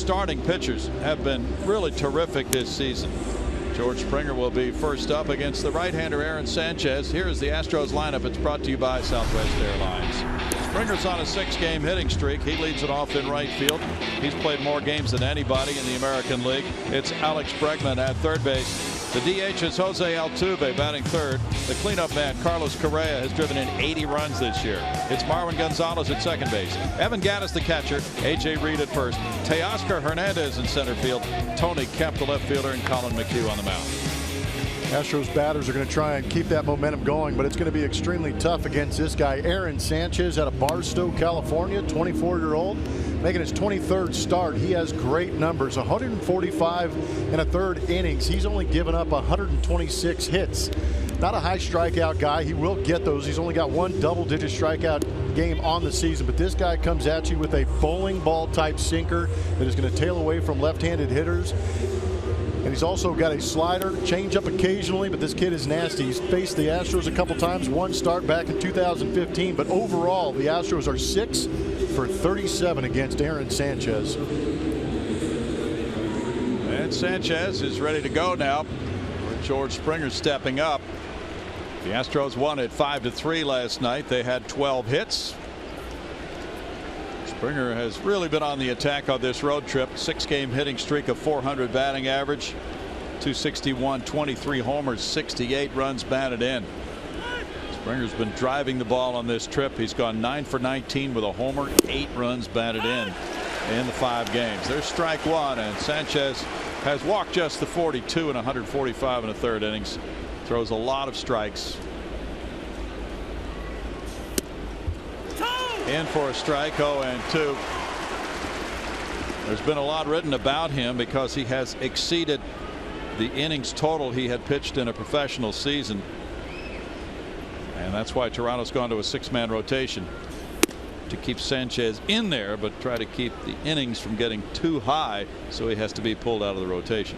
starting pitchers have been really terrific this season. George Springer will be first up against the right-hander Aaron Sanchez. Here is the Astros lineup. It's brought to you by Southwest Airlines. Springer's on a 6-game hitting streak. He leads it off in right field. He's played more games than anybody in the American League. It's Alex Bregman at third base. The DH is Jose Altuve batting third. The cleanup man Carlos Correa has driven in 80 runs this year. It's Marwin Gonzalez at second base. Evan Gattis the catcher. A.J. Reed at first. Teoscar Hernandez in center field. Tony Kemp the left fielder, and Colin McHugh on the mound. Astros batters are going to try and keep that momentum going, but it's going to be extremely tough against this guy, Aaron Sanchez, out of Barstow, California, 24-year-old, making his 23rd start. He has great numbers, 145 and a third innings. He's only given up 126 hits. Not a high strikeout guy. He will get those. He's only got one double-digit strikeout game on the season, but this guy comes at you with a bowling ball type sinker that is going to tail away from left-handed hitters. And he's also got a slider, change up occasionally, but this kid is nasty. He's faced the Astros a couple times, one start back in 2015, but overall the Astros are 6 for 37 against Aaron Sanchez. And Sanchez is ready to go now. George Springer stepping up. The Astros won at 5-3 last night. They had 12 hits. Springer has really been on the attack on this road trip. 6-game hitting streak of 400 batting average, 261, 23 homers, 68 runs batted in. Springer's been driving the ball on this trip. He's gone 9 for 19 with a homer, 8 runs batted in the 5 games. There's strike one, and Sanchez has walked just the 42 in 145 and a third innings. Throws a lot of strikes. In for a strike, 0-2. There's been a lot written about him because he has exceeded the innings total he had pitched in a professional season. And that's why Toronto's gone to a 6-man rotation to keep Sanchez in there, but try to keep the innings from getting too high, so he has to be pulled out of the rotation.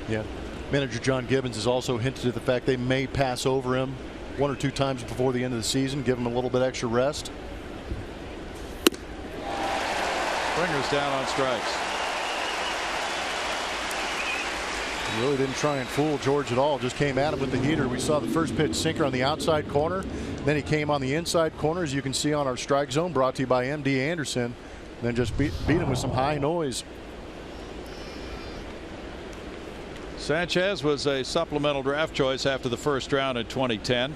Yeah. Manager John Gibbons has also hinted at the fact they may pass over him 1 or 2 times before the end of the season, give him a little bit extra rest. Springer's down on strikes. He really didn't try and fool George at all. Just came at him with the heater. We saw the first pitch sinker on the outside corner. Then he came on the inside corner, as you can see on our strike zone, brought to you by MD Anderson. Then just beat him with some high noise. Sanchez was a supplemental draft choice after the first round in 2010.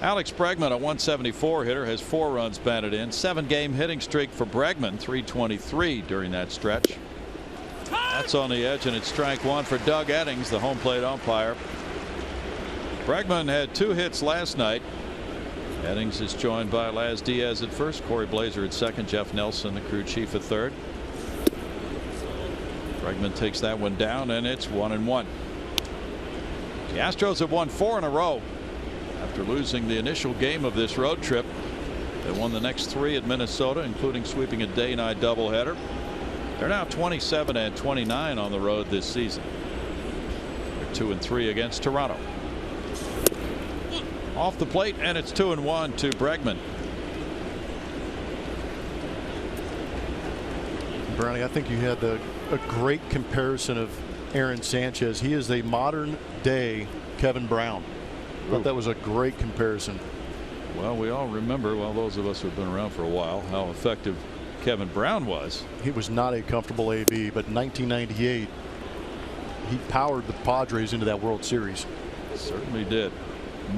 Alex Bregman, a 174 hitter, has 4 runs batted in. 7-game hitting streak for Bregman, 323 during that stretch. That's on the edge, and it's strike one for Doug Eddings, the home plate umpire. Bregman had 2 hits last night. Eddings is joined by Laz Diaz at first, Corey Blazer at second, Jeff Nelson, the crew chief, at third. Bregman takes that one down, and it's 1-1. The Astros have won 4 in a row. After losing the initial game of this road trip, they won the next 3 at Minnesota, including sweeping a day-night doubleheader. They're now 27 and 29 on the road this season. They're 2-3 against Toronto. Off the plate, and it's 2-1 to Bregman. Brownie, I think you had a great comparison of Aaron Sanchez. He is a modern day Kevin Brown. I thought that was a great comparison. Well, we all remember, well, those of us who have been around for a while, how effective Kevin Brown was. He was not a comfortable AB, but in 1998 he powered the Padres into that World Series. Certainly did.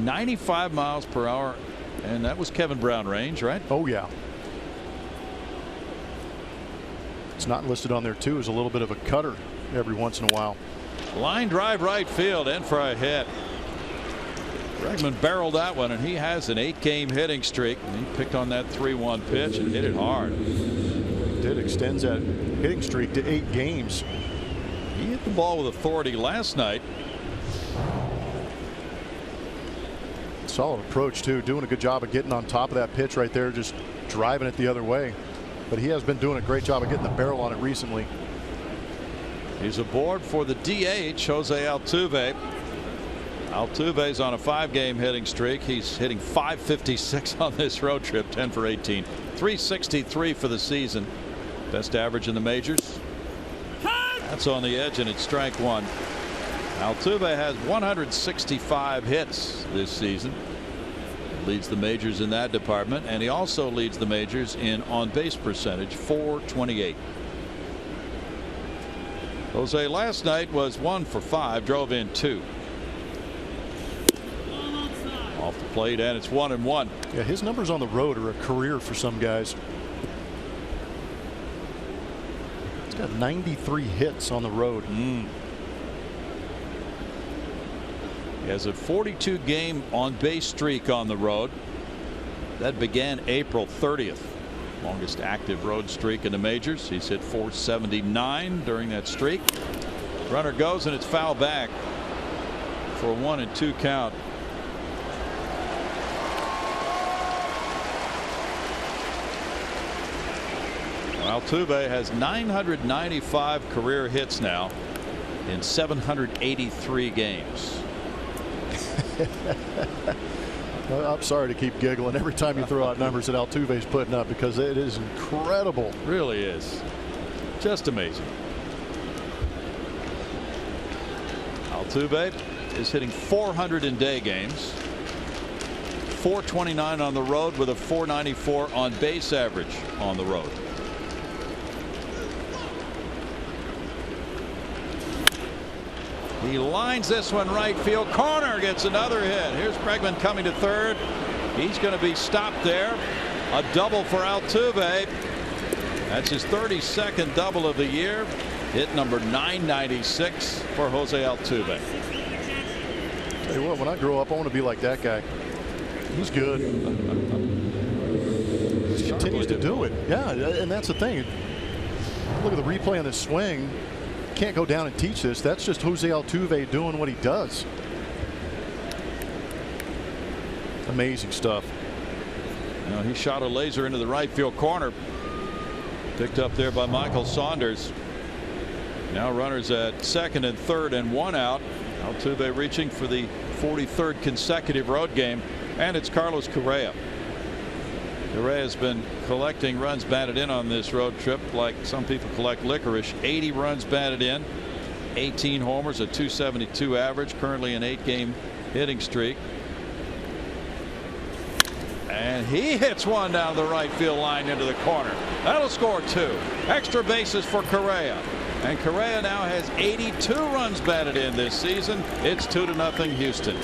95 miles per hour, and that was Kevin Brown range, right? Oh yeah. It's not listed on there too as a little bit of a cutter every once in a while. Line drive right field, in for a hit. Bregman barreled that one, and he has an 8-game hitting streak. And he picked on that 3-1 pitch and hit it hard. It extends that hitting streak to 8 games. He hit the ball with authority last night. Solid approach too, doing a good job of getting on top of that pitch right there, just driving it the other way. But he has been doing a great job of getting the barrel on it recently. He's aboard for the DH, Jose Altuve. Altuve's on a 5-game hitting streak. He's hitting .556 on this road trip, 10 for 18, 363 for the season. Best average in the majors. That's on the edge, and it's strike one. Altuve has 165 hits this season. Leads the majors in that department, and he also leads the majors in on-base percentage, .428. Jose last night was 1 for 5, drove in 2. Off the plate, and it's 1-1. Yeah, his numbers on the road are a career for some guys. He's got 93 hits on the road. He has a 42-game on-base streak on the road. That began April 30th. Longest active road streak in the majors. He's hit .479 during that streak. Runner goes, and it's foul back for a 1-2 count. Altuve has 995 career hits now in 783 games. I'm sorry to keep giggling every time you throw out numbers that Altuve's putting up, because it is incredible. Really is. Just amazing. Altuve is hitting 400 in day games. .429 on the road with a .494 on base average on the road. He lines this one right field corner, gets another hit. Here's Bregman coming to third. He's going to be stopped there. A double for Altuve. That's his 32nd double of the year. Hit number 996 for Jose Altuve. Tell you what, when I grow up, I want to be like that guy. He's good. He continues to do it. Yeah, and that's the thing. Look at the replay on this swing. Can't go down and teach this. That's just Jose Altuve doing what he does. Amazing stuff. You know, he shot a laser into the right field corner. Picked up there by Michael Saunders. Now runners at second and third and 1 out. Altuve reaching for the 43rd consecutive road game, and it's Carlos Correa. Correa has been collecting runs batted in on this road trip like some people collect licorice. 80 runs batted in, 18 homers, a .272 average, currently an 8-game hitting streak. And he hits one down the right field line into the corner. That'll score 2. Extra bases for Correa. And Correa now has 82 runs batted in this season. It's 2-0 Houston.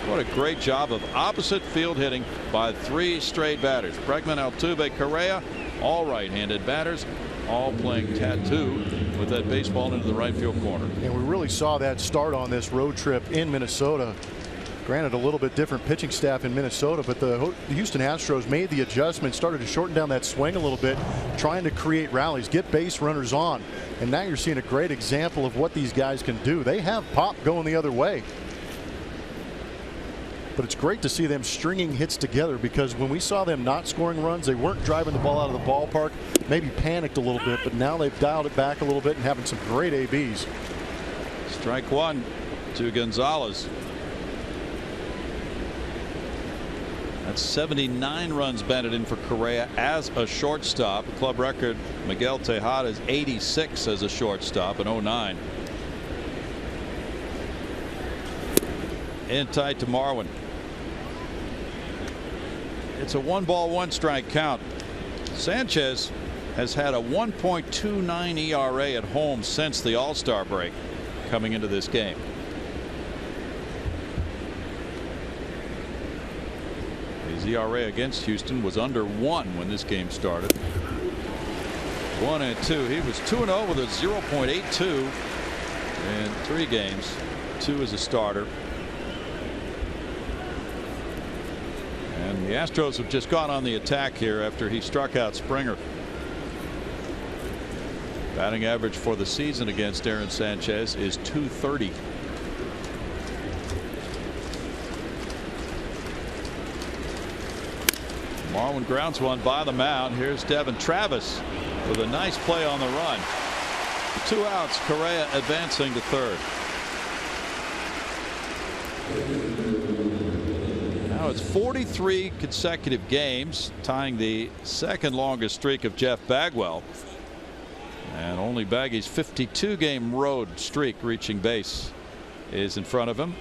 What a great job of opposite field hitting by 3 straight batters. Bregman, Altuve, Correa, all right-handed batters, all playing tattoo with that baseball into the right field corner. And we really saw that start on this road trip in Minnesota. Granted, a little bit different pitching staff in Minnesota, but the Houston Astros made the adjustment, started to shorten down that swing a little bit, trying to create rallies, get base runners on. And now you're seeing a great example of what these guys can do. They have pop going the other way. But it's great to see them stringing hits together, because when we saw them not scoring runs, they weren't driving the ball out of the ballpark, maybe panicked a little bit, but now they've dialed it back a little bit and having some great ABs. Strike 1 to Gonzalez. That's 79 runs batted in for Correa as a shortstop. Club record, Miguel Tejada is 86 as a shortstop in 09. In tight to Marwin. It's a 1-ball 1-strike count. Sanchez has had a 1.29 ERA at home since the All-Star break coming into this game. His ERA against Houston was under 1 when this game started. 1-2. He was 2-0 with a 0.82 in 3 games. 2 as a starter. And the Astros have just gone on the attack here after he struck out Springer. Batting average for the season against Aaron Sanchez is .230. Marwin grounds one by the mound. Here's Devin Travis with a nice play on the run. 2 outs. Correa advancing to third. Now it's 43 consecutive games, tying the second longest streak of Jeff Bagwell. And only Baggy's 52-game road streak reaching base is in front of him.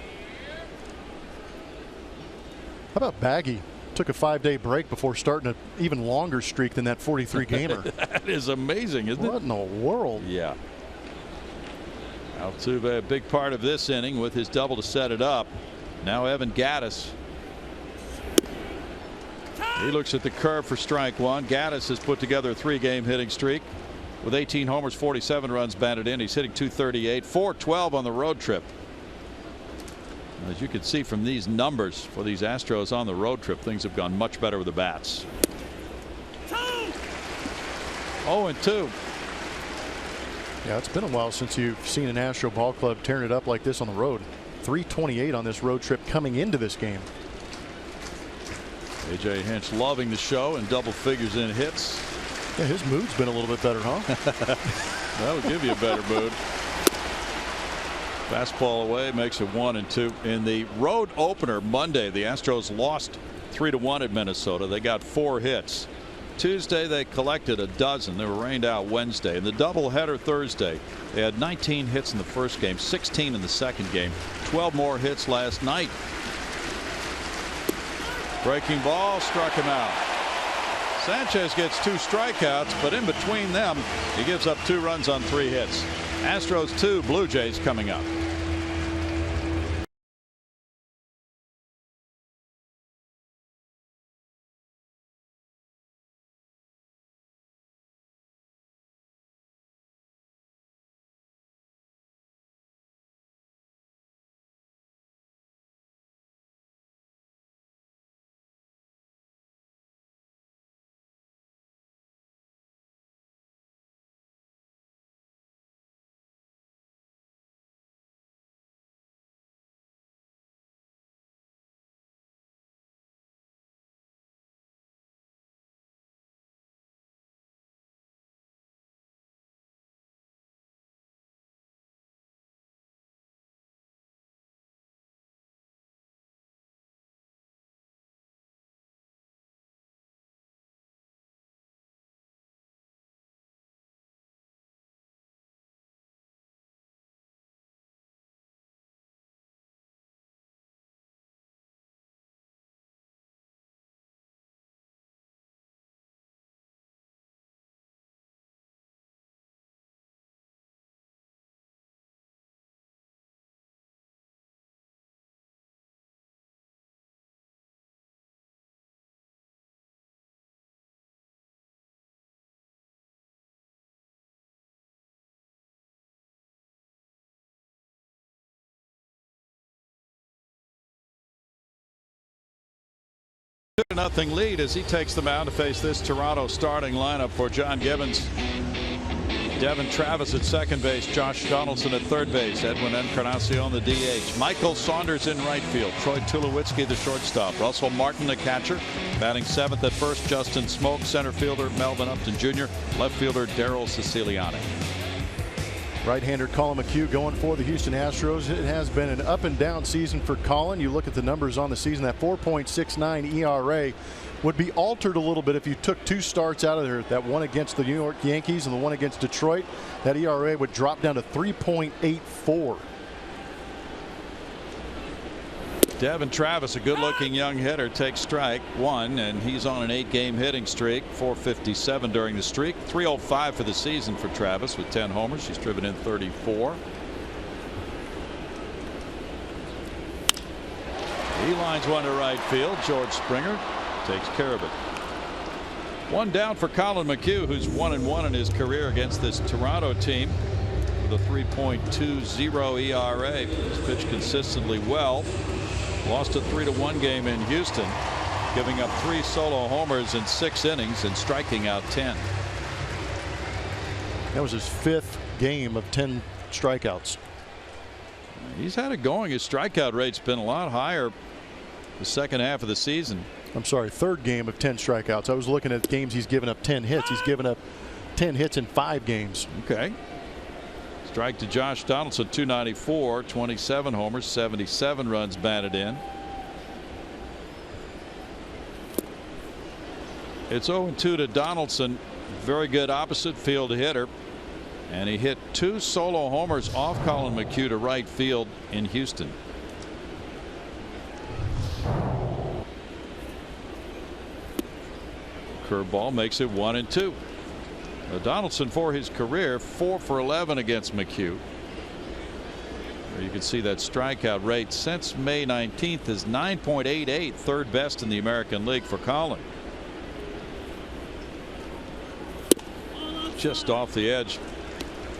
How about Baggy? Took a 5-day break before starting an even longer streak than that 43-gamer. That is amazing, isn't it? What in the world? Yeah. Altuve, a big part of this inning with his double to set it up. Now Evan Gattis. He looks at the curve for strike one. Gattis has put together a 3-game hitting streak with 18 homers, 47 runs batted in. He's hitting .238, .412 on the road trip. As you can see from these numbers for these Astros on the road trip, things have gone much better with the bats. 0-2. Yeah, it's been a while since you've seen an Astro ball club tearing it up like this on the road. 328 on this road trip coming into this game. A.J. Hinch loving the show and double figures in hits. Yeah, his mood's been a little bit better, huh? That would give you a better mood. Fastball away, makes it 1-2. In the road opener Monday, the Astros lost 3-1 at Minnesota. They got 4 hits. Tuesday they collected a dozen. They were rained out Wednesday. In the doubleheader Thursday, they had 19 hits in the first game, 16 in the second game, 12 more hits last night. Breaking ball struck him out. Sanchez gets 2 strikeouts, but in between them he gives up 2 runs on 3 hits. Astros 2, Blue Jays coming up. Nothing lead as he takes the mound to face this Toronto starting lineup for John Gibbons. Devin Travis at second base, Josh Donaldson at third base, Edwin Encarnacion the DH, Michael Saunders in right field, Troy Tulowitzki the shortstop, Russell Martin the catcher, batting seventh at first Justin Smoke, center fielder Melvin Upton Jr., left fielder Daryl Siciliani. Right-hander Colin McHugh going for the Houston Astros. It has been an up and down season for Colin. You look at the numbers on the season, that 4.69 ERA would be altered a little bit if you took 2 starts out of there. That one against the New York Yankees and the one against Detroit. That ERA would drop down to 3.84. Devin Travis, a good-looking young hitter, takes strike one, and he's on an 8-game hitting streak. 457 during the streak, 305 for the season for Travis with 10 homers. He's driven in 34. He lines one to right field. George Springer takes care of it. One down for Colin McHugh, who's 1-1 in his career against this Toronto team with a 3.20 ERA. He's pitched consistently well. Lost a 3-1 game in Houston, giving up 3 solo homers in 6 innings and striking out 10. That was his 5th game of 10 strikeouts. He's had it going. His strikeout rate's been a lot higher the second half of the season. I'm sorry, 3rd game of 10 strikeouts. I was looking at games he's given up 10 hits. He's given up 10 hits in 5 games. Okay. Strike to Josh Donaldson, 294, 27 homers, 77 runs batted in. It's 0-2 to Donaldson. Very good opposite field hitter. And he hit 2 solo homers off Colin McHugh to right field in Houston. Curveball makes it 1-2. Donaldson for his career 4 for 11 against McHugh. You can see that strikeout rate since May 19th is 9.88, third best in the American League for Colin. Just off the edge.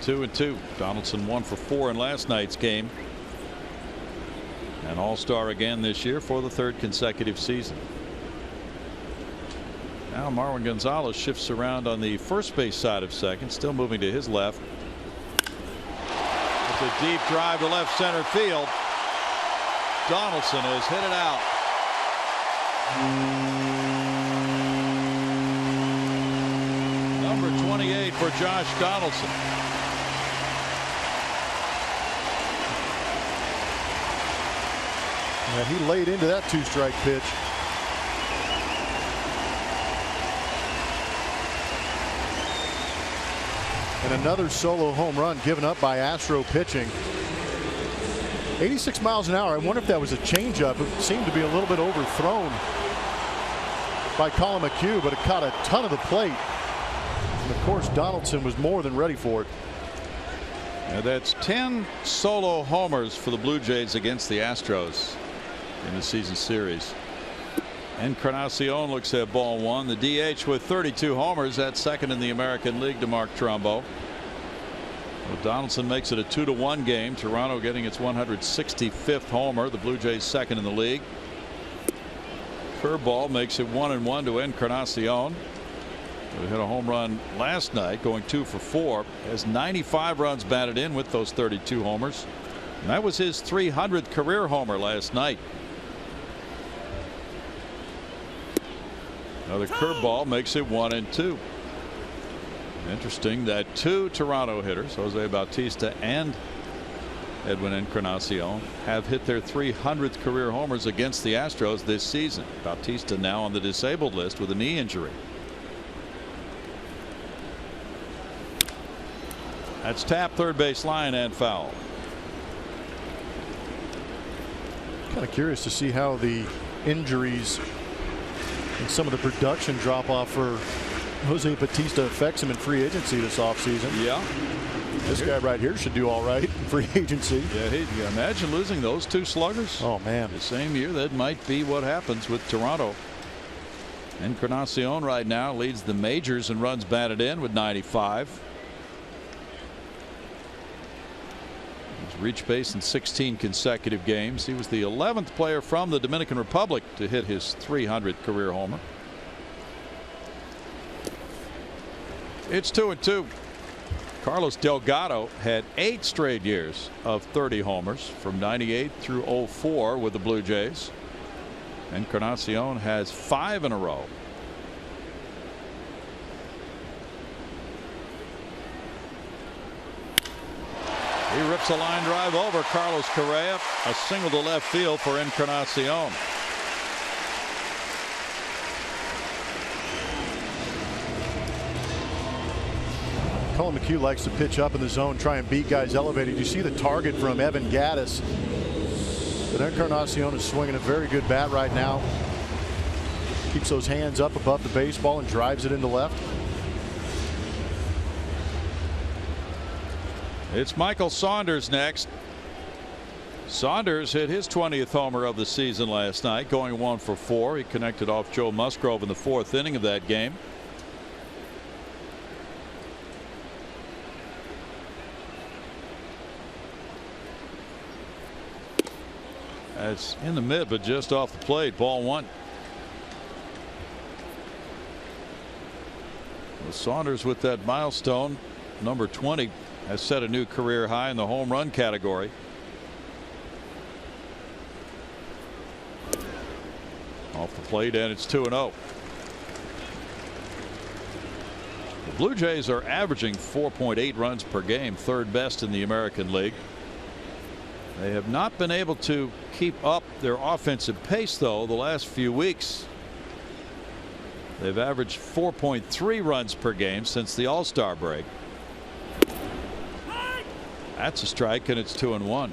2-2. Donaldson 1 for 4 in last night's game. An all-star again this year for the 3rd consecutive season. Now Marwin Gonzalez shifts around on the first base side of second, still moving to his left. It's a deep drive to left center field. Donaldson has hit it out. Number 28 for Josh Donaldson. And he laid into that 2-strike pitch. And another solo home run given up by Astro pitching. 86 miles an hour. I wonder if that was a changeup. It seemed to be a little bit overthrown by Colin McHugh, but it caught a ton of the plate. And of course, Donaldson was more than ready for it. And that's 10 solo homers for the Blue Jays against the Astros in the season series. Encarnacion looks at ball 1. The DH with 32 homers at second in the American League to Mark Trumbo. Well, Donaldson makes it a 2-1 game. Toronto getting its 165th homer. The Blue Jays second in the league. Curveball makes it 1-1 to Encarnacion. He hit a home run last night, going 2 for 4. Has 95 runs batted in with those 32 homers. And that was his 300th career homer last night. Another curveball makes it 1-2. Interesting that 2 Toronto hitters, Jose Bautista and Edwin Encarnacion, have hit their 300th career homers against the Astros this season. Bautista now on the disabled list with a knee injury. That's tapped third base line and foul. Kind of curious to see how the injuries and some of the production drop off for Jose Bautista affects him in free agency this offseason. Yeah. This guy right here should do all right in free agency. Yeah, you imagine losing those 2 sluggers. Oh man. The same year. That might be what happens with Toronto. Encarnacion right now leads the majors in runs batted in with 95. He's reached base in 16 consecutive games. He was the 11th player from the Dominican Republic to hit his 300th career homer. It's 2-2. Carlos Delgado had 8 straight years of 30 homers from 98 through 04 with the Blue Jays. Encarnacion has 5 in a row. He rips a line drive over Carlos Correa. A single to left field for Encarnacion. Colin McHugh likes to pitch up in the zone, try and beat guys elevated. You see the target from Evan Gattis. But Encarnacion is swinging a very good bat right now. Keeps those hands up above the baseball and drives it into left. It's Michael Saunders next. Saunders hit his 20th homer of the season last night, going 1 for 4. He connected off Joe Musgrove in the 4th inning of that game. It's in the mid, but just off the plate. Ball 1. Well, Saunders with that milestone, number 20, has set a new career high in the home run category. Off the plate, and it's 2-0. The Blue Jays are averaging 4.8 runs per game, 3rd best in the American League. They have not been able to keep up their offensive pace, though, the last few weeks. They've averaged 4.3 runs per game since the All-Star break. That's a strike, and it's 2-1.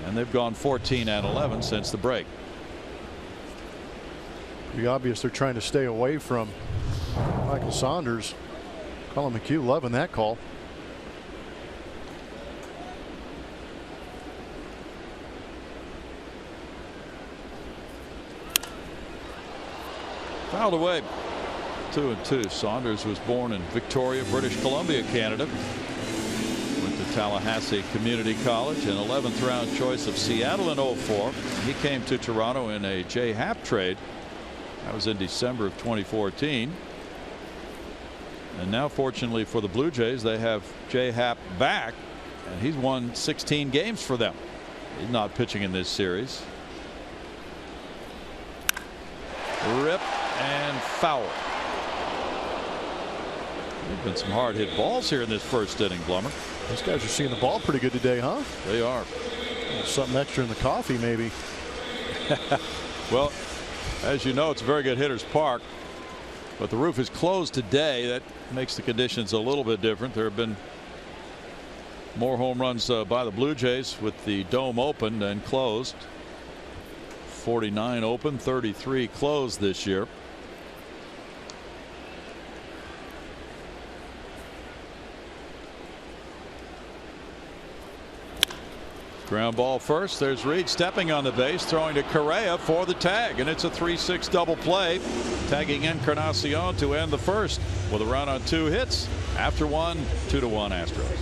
And they've gone 14-11 since the break. Pretty obvious they're trying to stay away from Michael Saunders. Colin McHugh loving that call. Fouled away. 2-2. Saunders was born in Victoria, British Columbia, Canada. Went to Tallahassee Community College, an 11th round choice of Seattle in 04. He came to Toronto in a J-Happ trade. That was in December of 2014. And now, fortunately for the Blue Jays, they have J-Happ back, and he's won 16 games for them. He's not pitching in this series. Rip and foul. There's been some hard hit balls here in this first inning, Blummer. These guys are seeing the ball pretty good today, huh? They are. Something extra in the coffee, maybe. Well, as you know, it's a very good hitter's park, but the roof is closed today. That makes the conditions a little bit different. There have been more home runs by the Blue Jays with the dome open than closed. 49 open, 33 closed this year. Ground ball first. There's Reed stepping on the base, throwing to Correa for the tag, and it's a 3-6 double play, tagging Encarnacion to end the first with a run on 2 hits. After one, 2-1 Astros.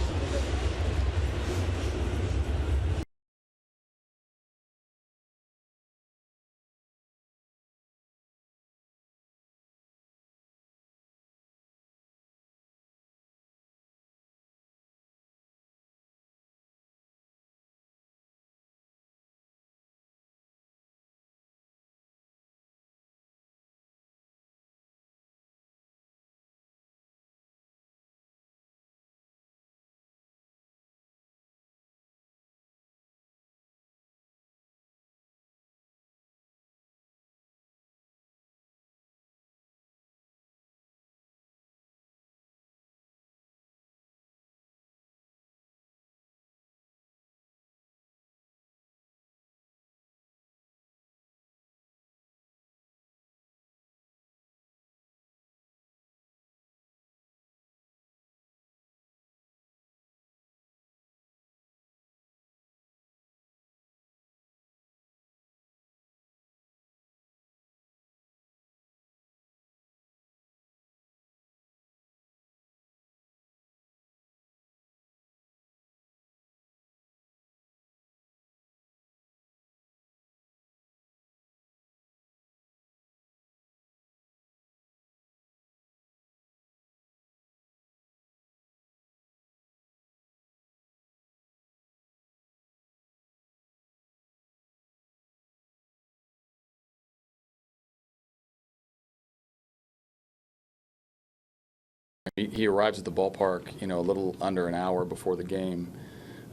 He arrives at the ballpark, a little under an hour before the game.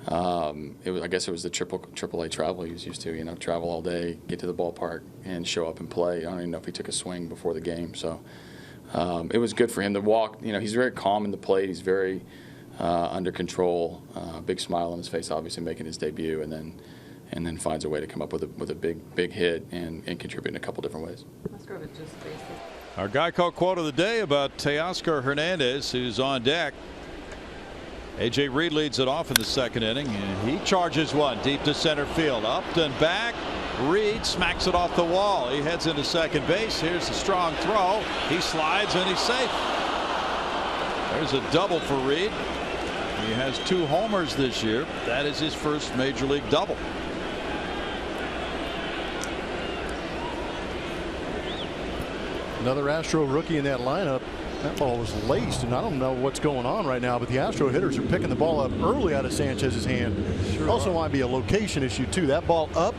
I guess it was the AAA travel he was used to. Travel all day, get to the ballpark, and show up and play. I don't even know if he took a swing before the game. So it was good for him to walk. He's very calm in the plate. He's very under control. Big smile on his face, obviously making his debut, and then finds a way to come up with a big hit and contribute in a couple different ways. Let's go to just basic. Our Geico quote of the day about Teoscar Hernandez, who's on deck. A.J. Reed leads it off in the second inning, and he charges one deep to center field. Up and back. Reed smacks it off the wall. He heads into second base. Here's the strong throw. He slides, and he's safe. There's a double for Reed. He has 2 homers this year. That is his first major league double. Another Astro rookie in that lineup. That ball was laced, and I don't know what's going on right now, but the Astro hitters are picking the ball up early out of Sanchez's hand. Sure also are. might be a location issue too. That ball up,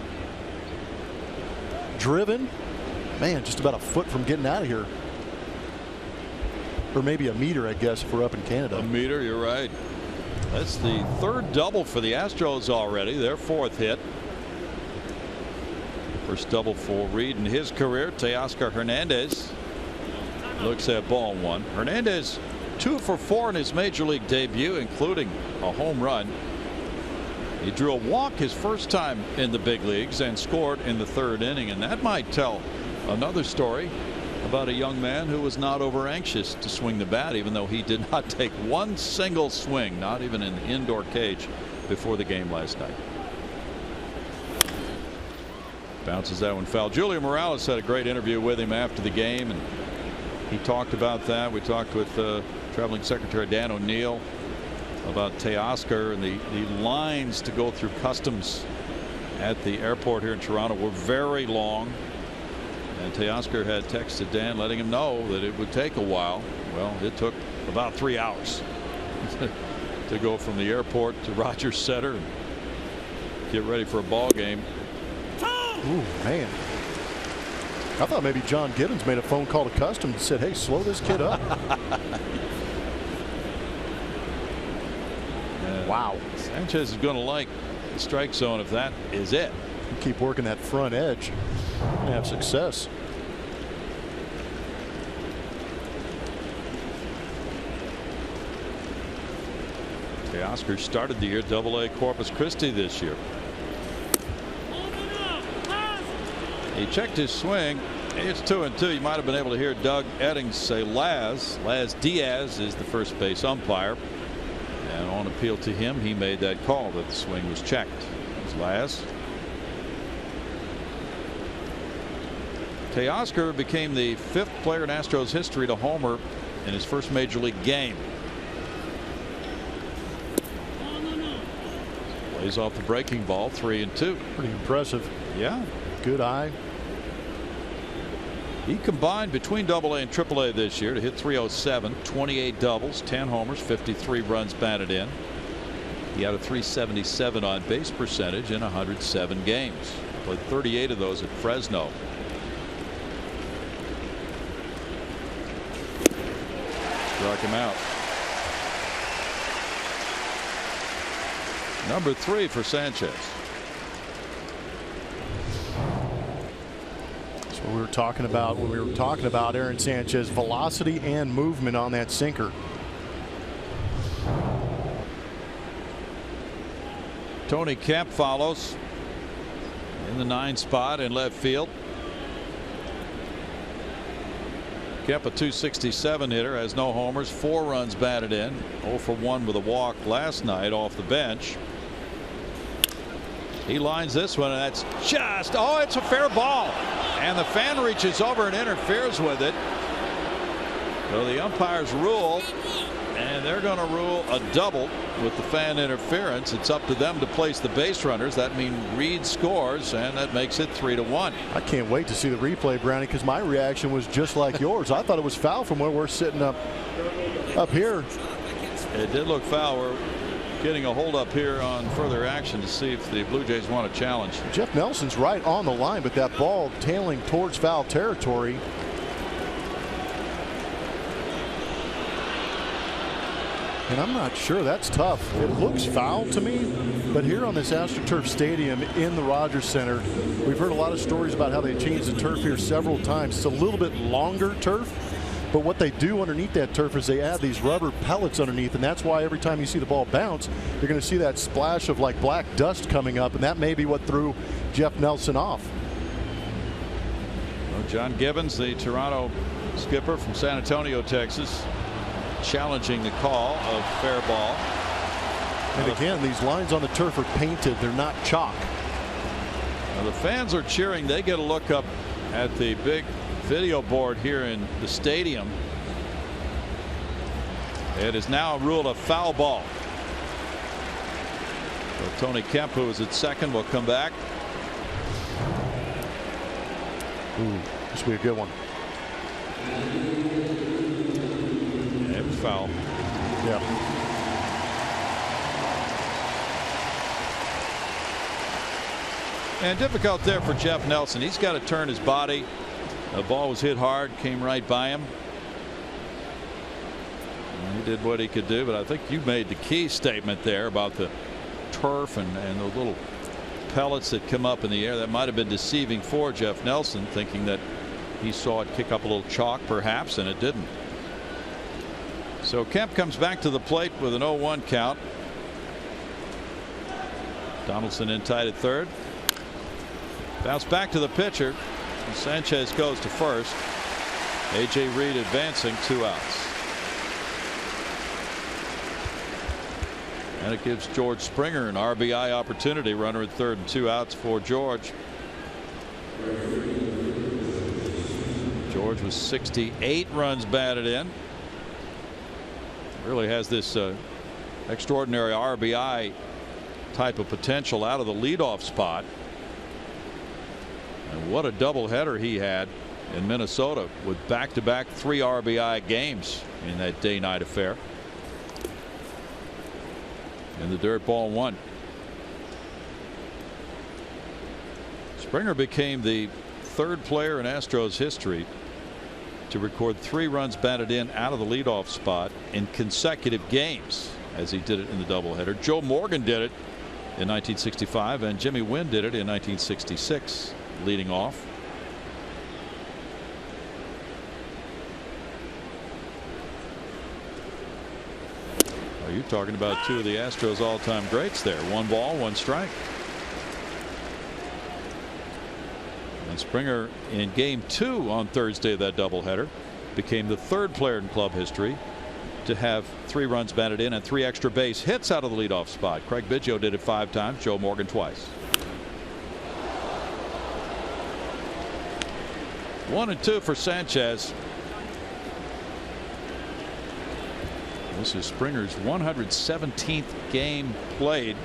driven, man, just about a foot from getting out of here. Or maybe a meter, I guess, if we're up in Canada. A meter, you're right. That's the 3rd double for the Astros already. Their 4th hit. First double for Reed in his career. Teoscar Hernandez looks at ball 1. Hernandez 2 for 4 in his major league debut, including a home run. He drew a walk his first time in the big leagues and scored in the 3rd inning, and that might tell another story about a young man who was not over anxious to swing the bat, even though he did not take one single swing, not even in the indoor cage, before the game last night. Bounces that one foul. Julio Morales had a great interview with him after the game, and he talked about that. We talked with Traveling Secretary Dan O'Neill about Teoscar, and the lines to go through customs at the airport here in Toronto were very long. And Teoscar had texted Dan letting him know that it would take a while. Well, it took about 3 hours to go from the airport to Rogers Center and get ready for a ball game. Ooh, man. I thought maybe John Gibbons made a phone call to Customs and said, hey, slow this kid up. Wow. Sanchez is going to like the strike zone if that is it. You keep working that front edge and have success. Teoscar started the year Double-A Corpus Christi this year. He checked his swing. It's 2-2. You might have been able to hear Doug Eddings say Laz Diaz is the first base umpire. And on appeal to him, he made that call that the swing was checked. It was Laz. Teoscar became the 5th player in Astros history to homer in his first major league game. Plays off the breaking ball, 3-2. Pretty impressive. Yeah. Good eye. He combined between Double-A and Triple-A this year to hit .307, 28 doubles, 10 homers, 53 runs batted in. He had a .377 on base percentage in 107 games. Played 38 of those at Fresno. Struck him out. Number 3 for Sanchez. That's what we were talking about when we were talking about Aaron Sanchez. Velocity and movement on that sinker. Tony Kemp follows in the 9 spot in left field. Kemp, a .267 hitter, has no homers, 4 runs batted in, 0 for 1 with a walk last night off the bench. He lines this one, and that's just, oh, it's a fair ball. And the fan reaches over and interferes with it. So the umpires rule, and they're going to rule a double with the fan interference. It's up to them to place the base runners. That means Reed scores, and that makes it 3-1. I can't wait to see the replay, Brownie, because my reaction was just like yours. I thought it was foul from where we're sitting up here. It did look foul. We're getting a hold up here on further action to see if the Blue Jays want a challenge. Jeff Nelson's right on the line, but that ball tailing towards foul territory. And I'm not sure. That's tough. It looks foul to me, but here on this AstroTurf Stadium in the Rogers Center, we've heard a lot of stories about how they changed the turf here several times. It's a little bit longer turf, but what they do underneath that turf is they add these rubber pellets underneath, and that's why every time you see the ball bounce, you're going to see that splash of like black dust coming up, and that may be what threw Jeff Nelson off. Well, John Gibbons, the Toronto skipper from San Antonio, Texas, challenging the call of fair ball. And again, these lines on the turf are painted. They're not chalk. Now the fans are cheering. They get a look up at the big video board here in the stadium. It is now ruled a foul ball. So Tony Kemp, who is at second, will come back. Ooh, this will be a good one. It was foul. Yeah. And difficult there for Jeff Nelson. He's got to turn his body. The ball was hit hard, came right by him. And he did what he could do, but I think you made the key statement there about the turf and those little pellets that come up in the air. That might have been deceiving for Jeff Nelson, thinking that he saw it kick up a little chalk perhaps, and it didn't. So Kemp comes back to the plate with an 0-1 count. Donaldson in tight at third. Bounce back to the pitcher. Sanchez goes to first. A.J. Reed advancing, 2 outs. And it gives George Springer an RBI opportunity. Runner at third and 2 outs for George. George was 68 runs batted in. Really has this extraordinary RBI type of potential out of the leadoff spot. And what a doubleheader he had in Minnesota with back-to-back 3 RBI games in that day-night affair. And the dirt ball 1. Springer became the 3rd player in Astros history to record 3 runs batted in out of the leadoff spot in consecutive games, as he did it in the doubleheader. Joe Morgan did it in 1965, and Jimmy Wynn did it in 1966, leading off. Are you talking about 2 of the Astros all-time greats there? 1 ball, 1 strike. And Springer in game 2 on Thursday of that doubleheader became the 3rd player in club history to have 3 runs batted in and 3 extra base hits out of the leadoff spot. Craig Biggio did it 5 times. Joe Morgan twice. 1-2 for Sanchez. This is Springer's 117th game played.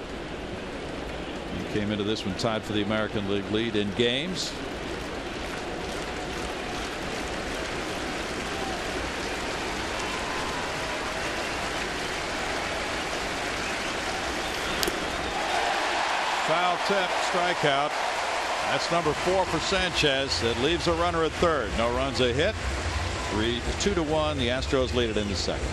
He came into this one tied for the American League lead in games. Foul tip, strikeout. That's number 4 for Sanchez. That leaves a runner at third. No runs, a hit. 2-1. The Astros lead it in the second.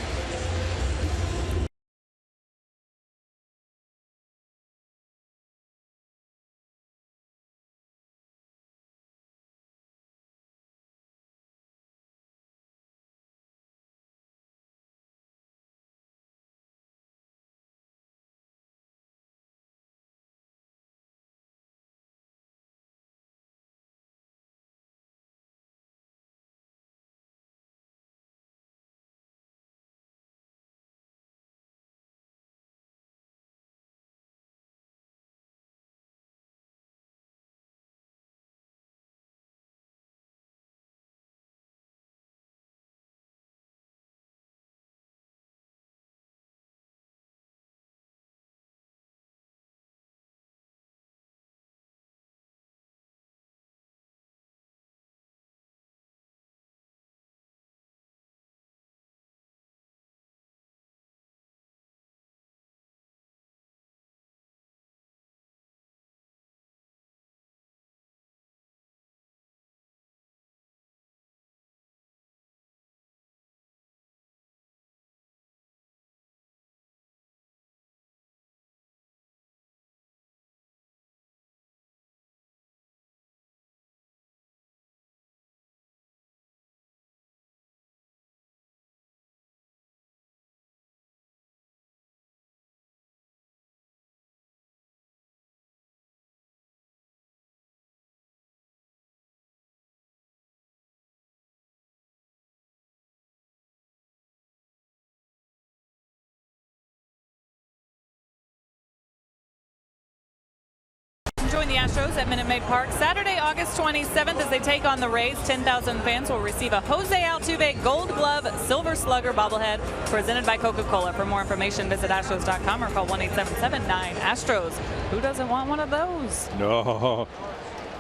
Join the Astros at Minute Maid Park Saturday, August 27th as they take on the Rays. 10,000 fans will receive a HOU AT TOR Gold Glove Silver Slugger bobblehead presented by Coca-Cola. For more information, visit Astros.com or call 1-877-9-ASTROS. Who doesn't want one of those? No,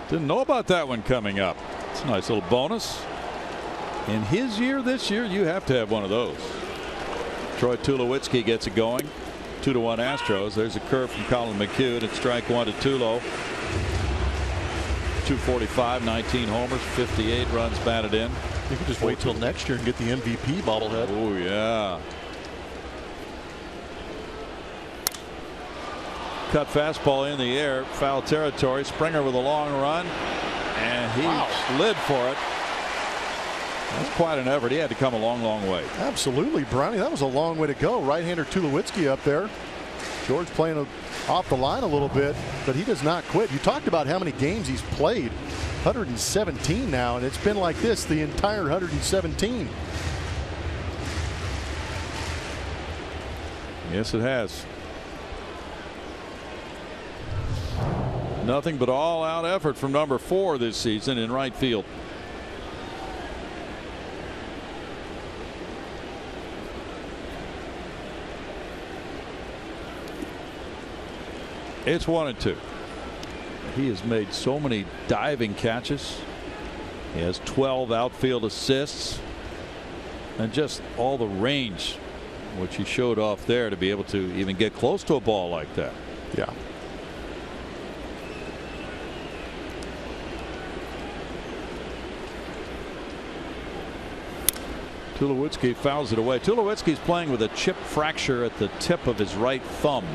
didn't know about that one coming up. It's a nice little bonus. In his year this year, you have to have one of those. Troy Tulowitzki gets it going. 2-1 Astros. There's a curve from Colin McHugh. It's strike 1 to Tulo. 245, 19 homers, 58 runs batted in. You can just wait till next year and get the MVP bobblehead. Oh yeah. Cut fastball in the air, foul territory. Springer with a long run, and he slid for it. That's quite an effort. He had to come a long, long way. Absolutely, Brownie. That was a long way to go. Right-hander Tulowitzki up there. George playing off the line a little bit, but he does not quit. You talked about how many games he's played. 117 now, and it's been like this the entire 117. Yes, it has. Nothing but all-out effort from number 4 this season in right field. It's 1-2. He has made so many diving catches. He has 12 outfield assists, and just all the range which he showed off there to be able to even get close to a ball like that. Yeah. Tulowitzki fouls it away. Tulowitzki's playing with a chip fracture at the tip of his right thumb.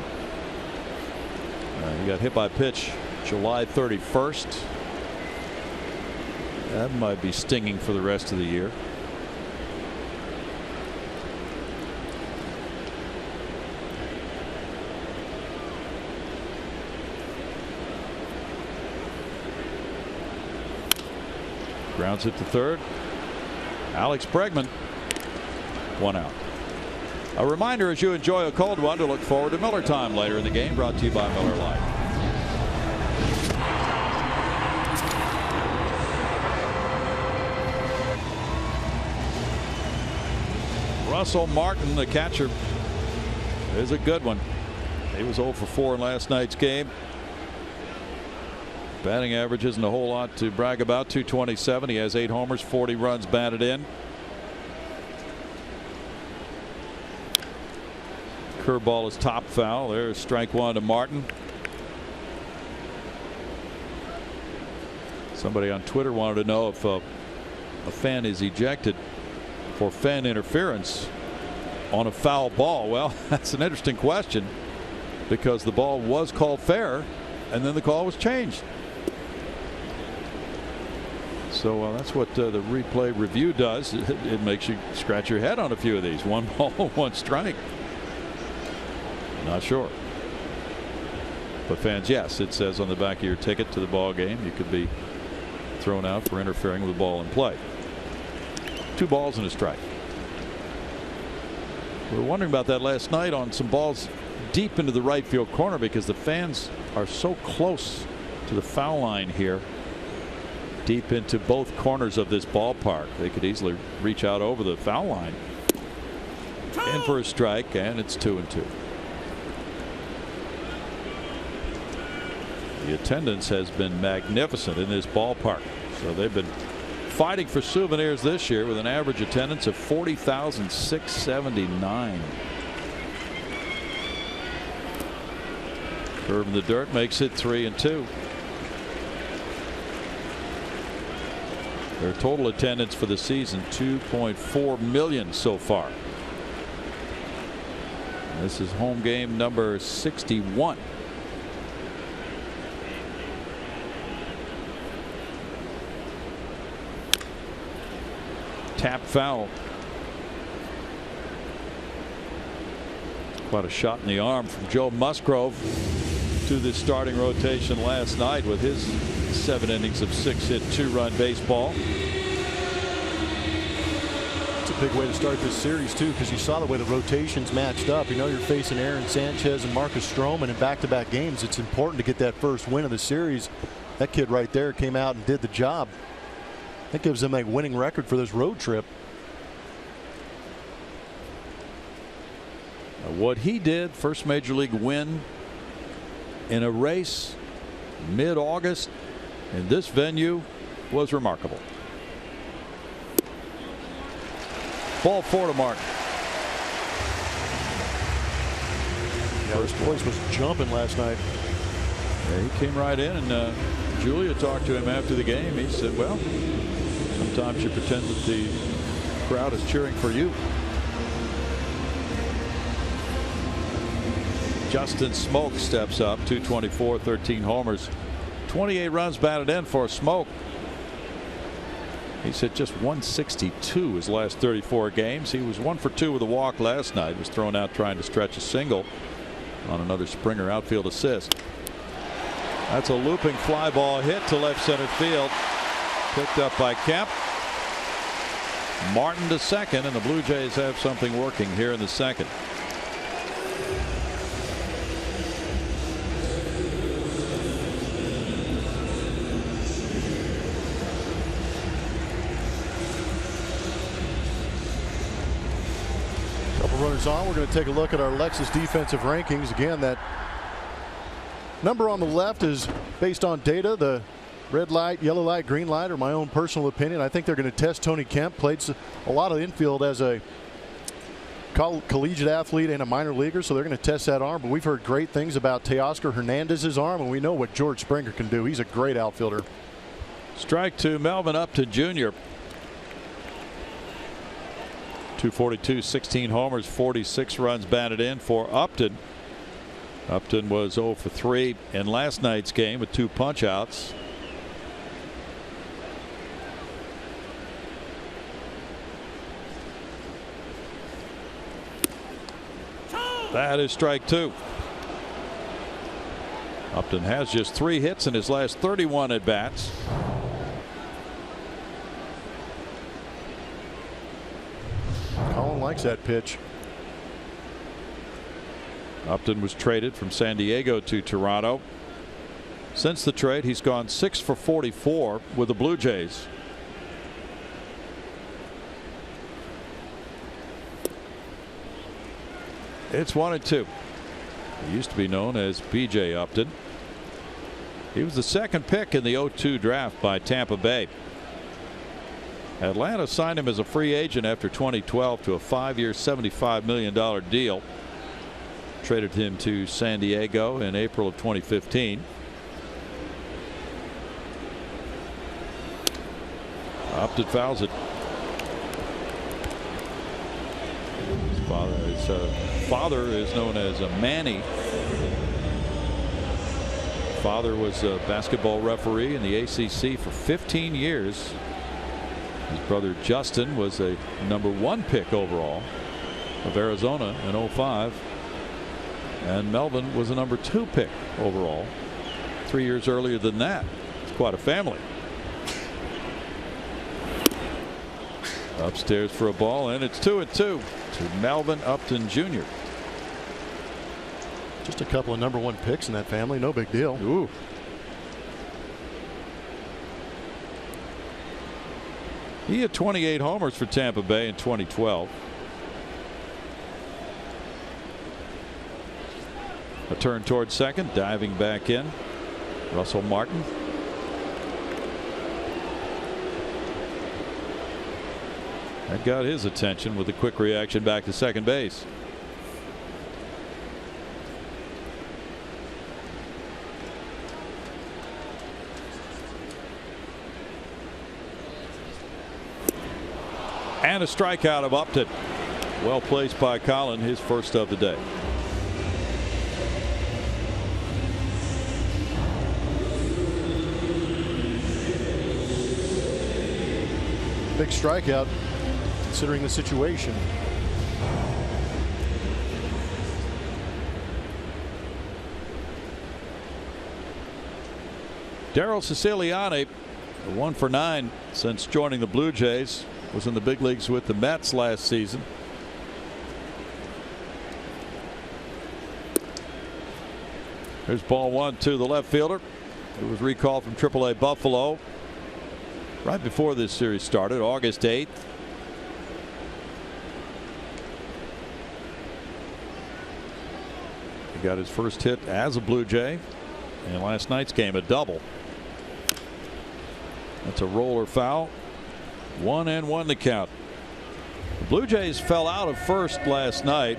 He got hit by a pitch July 31st. That might be stinging for the rest of the year. Grounds it to third. Alex Bregman, 1 out. A reminder as you enjoy a cold one to look forward to Miller Time later in the game, brought to you by Miller Lite. Russell Martin, the catcher, is a good one. He was 0 for 4 in last night's game. Batting average isn't a whole lot to brag about. .227. He has 8 homers, 40 runs batted in. Curveball is top foul. There's strike 1 to Martin. Somebody on Twitter wanted to know if a fan is ejected for fan interference on a foul ball. Well, that's an interesting question, because the ball was called fair and then the call was changed. So that's what the replay review does. It makes you scratch your head on a few of these. 1 ball, 1 strike. Not sure. But fans, yes, it says on the back of your ticket to the ball game you could be thrown out for interfering with the ball in play. 2 balls and a strike. We were wondering about that last night on some balls deep into the right field corner, because the fans are so close to the foul line here, deep into both corners of this ballpark. They could easily reach out over the foul line. In for a strike, and it's 2-2. The attendance has been magnificent in this ballpark. So they've been fighting for souvenirs this year with an average attendance of 40,679. Curve in the dirt makes it 3-2. Their total attendance for the season 2.4 million so far. This is home game number 61. Tap foul. Quite a shot in the arm from Joe Musgrove to the starting rotation last night with his 7 innings of 6-hit 2-run baseball. It's a big way to start this series too, because you saw the way the rotations matched up. You know, you're facing Aaron Sanchez and Marcus Stroman in back-to-back games. It's important to get that first win of the series. That kid right there came out and did the job. That gives them a winning record for this road trip. What he did, first major league win in a race mid-August in this venue, was remarkable. Ball 4 to Martin. Yeah, this place was jumping last night. Yeah, he came right in, and Julia talked to him after the game. He said, well, sometimes you pretend that the crowd is cheering for you. Justin Smoak steps up, 224, 13 homers, 28 runs batted in for Smoak. He's hit just 162 his last 34 games. He was 1 for 2 with a walk last night. Was thrown out trying to stretch a single on another Springer outfield assist. That's a looping fly ball hit to left center field. Picked up by Kemp. Martin to second, and the Blue Jays have something working here in the second. Couple runners on. We're going to take a look at our Lexus defensive rankings. Again, that number on the left is based on data. The red light, yellow light, green light are my own personal opinion. I think they're going to test Tony Kemp. Played a lot of infield as a collegiate athlete and a minor leaguer, so they're going to test that arm. But we've heard great things about Teoscar Hernandez's arm, and we know what George Springer can do. He's a great outfielder. Strike to Melvin Upton Jr. 242, 16 homers, 46 runs batted in for Upton. Upton was 0 for 3 in last night's game with 2 punch-outs. That is strike 2. Upton has just 3 hits in his last 31 at bats. Colin likes that pitch. Upton was traded from San Diego to Toronto. Since the trade, he's gone 6 for 44 with the Blue Jays. It's 1-2. He used to be known as B.J. Upton. He was the second pick in the 2002 draft by Tampa Bay. Atlanta signed him as a free agent after 2012 to a 5-year, $75 million deal. Traded him to San Diego in April of 2015. Upton fouls it. His father is known as Manny. Father was a basketball referee in the ACC for 15 years. His brother Justin was a #1 pick overall of Arizona in 2005. And Melvin was a #2 pick overall 3 years earlier than that. It's quite a family. Upstairs for a ball, and it's 2-2 to Melvin Upton Jr. Just a couple of #1 picks in that family. No big deal. Ooh. He had 28 homers for Tampa Bay in 2012. A turn towards second, diving back in. Russell Martin. That got his attention with a quick reaction back to second base. And a strikeout of Upton. Well placed by Colin, his first of the day. Big strikeout considering the situation. Daryl Siciliani, 1 for 9 since joining the Blue Jays. Was in the big leagues with the Mets last season. There's ball 1 to the left fielder. It was recalled from AAA Buffalo right before this series started, August 8th. He got his first hit as a Blue Jay in last night's game, a double. That's a roller foul. 1-1 the count. The Blue Jays fell out of first last night.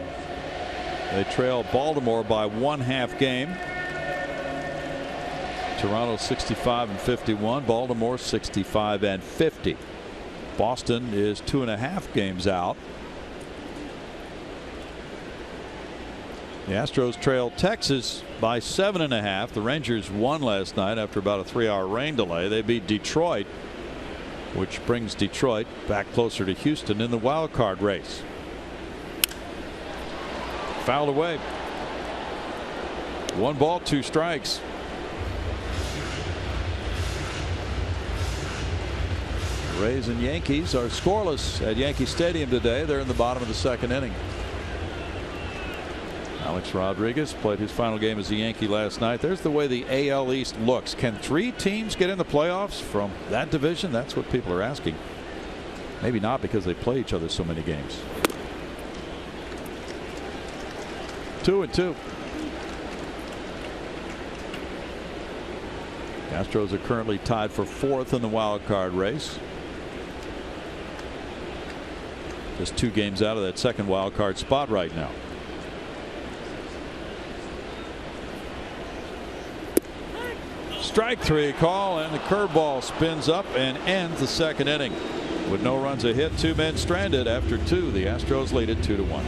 They trailed Baltimore by 1/2 game. Toronto 65-51, Baltimore 65-50. Boston is 2.5 games out. The Astros trailed Texas by 7.5. The Rangers won last night after about a 3-hour rain delay. They beat Detroit which brings Detroit back closer to Houston in the wild card race. Fouled away. 1 ball, 2 strikes. Rays and Yankees are scoreless at Yankee Stadium today. They're in the bottom of the 2nd inning. Alex Rodriguez played his final game as a Yankee last night. There's the way the AL East looks. Can 3 teams get in the playoffs from that division? That's what people are asking. Maybe not, because they play each other so many games. 2-2. Astros are currently tied for 4th in the wild card race. Just 2 games out of that 2nd wild card spot right now. Strike 3 call, and the curveball spins up and ends the 2nd inning. With no runs a hit, 2 men stranded after 2. The Astros lead it 2-1.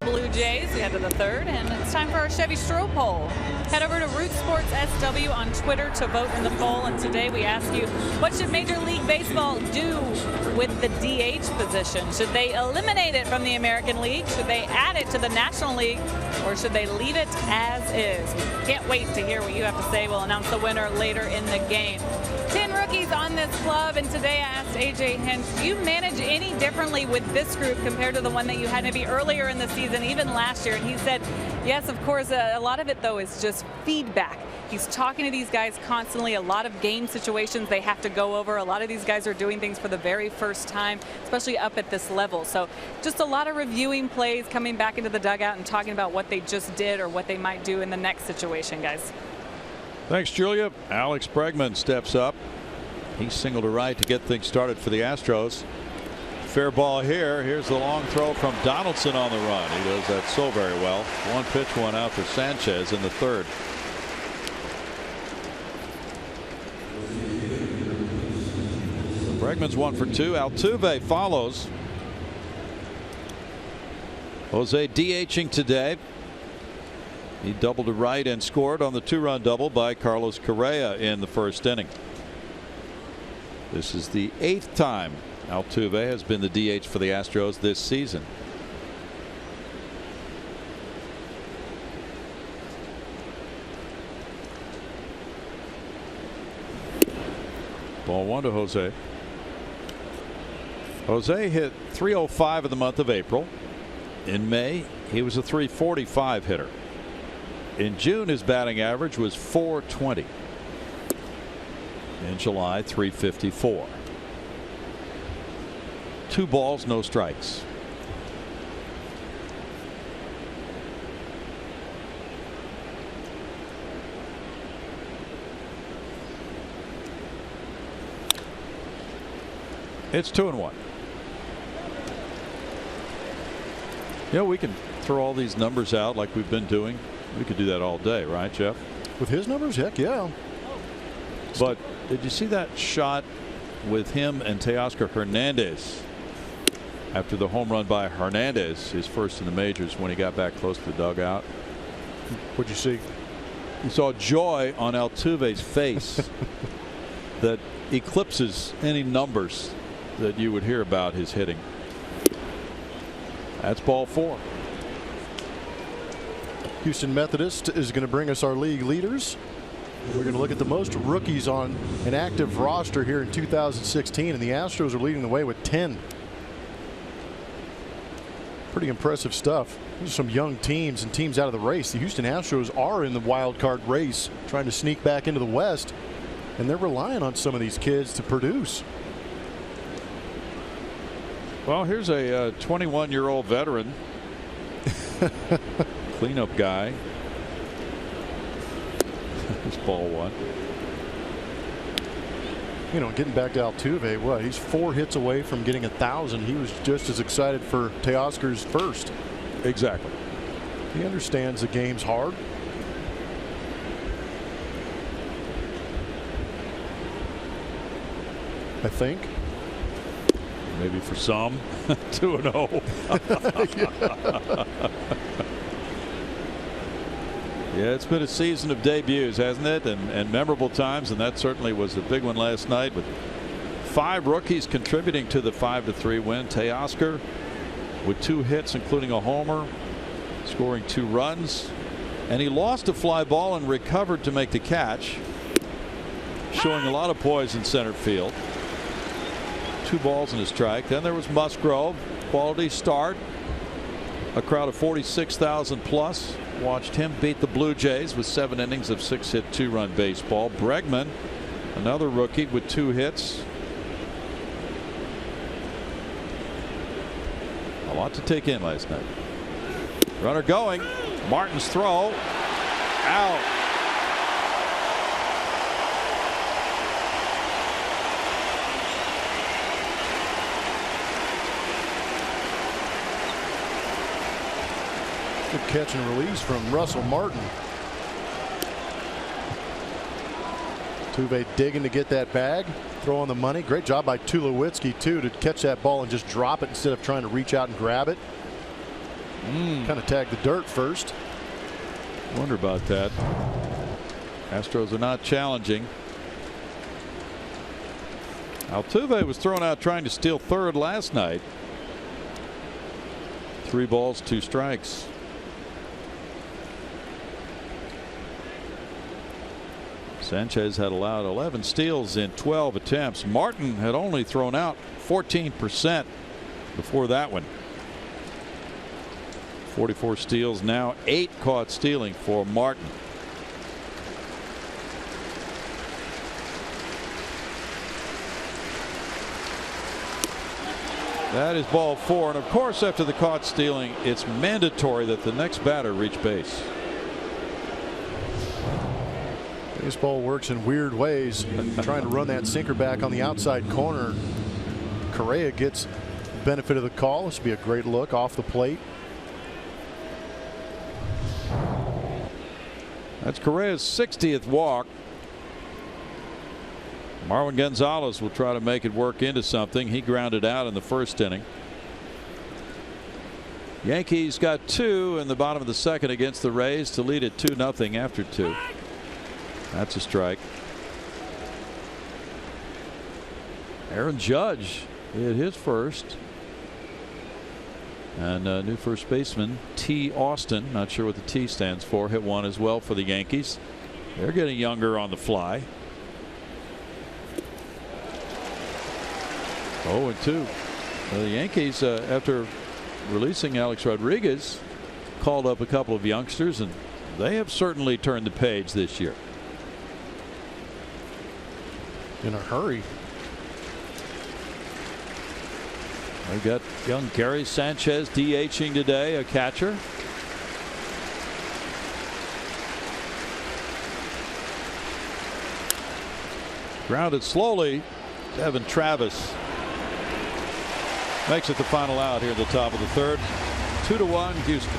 Blue Jays, we head to the 3rd, and it's time for our Chevy Stroh poll. Head over to Root Sports SW on Twitter to vote in the poll, and today we ask you, what should Major League Baseball do with the DH position? Should they eliminate it from the American League? Should they add it to the National League? Or should they leave it as is? Can't wait to hear what you have to say. We'll announce the winner later in the game. 10 rookies on this club, and today I asked AJ Hinch, do you manage any differently with this group compared to the one that you had maybe earlier in the season, even last year? And he said, yes, of course. A lot of it, though, is just feedback. He's talking to these guys constantly. A lot of game situations they have to go over. A lot of these guys are doing things for the very first time, especially up at this level. So just a lot of reviewing plays, coming back into the dugout and talking about what they just did or what they might do in the next situation, guys. Thanks, Julia. Alex Bregman steps up. He singled to right to get things started for the Astros. Fair ball here. Here's the long throw from Donaldson on the run. He does that so very well. 1 pitch, 1 out for Sanchez in the 3rd. Bregman's 1 for 2. Altuve follows. Jose DHing today. He doubled to right and scored on the 2-run double by Carlos Correa in the 1st inning. This is the 8th time Altuve has been the DH for the Astros this season. Ball 1 to Jose. Jose hit .305 in the month of April. In May, he was a .345 hitter. In June, his batting average was .420. In July, .354. 2 balls, no strikes. It's 2-1. You know, we can throw all these numbers out like we've been doing We could do that all day, right, Jeff? With his numbers, heck yeah. But did you see that shot with him and Teoscar Hernandez after the home run by Hernandez, his first in the majors, when he got back close to the dugout? What'd you see? You saw joy on Altuve's face that eclipses any numbers that you would hear about his hitting. That's ball 4. Houston Methodist is going to bring us our league leaders. We're going to look at the most rookies on an active roster here in 2016, and the Astros are leading the way with 10. Pretty impressive stuff. These are some young teams and teams out of the race. The Houston Astros are in the wild card race, trying to sneak back into the West, and they're relying on some of these kids to produce. Well, here's a 21-year-old veteran. Cleanup guy. It's ball 1. You know, getting back to Altuve, what, he's 4 hits away from getting 1,000. He was just as excited for Teoscar's first. Exactly. He understands the game's hard. I think. Maybe for some. 2-0. Yeah, it's been a season of debuts, hasn't it? And memorable times, and that certainly was a big one last night, with 5 rookies contributing to the 5-3 win. Teoscar with 2 hits, including a homer, scoring 2 runs, and he lost a fly ball and recovered to make the catch, showing a lot of poise in center field. 2 balls and a strike. Then there was Musgrove, quality start. A crowd of 46,000 plus watched him beat the Blue Jays with 7 innings of 6-hit 2-run baseball. Bregman, another rookie with 2 hits. A lot to take in last night. Runner going. Martin's throw. Out. Good catch and release from Russell Martin. Tuve digging to get that bag, throwing the money. Great job by Tulowitzki too to catch that ball and just drop it instead of trying to reach out and grab it. Kind of tagged the dirt first. Wonder about that. Astros are not challenging. Altuve was thrown out trying to steal third last night. 3 balls, 2 strikes. Sanchez had allowed 11 steals in 12 attempts. Martin had only thrown out 14% before that one. 44 steals, now 8 caught stealing for Martin. That is ball 4, and of course after the caught stealing, it's mandatory that the next batter reach base. Baseball works in weird ways. Trying to run that sinker back on the outside corner. Correa gets the benefit of the call. This would be a great look off the plate. That's Correa's 60th walk. Marwin Gonzalez will try to make it work into something. He grounded out in the first inning. Yankees got 2 in the bottom of the second against the Rays to lead it 2-0 after 2. That's a strike. Aaron Judge hit his first. And new first baseman T. Austin, not sure what the T stands for, hit 1 as well for the Yankees. They're getting younger on the fly. 0-2. The Yankees, after releasing Alex Rodriguez, called up a couple of youngsters, and they have certainly turned the page this year. In a hurry. They've got young Gary Sanchez DHing today, a catcher. Grounded slowly. Devin Travis makes it the final out here at the top of the third. 2-1 Houston.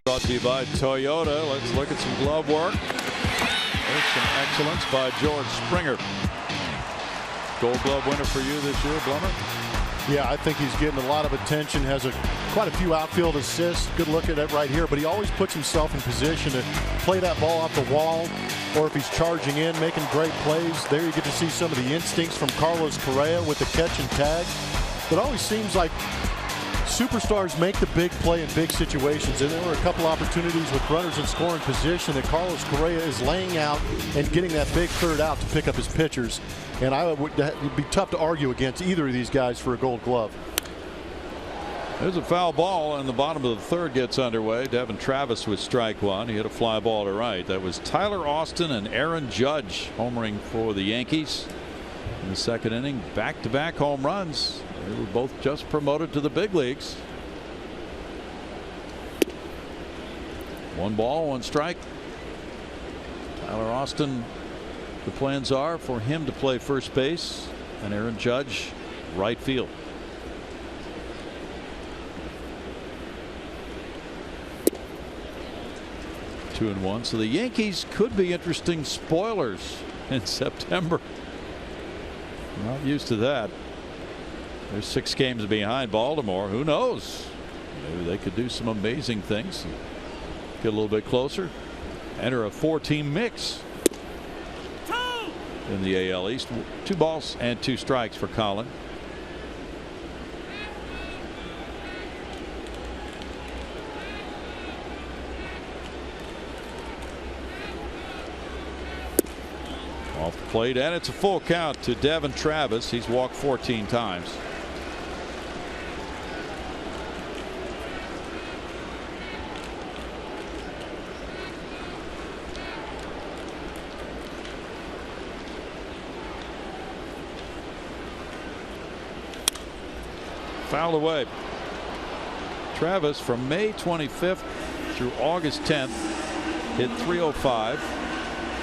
Brought to you by Toyota. Let's look at some glove work. There's some excellence by George Springer. Gold Glove winner for you this year, Blummer. Yeah, I think he's getting a lot of attention. Has quite a few outfield assists. Good look at it right here. But he always puts himself in position to play that ball off the wall, or if he's charging in, making great plays. There you get to see some of the instincts from Carlos Correa with the catch and tag. It always seems like superstars make the big play in big situations, and there were a couple opportunities with runners in scoring position that Carlos Correa is laying out and getting that big third out to pick up his pitchers. And it'd be tough to argue against either of these guys for a Gold Glove. There's a foul ball, and the bottom of the third gets underway. Devin Travis with strike one. He hit a fly ball to right. That was Tyler Austin and Aaron Judge homering for the Yankees in the second inning. Back-to-back home runs. They were both just promoted to the big leagues. 1 ball, 1 strike. Tyler Austin, the plans are for him to play first base, and Aaron Judge right field. Two and one. So the Yankees could be interesting spoilers in September. Not used to that. They're 6 games behind Baltimore. Who knows? Maybe they could do some amazing things. Get a little bit closer. Enter a 4-team mix in the AL East. 2 balls and 2 strikes for Colin. Off the plate, and it's a full count to Devin Travis. He's walked 14 times. Fouled away. Travis from May 25th through August 10th hit .305,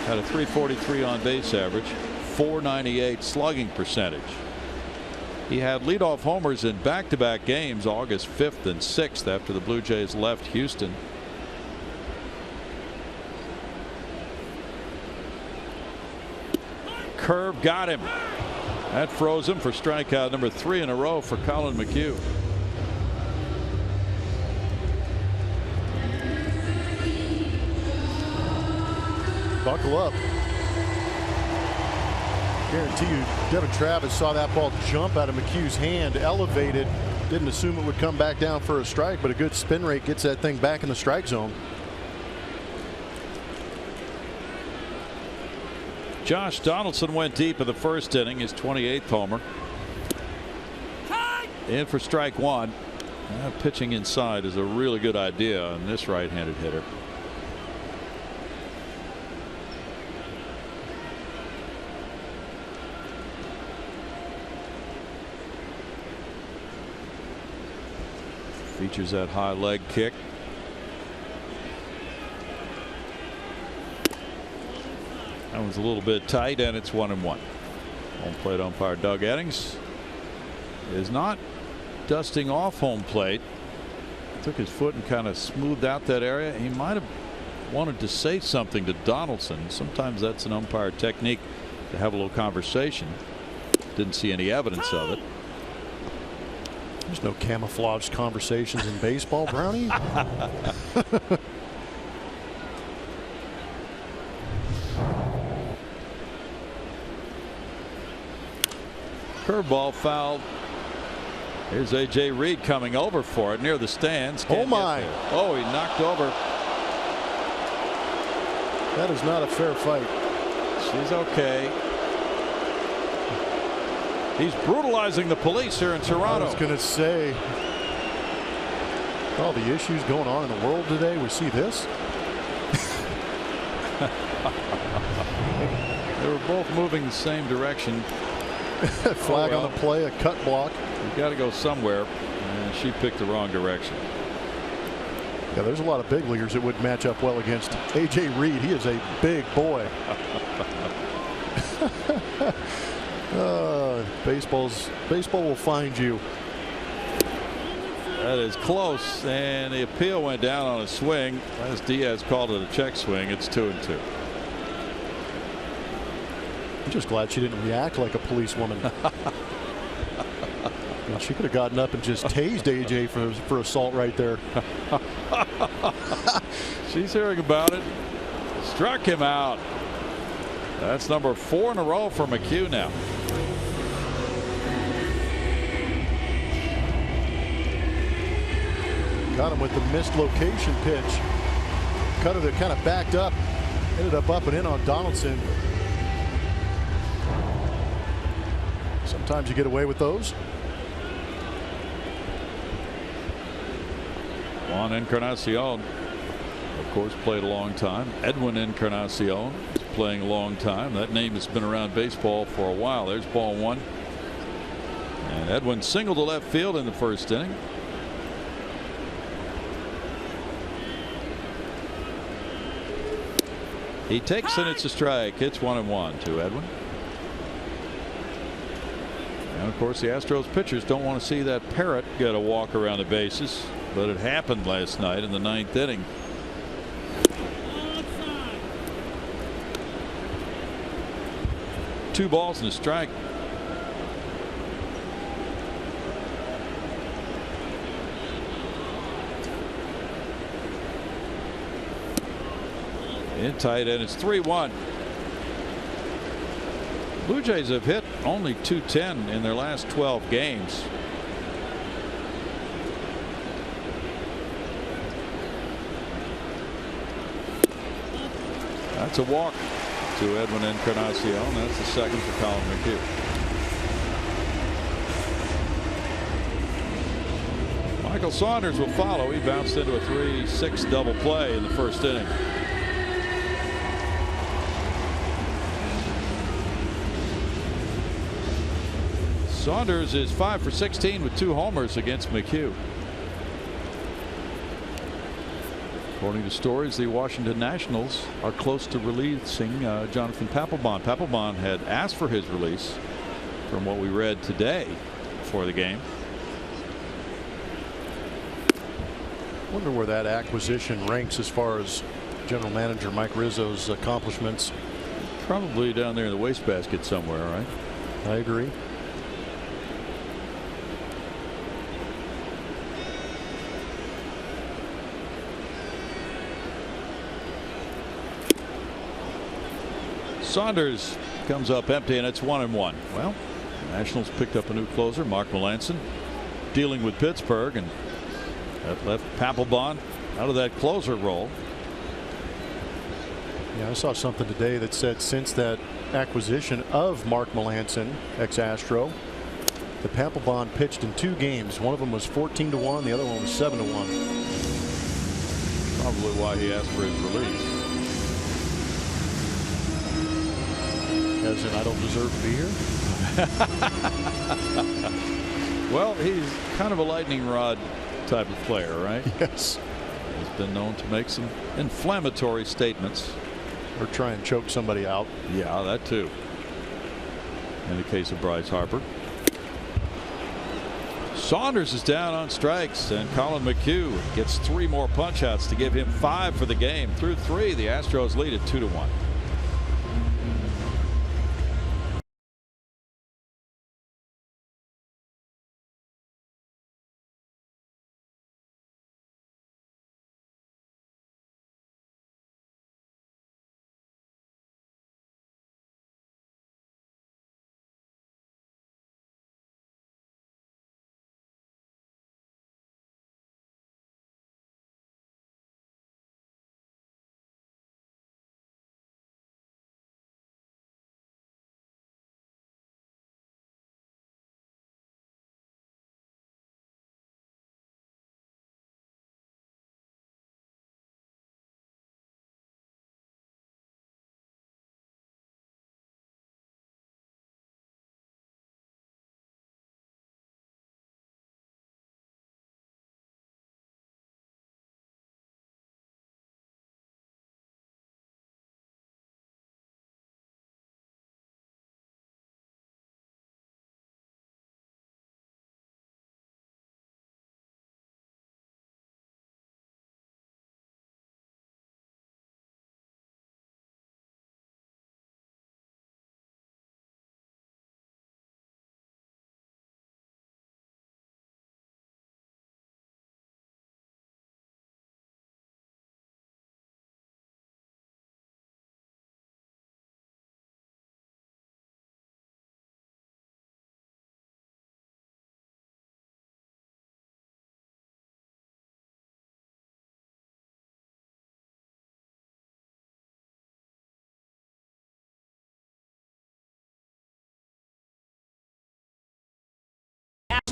had a .343 on base average, .498 slugging percentage. He had leadoff homers in back-to-back games, August 5th and 6th, after the Blue Jays left Houston. Curve got him. That froze him for strikeout number 3 in a row for Colin McHugh. Buckle up. Guarantee you, Devin Travis saw that ball jump out of McHugh's hand, elevated, didn't assume it would come back down for a strike, but a good spin rate gets that thing back in the strike zone. Josh Donaldson went deep in the first inning, his 28th homer. In for strike 1. Pitching inside is a really good idea on this right-handed hitter. Features that high leg kick. That was a little bit tight, and it's 1-1. Home plate umpire Doug Eddings is not dusting off home plate. Took his foot and kind of smoothed out that area. He might have wanted to say something to Donaldson. Sometimes that's an umpire technique, to have a little conversation. Didn't see any evidence of it. There's no camouflaged conversations in baseball, Brownie. Curveball fouled. Here's A.J. Reed coming over for it near the stands. Oh my. Oh, he knocked over. That is not a fair fight. She's okay. He's brutalizing the police here in Toronto. I was going to say, all the issues going on in the world today, we see this. They were both moving the same direction. Flag on the play, a cut block. You got to go somewhere, and she picked the wrong direction. Yeah, there's a lot of big leaguers that would match up well against A.J. Reed. He is a big boy. Baseball will find you. That is close, and the appeal went down on a swing. As Diaz called it a check swing, it's 2-2. I'm just glad she didn't react like a policewoman. She could have gotten up and just tased AJ for assault right there. She's hearing about it. Struck him out. That's number 4 in a row for McHugh now. Got him with the missed location pitch. Cutter that kind of backed up. Ended up and in on Donaldson. Sometimes you get away with those. Juan Encarnacion, of course, played a long time. Edwin Encarnacion is playing a long time. That name has been around baseball for a while. There's ball 1. And Edwin singled to left field in the first inning. He takes it. It's a strike. It's 1-1 to Edwin. And of course, the Astros pitchers don't want to see that parrot get a walk around the bases, but it happened last night in the 9th inning. Two balls and a strike. In tight end, it's 3-1. Blue Jays have hit only .210 in their last 12 games. That's a walk to Edwin Encarnacion. That's the second for Colin McHugh. Michael Saunders will follow. He bounced into a 3-6 double play in the first inning. Saunders is 5 for 16 with 2 homers against McHugh. According to stories, the Washington Nationals are close to releasing Jonathan Papelbon. Papelbon had asked for his release, from what we read today before the game. Wonder where that acquisition ranks as far as general manager Mike Rizzo's accomplishments. Probably down there in the wastebasket somewhere, right? I agree. Saunders comes up empty, and it's 1-1. Well, the Nationals picked up a new closer, Mark Melancon, dealing with Pittsburgh, and that left Papelbon out of that closer role. Yeah, I saw something today that said since that acquisition of Mark Melancon, ex-Astro, the Papelbon pitched in 2 games. One of them was 14-1, the other one was 7-1. Probably why he asked for his release. As in, I don't deserve to be here? Well, he's kind of a lightning rod type of player, right? Yes. He's been known to make some inflammatory statements. Or try and choke somebody out. Yeah, that too. In the case of Bryce Harper. Saunders is down on strikes, and Colin McHugh gets 3 more punch outs to give him 5 for the game. Through 3, the Astros lead at 2-1.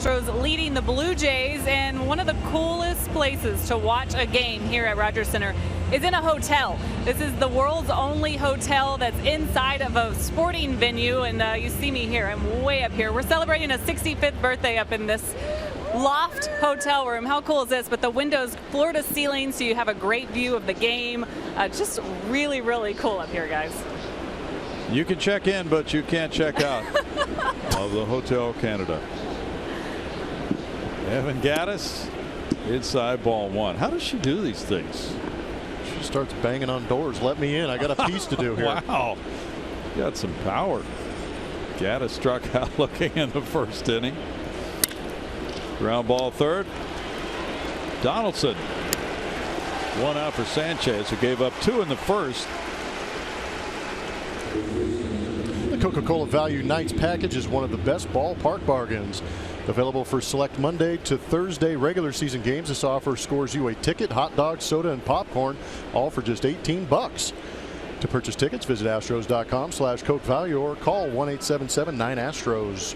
Astros leading the Blue Jays, and one of the coolest places to watch a game here at Rogers Center is in a hotel. This is the world's only hotel that's inside of a sporting venue, and you see me here. I'm way up here. We're celebrating a 65th birthday up in this loft hotel room. How cool is this? But the windows floor to ceiling, so you have a great view of the game. Just really, really cool up here, guys. You can check in, but you can't check out of the Hotel Canada. Evan Gattis inside ball one. How does she do these things? She starts banging on doors. Let me in. I got a piece to do here. Wow. Got some power. Gattis struck out looking in the first inning. Ground ball third. Donaldson. One out for Sanchez, who gave up 2 in the first. The Coca-Cola Value Nights package is one of the best ballpark bargains. Available for select Monday to Thursday regular season games. This offer scores you a ticket, hot dogs, soda, and popcorn, all for just $18. To purchase tickets, visit astros.com/Coke Value or call 1-877-9-ASTROS.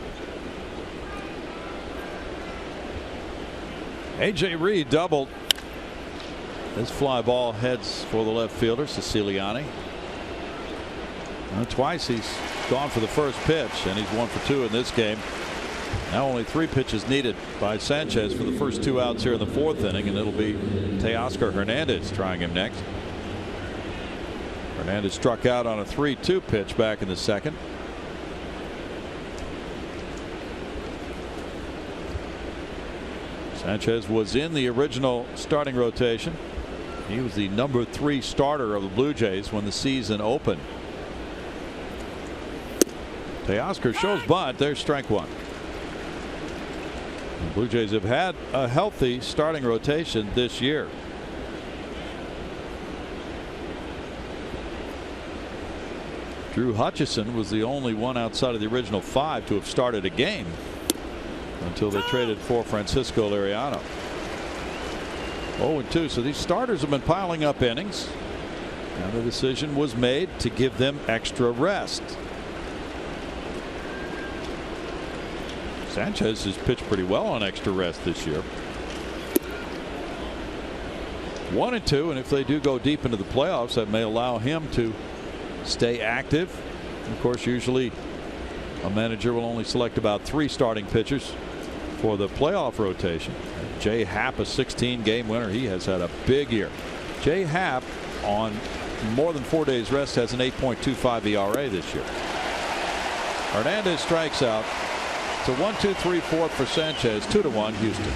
A.J. Reed doubled. This fly ball heads for the left fielder, Siciliani. Twice he's gone for the first pitch, and he's 1 for 2 in this game. Now only 3 pitches needed by Sanchez for the first 2 outs here in the 4th inning, and it'll be Teoscar Hernandez trying him next. Hernandez struck out on a 3-2 pitch back in the 2nd. Sanchez was in the original starting rotation. He was the number 3 starter of the Blue Jays when the season opened. Teoscar shows bunt. There's strike 1. The Blue Jays have had a healthy starting rotation this year. Drew Hutchison was the only one outside of the original 5 to have started a game until they traded for Francisco Liriano. 0-2. So these starters have been piling up innings. And the decision was made to give them extra rest. Sanchez has pitched pretty well on extra rest this year. 1-2, and if they do go deep into the playoffs, that may allow him to stay active. Of course, usually a manager will only select about 3 starting pitchers for the playoff rotation. Jay Happ, a 16-game winner. He has had a big year. Jay Happ, on more than 4 days rest, has an 8.25 ERA this year. Hernandez strikes out. It's a 1-2-3-4 for Sanchez. 2-1 Houston.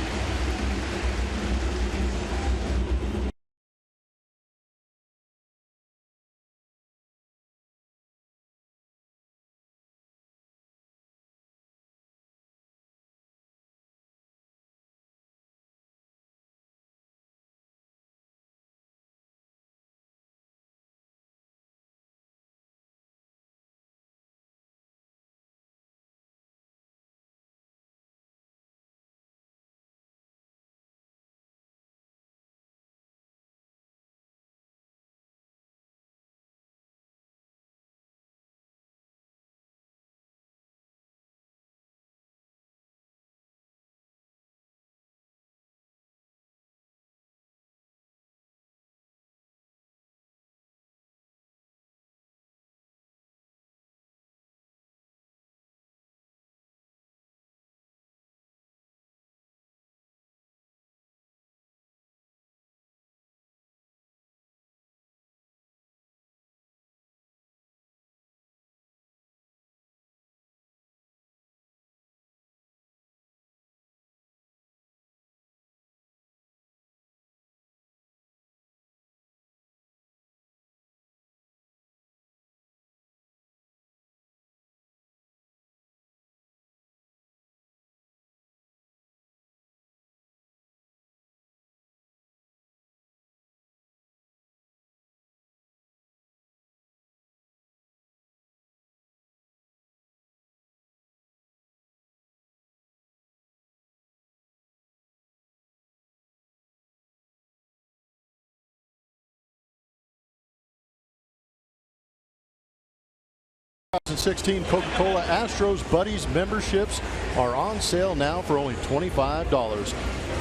2016 Coca-Cola Astros Buddies memberships are on sale now for only $25.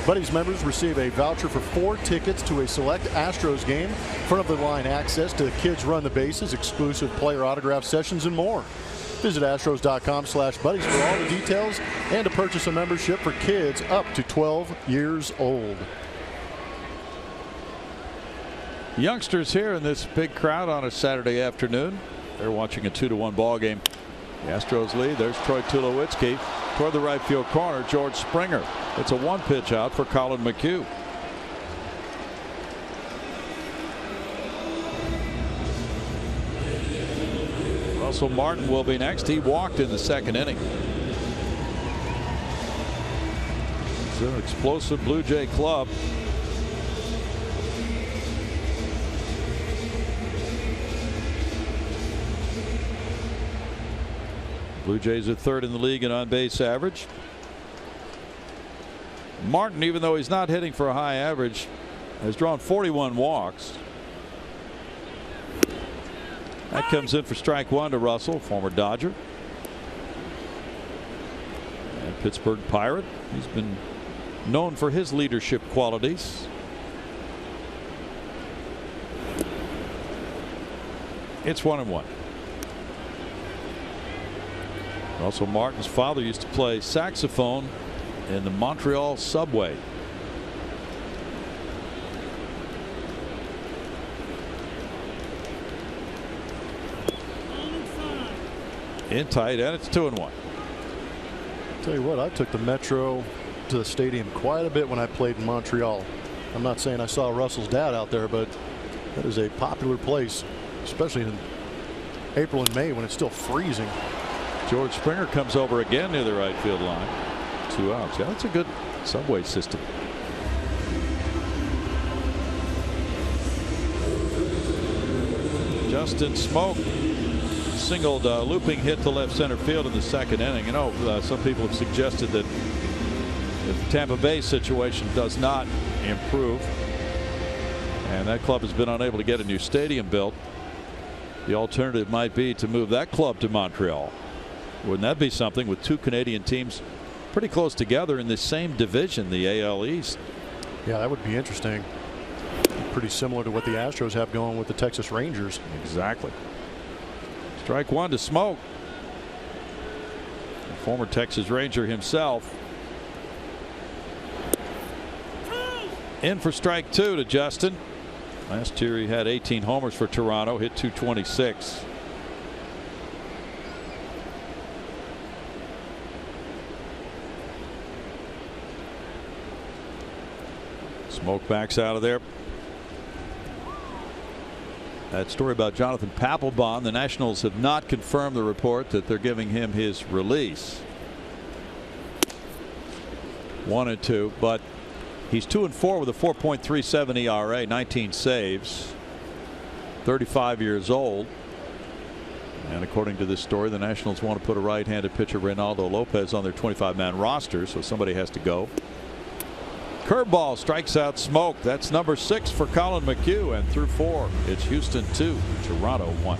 Buddies members receive a voucher for 4 tickets to a select Astros game, front-of-the-line access to the Kids Run the Bases, exclusive player autograph sessions, and more. Visit Astros.com/buddies for all the details and to purchase a membership for kids up to 12 years old. Youngsters here in this big crowd on a Saturday afternoon. They're watching a 2-1 ball game. The Astros lead. There's Troy Tulowitzki toward the right field corner. George Springer. It's a 1-pitch out for Colin McHugh. Russell Martin will be next. He walked in the second inning. It's an explosive Blue Jay club. Blue Jays are third in the league in on-base average. Martin, even though he's not hitting for a high average, has drawn 41 walks. That comes in for strike 1 to Russell, former Dodger. And Pittsburgh Pirate. He's been known for his leadership qualities. It's 1-1. Russell Martin's father used to play saxophone in the Montreal subway. In tight, and it's 2-1. Tell you what, I took the Metro to the stadium quite a bit when I played in Montreal. I'm not saying I saw Russell's dad out there, but that is a popular place, especially in April and May when it's still freezing. George Springer comes over again near the right field line. 2 outs. Yeah, that's a good subway system. Justin Smoak singled a looping hit to left center field in the second inning. You know, some people have suggested that if the Tampa Bay situation does not improve, and that club has been unable to get a new stadium built, the alternative might be to move that club to Montreal. Wouldn't that be something, with 2 Canadian teams pretty close together in the same division, the AL East? Yeah, that would be interesting. Pretty similar to what the Astros have going with the Texas Rangers. Exactly. Strike 1 to Smoak. The former Texas Ranger himself. In for strike 2 to Justin. Last year he had 18 homers for Toronto, hit .226. Smoak backs out of there. That story about Jonathan Papelbon, the Nationals have not confirmed the report that they're giving him his release. 1-2, but he's 2-4 with a 4.37 ERA, 19 saves, 35 years old. And according to this story, the Nationals want to put a right-handed pitcher, Reynaldo Lopez, on their 25-man roster, so somebody has to go. Curveball strikes out Smoak. That's number 6 for Colin McHugh, and through 4 it's Houston 2, Toronto 1.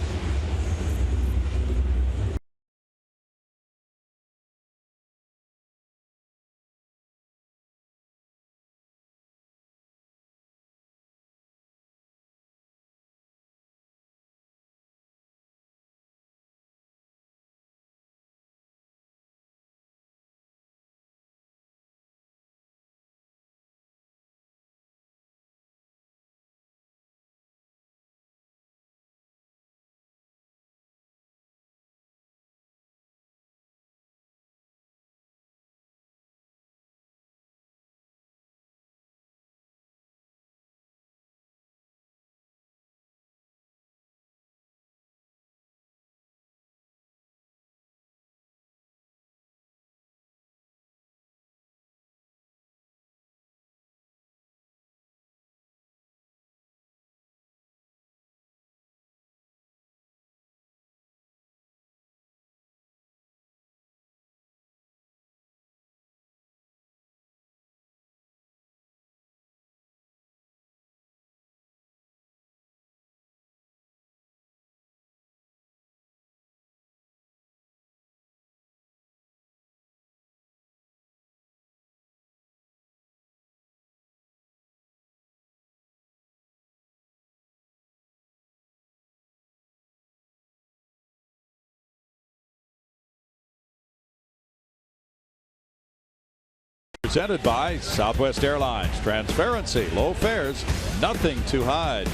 Presented by Southwest Airlines. Transparency, low fares, nothing to hide.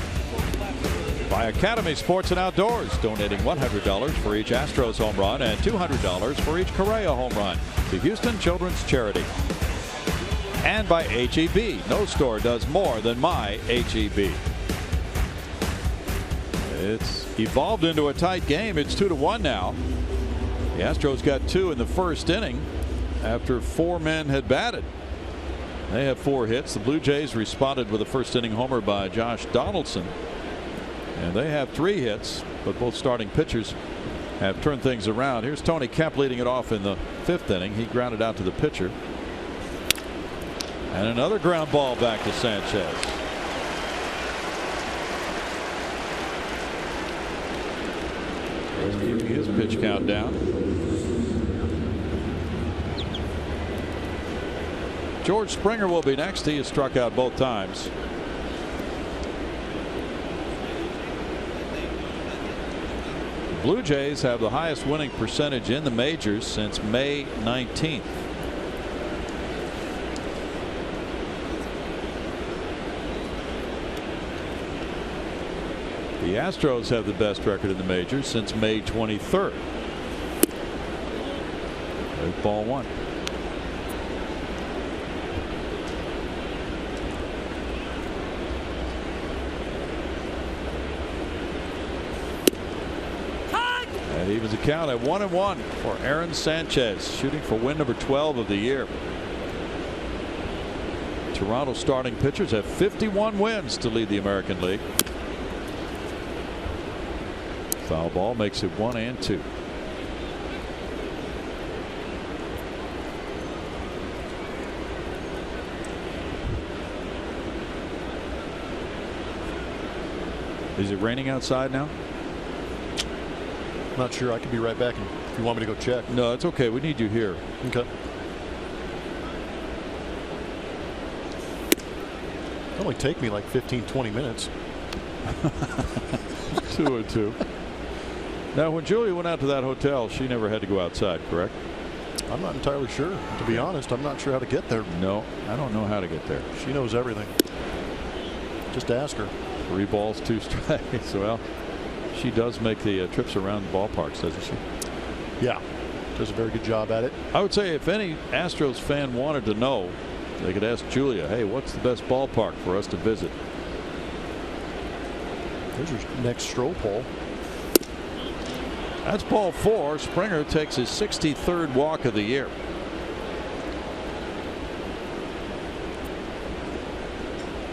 By Academy Sports and Outdoors, donating $100 for each Astros home run and $200 for each Correa home run to Houston Children's Charity. And by HEB. No store does more than my HEB. It's evolved into a tight game. It's 2-1 now. The Astros got 2 in the first inning after 4 men had batted. They have 4 hits. The Blue Jays responded with a first inning homer by Josh Donaldson. And they have 3 hits, but both starting pitchers have turned things around. Here's Tony Kemp leading it off in the 5th inning. He grounded out to the pitcher. And another ground ball back to Sanchez. He's keeping his pitch count down. George Springer will be next. He has struck out both times. Blue Jays have the highest winning percentage in the majors since May 19th. The Astros have the best record in the majors since May 23rd. There's ball 1. That evens the count at 1-1 for Aaron Sanchez, shooting for win number 12 of the year. Toronto starting pitchers have 51 wins to lead the American League. Foul ball makes it 1-2. Is it raining outside now? Not sure. I could be right back if you want me to go check. No, it's okay. We need you here. Okay. It'll only take me like 15-20 minutes. 2-2. Now, when Julia went out to that hotel, she never had to go outside, correct? I'm not entirely sure. To be honest, I'm not sure how to get there. No, I don't know how to get there. She knows everything. Just ask her. 3 balls, 2 strikes. Well, she does make the trips around the ballparks, doesn't she? Yeah, does a very good job at it. I would say if any Astros fan wanted to know, they could ask Julia, hey, what's the best ballpark for us to visit? There's your next stroll pole. That's ball 4. Springer takes his 63rd walk of the year.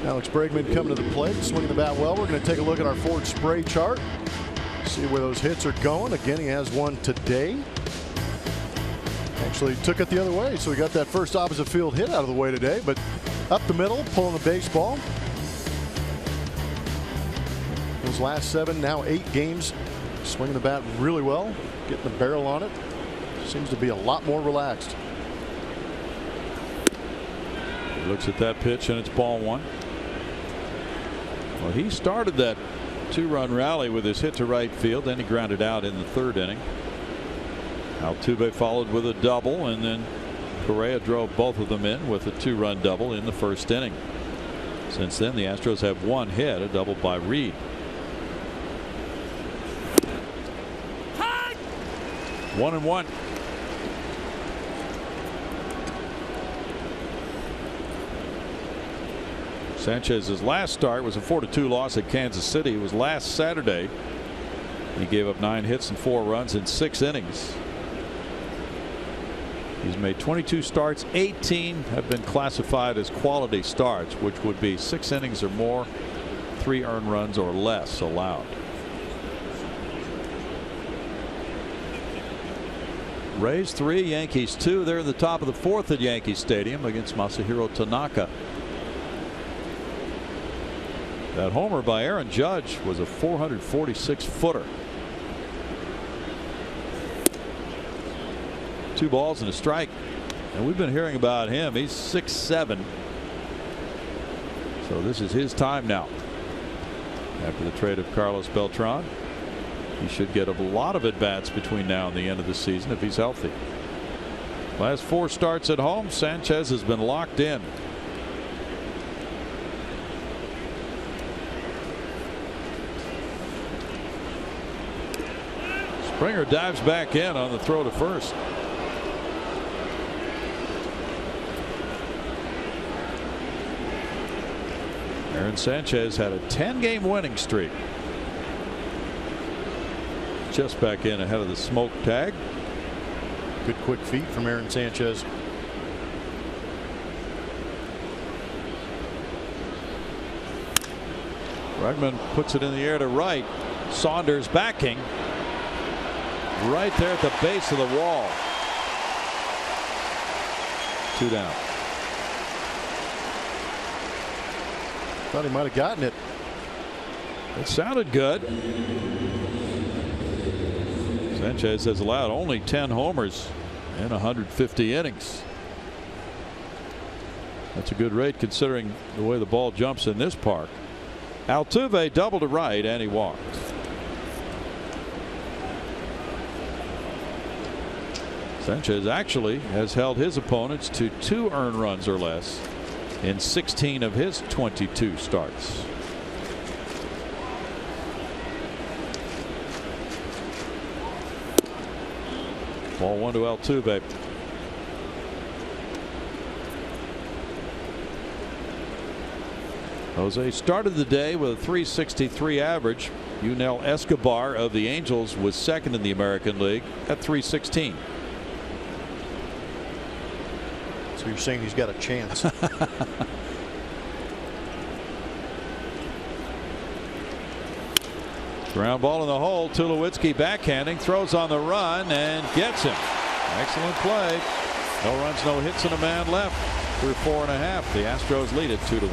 Alex Bregman coming to the plate, swinging the bat well. We're going to take a look at our Ford spray chart. See where those hits are going. Again, he has one today. Actually took it the other way, so he got that first opposite field hit out of the way today, but up the middle, pulling the baseball. Those last 7, now 8 games, swinging the bat really well, getting the barrel on it. Seems to be a lot more relaxed. He looks at that pitch, and it's ball 1. Well, he started that 2-run rally with his hit to right field, then he grounded out in the 3rd inning. Altuve followed with a double, and then Correa drove both of them in with a 2-run double in the 1st inning. Since then, the Astros have 1 hit, a double by Reed. 1-1. Sanchez's last start was a 4-2 loss at Kansas City. It was last Saturday. He gave up 9 hits and 4 runs in 6 innings. He's made 22 starts. 18 have been classified as quality starts, which would be 6 innings or more, 3 earned runs or less allowed. Rays 3, Yankees 2. They're in the top of the 4th at Yankee Stadium against Masahiro Tanaka. That homer by Aaron Judge was a 446-footer. 2 balls and a strike. And we've been hearing about him. He's 6'7". So this is his time now. After the trade of Carlos Beltran, he should get a lot of at-bats between now and the end of the season if he's healthy. Last 4 starts at home, Sanchez has been locked in. Springer dives back in on the throw to first. Aaron Sanchez had a 10-game winning streak. Just back in ahead of the smoke tag. Good quick feet from Aaron Sanchez. Bregman puts it in the air to right. Saunders backing. Right there at the base of the wall. 2 down. Thought he might have gotten it. It sounded good. Sanchez has allowed only 10 homers in 150 innings. That's a good rate considering the way the ball jumps in this park. Altuve doubled to right and he walked. Sanchez actually has held his opponents to 2 earned runs or less in 16 of his 22 starts. Ball 1 to Altuve. Jose started the day with a .363 average. Yunel Escobar of the Angels was second in the American League at .316. So you're saying he's got a chance. Ground ball in the hole. Tulowitzki backhanding, throws on the run and gets him. Excellent play. No runs, no hits, and a man left through 4.5. The Astros lead it 2-1.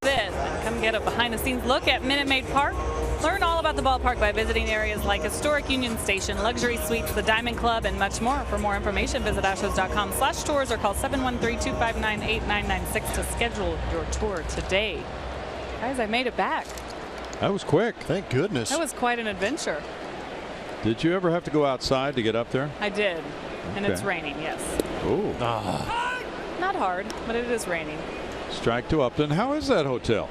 This and come get a behind-the-scenes look at Minute Maid Park. Learn all about the ballpark by visiting areas like historic Union Station, luxury suites, the Diamond Club, and much more. For more information, visit astros.com/tours or call 713-259-8996 to schedule your tour today. Guys, I made it back. That was quick. Thank goodness. That was quite an adventure. Did you ever have to go outside to get up there? I did. And Okay. it's raining, yes. Ooh. Not hard, but it is raining. Strike to Upton. How is that hotel?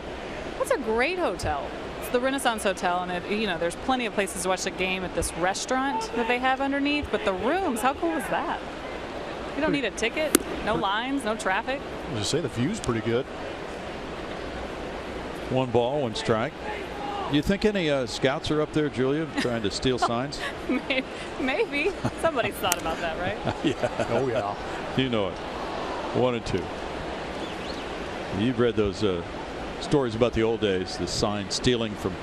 That's a great hotel. It's the Renaissance Hotel, and there's plenty of places to watch the game at this restaurant that they have underneath. But the rooms, how cool is that? You don't need a ticket, no lines, no traffic. I was just say the view's pretty good. 1 ball, 1 strike. Do you think any scouts are up there, Julia, trying to steal signs? Maybe. Somebody's thought about that, right? Yeah. Oh yeah. You know it. 1 and 2. You've read those stories about the old days, the sign stealing from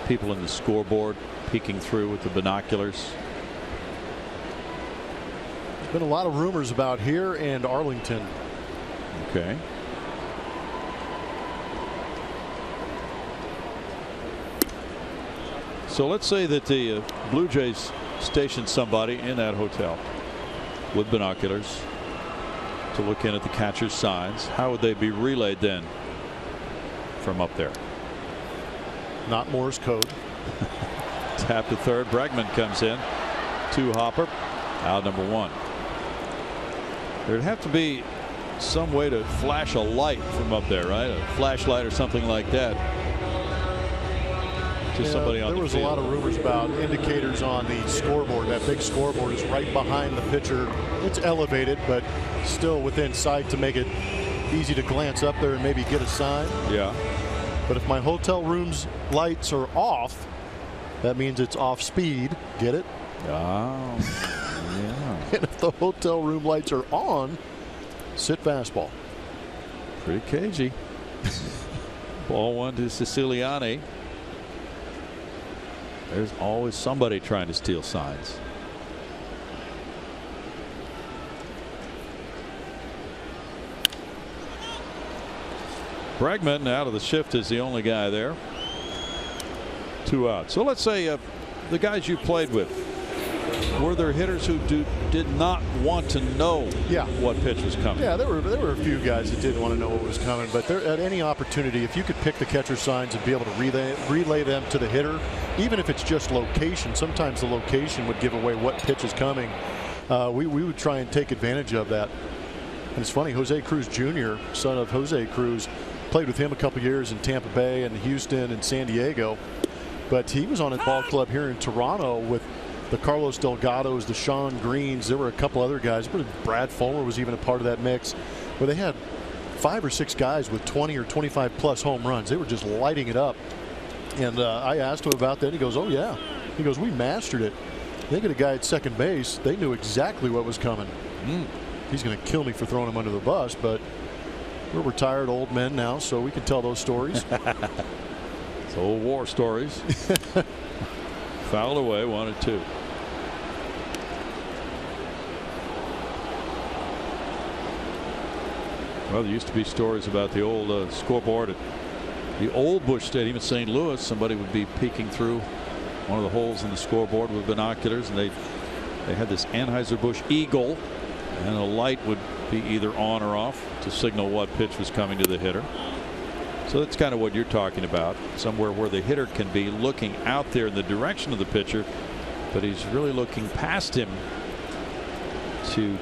people in the scoreboard peeking through with the binoculars. There's been a lot of rumors about here and Arlington. Okay. So let's say that the Blue Jays stationed somebody in that hotel with binoculars to look in at the catcher's signs. How would they be relayed then from up there? Not Morse code. Tap to third. Bregman comes in. 2 Hopper. Out number 1. There'd have to be some way to flash a light from up there, right? A flashlight or something like that. To somebody on there the was field. a lot of rumors about indicators on the scoreboard. That big scoreboard is right behind the pitcher. It's elevated, but still within sight to make it easy to glance up there and maybe get a sign. Yeah. But if my hotel room's lights are off, that means it's off speed. Get it? Oh, yeah. And if the hotel room lights are on, sit fastball. Pretty cagey. Ball 1 to Siciliani. There's always somebody trying to steal signs. Bregman out of the shift is the only guy there. 2 out. So let's say the guys you played with, were there hitters who did not want to know what pitch was coming? Yeah, there were a few guys that didn't want to know what was coming, but there, at any opportunity, if you could pick the catcher signs and be able to relay them to the hitter, even if it's just location, sometimes the location would give away what pitch is coming. We would try and take advantage of that. And it's funny, Jose Cruz Jr., son of Jose Cruz, played with him a couple years in Tampa Bay and Houston and San Diego, but he was on a ball club here in Toronto with the Carlos Delgados, the Sean Greens. There were a couple other guys. Brad Fulmer was even a part of that mix, where they had 5 or 6 guys with 20 or 25 plus home runs. They were just lighting it up. And I asked him about that. He goes, "Oh yeah." He goes, "We mastered it." They get a guy at second base. They knew exactly what was coming. He's going to kill me for throwing him under the bus, but we're retired old men now, so we can tell those stories. It's old war stories. Fouled away, 1-2. Well, there used to be stories about the old scoreboard at the old Busch Stadium in St. Louis. Somebody would be peeking through one of the holes in the scoreboard with binoculars, and they had this Anheuser-Busch Eagle, and a light would be either on or off to signal what pitch was coming to the hitter. So that's kind of what you're talking about, somewhere where the hitter can be looking out there in the direction of the pitcher, but he's really looking past him to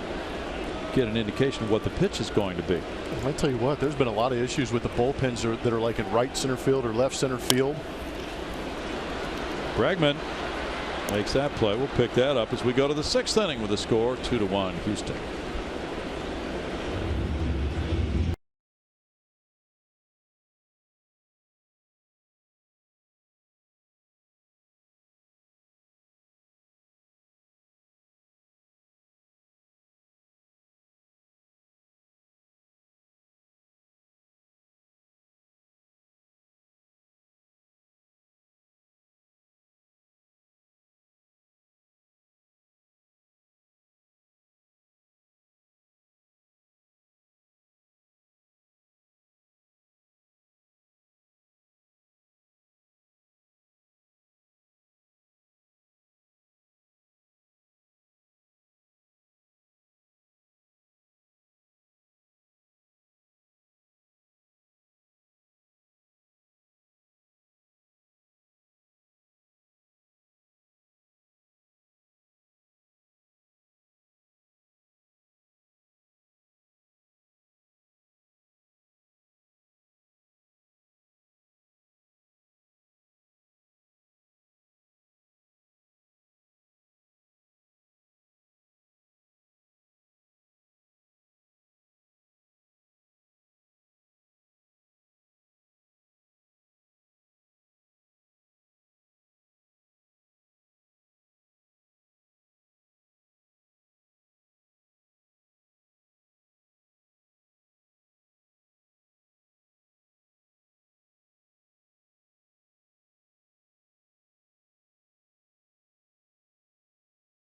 get an indication of what the pitch is going to be. I tell you what, there's been a lot of issues with the bullpens that are like in right center field or left center field. Bregman makes that play. We'll pick that up as we go to the 6th inning with the score 2-1 Houston.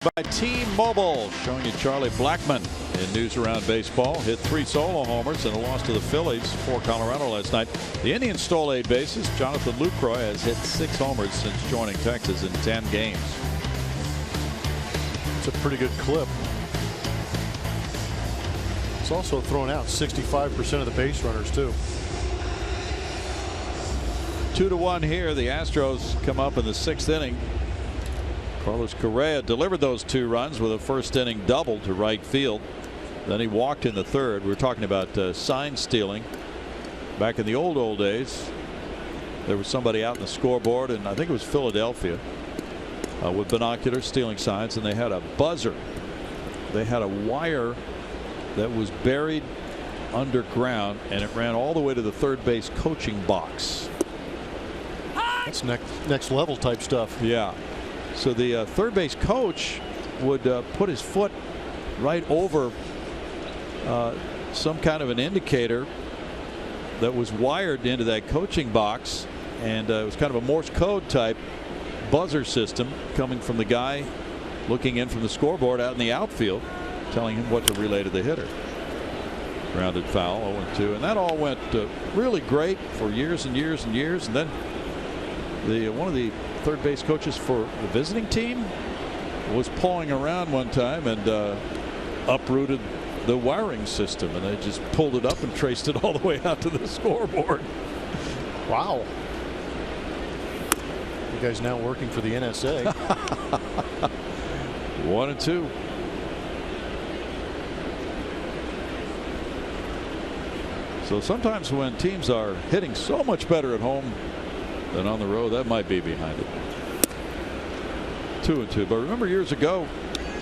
By T-Mobile, showing you Charlie Blackmon in news around baseball. Hit 3 solo homers and a loss to the Phillies for Colorado last night. The Indians stole 8 bases. Jonathan Lucroy has hit 6 homers since joining Texas in 10 games. It's a pretty good clip. It's also thrown out 65% of the base runners too. 2-1 here. The Astros come up in the 6th inning. Carlos Correa delivered those 2 runs with a first inning double to right field. Then he walked in the 3rd. We were talking about sign stealing. Back in the old days, there was somebody out in the scoreboard, and I think it was Philadelphia, with binoculars stealing signs, and they had a buzzer. They had a wire that was buried underground, and it ran all the way to the third base coaching box. That's next level type stuff. Yeah. So the third base coach would put his foot right over some kind of an indicator that was wired into that coaching box, and it was kind of a Morse code type buzzer system coming from the guy looking in from the scoreboard out in the outfield, telling him what to relay to the hitter. Grounded foul, 0-2, and that all went really great for years and years and years. And then one of the third base coaches for the visiting team was pawing around one time and uprooted the wiring system, and they just pulled it up and traced it all the way out to the scoreboard. Wow. You guys now working for the NSA. 1-2. So sometimes when teams are hitting so much better at home than on the road, that might be behind it. 2-2. But remember years ago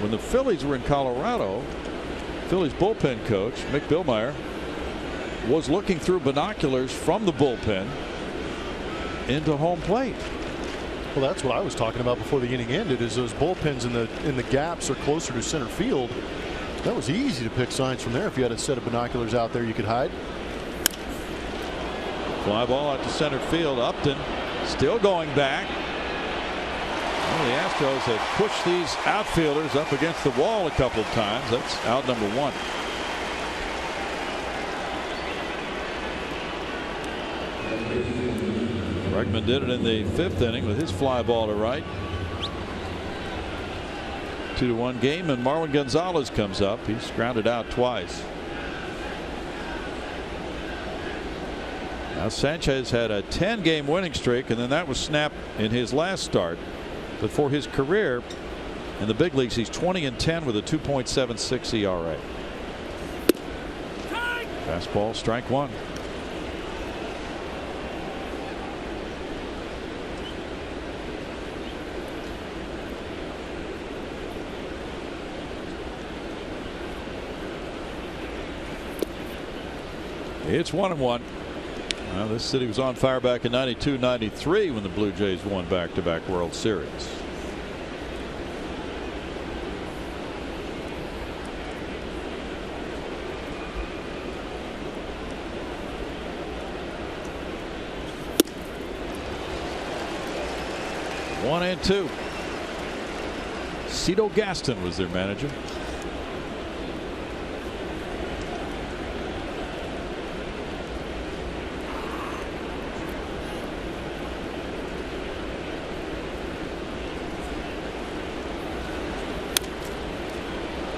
when the Phillies were in Colorado, Phillies bullpen coach Mick Billmeyer was looking through binoculars from the bullpen into home plate. Well, that's what I was talking about before the inning ended, is those bullpens in the gaps are closer to center field. That was easy to pick signs from there. If you had a set of binoculars out there you could hide. Fly ball out to center field. Upton still going back. Well, the Astros have pushed these outfielders up against the wall a couple of times. That's out number 1. Bregman did it in the 5th inning with his fly ball to right. 2-1 game, and Marwin Gonzalez comes up. He's grounded out twice. Now Sanchez had a 10-game winning streak, and then that was snapped in his last start. But for his career in the big leagues, he's 20-10 with a 2.76 ERA. Fastball, strike 1. It's 1-1. Well, this city was on fire back in '92-'93 when the Blue Jays won back-to-back World Series. One and 2. Cito Gaston was their manager.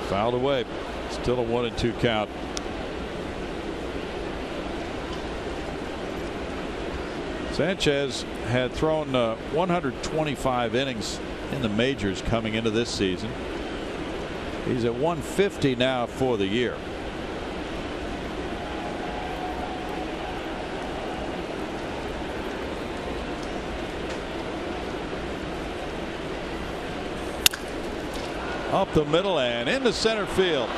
Fouled away. Still a 1-2 count. Sanchez had thrown 125 innings in the majors coming into this season. He's at 150 now for the year. Up the middle and into center field.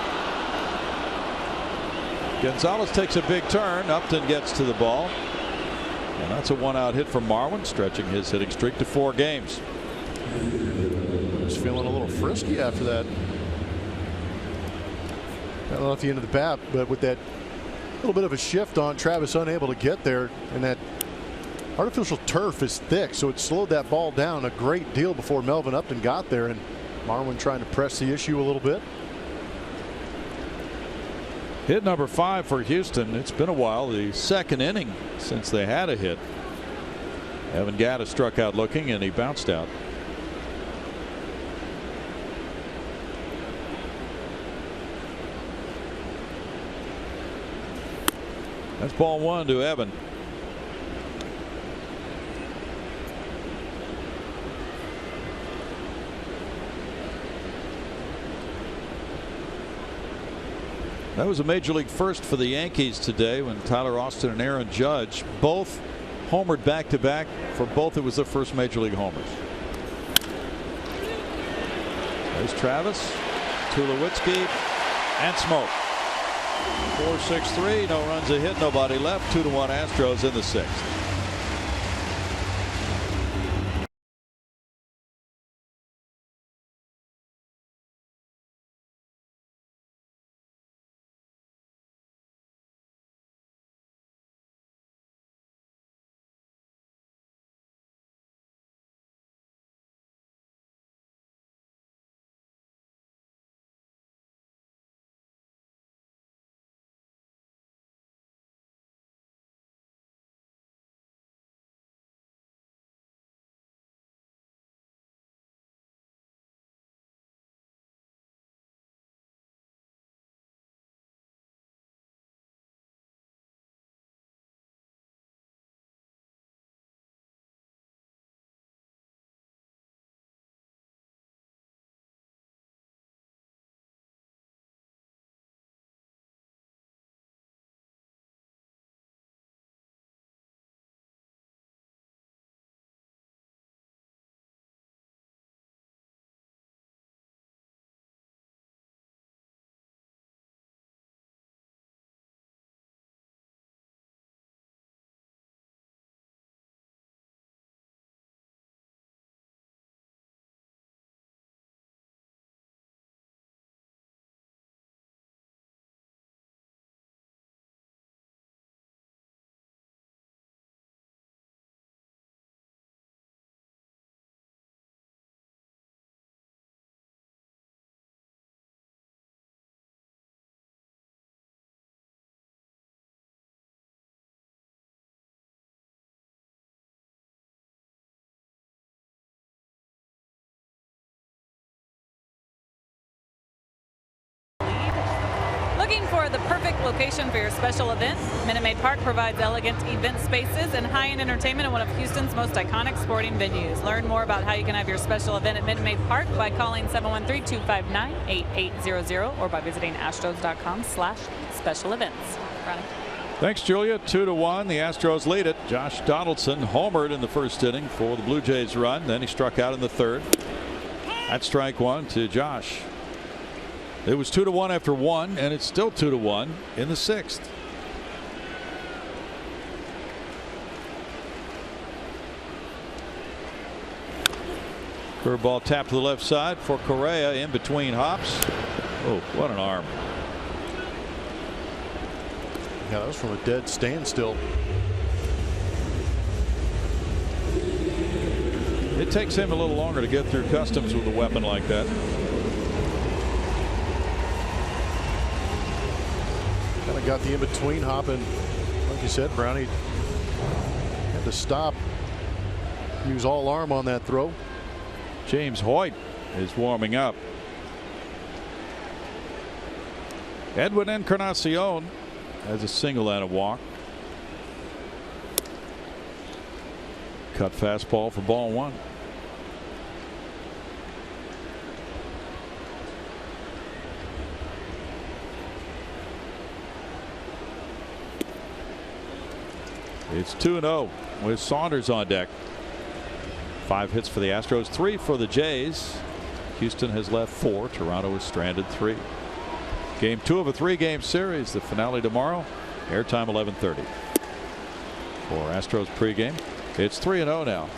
Gonzalez takes a big turn. Upton gets to the ball. And that's a 1-out hit from Marwin, stretching his hitting streak to 4 games. Was feeling a little frisky after that. Got off the end of the bat, but with that little bit of a shift on, Travis unable to get there, and that artificial turf is thick, so it slowed that ball down a great deal before Melvin Upton got there, and Marwin trying to press the issue a little bit. Hit number 5 for Houston. It's been a while, the second inning since they had a hit. Evan Gattis struck out looking, and he bounced out. That's ball 1 to Evan. That was a major league first for the Yankees today when Tyler Austin and Aaron Judge both homered back-to-back. For both, it was their first major league homers. There's Travis, Tulowitzki, and Smoke. 4-6-3, no runs, a hit, nobody left. 2-1 Astros in the 6th. Looking for the perfect location for your special event? Minute Maid Park provides elegant event spaces and high-end entertainment in one of Houston's most iconic sporting venues. Learn more about how you can have your special event at Minute Maid Park by calling 713-259-8800 or by visiting astros.com/special events. Ronnie. Thanks, Julia. 2-1. The Astros lead it. Josh Donaldson homered in the first inning for the Blue Jays run. Then he struck out in the third. That's strike 1 to Josh. It was 2-1 after 1, and it's still 2-1 in the 6th. Curveball tapped to the left side for Correa in between hops. Oh, what an arm. Yeah, that was from a dead standstill. It takes him a little longer to get through customs with a weapon like that. Kind of got the in-between hopping. Like you said, Brownie had to stop. Use all arm on that throw. James Hoyt is warming up. Edwin Encarnacion has a single and a walk. Cut fastball for ball 1. It's 2-0 with Saunders on deck. 5 hits for the Astros, 3 for the Jays. Houston has left 4. Toronto is stranded 3. Game 2 of a 3-game series. The finale tomorrow. Airtime 11:30. For Astros pregame. It's 3-0 now.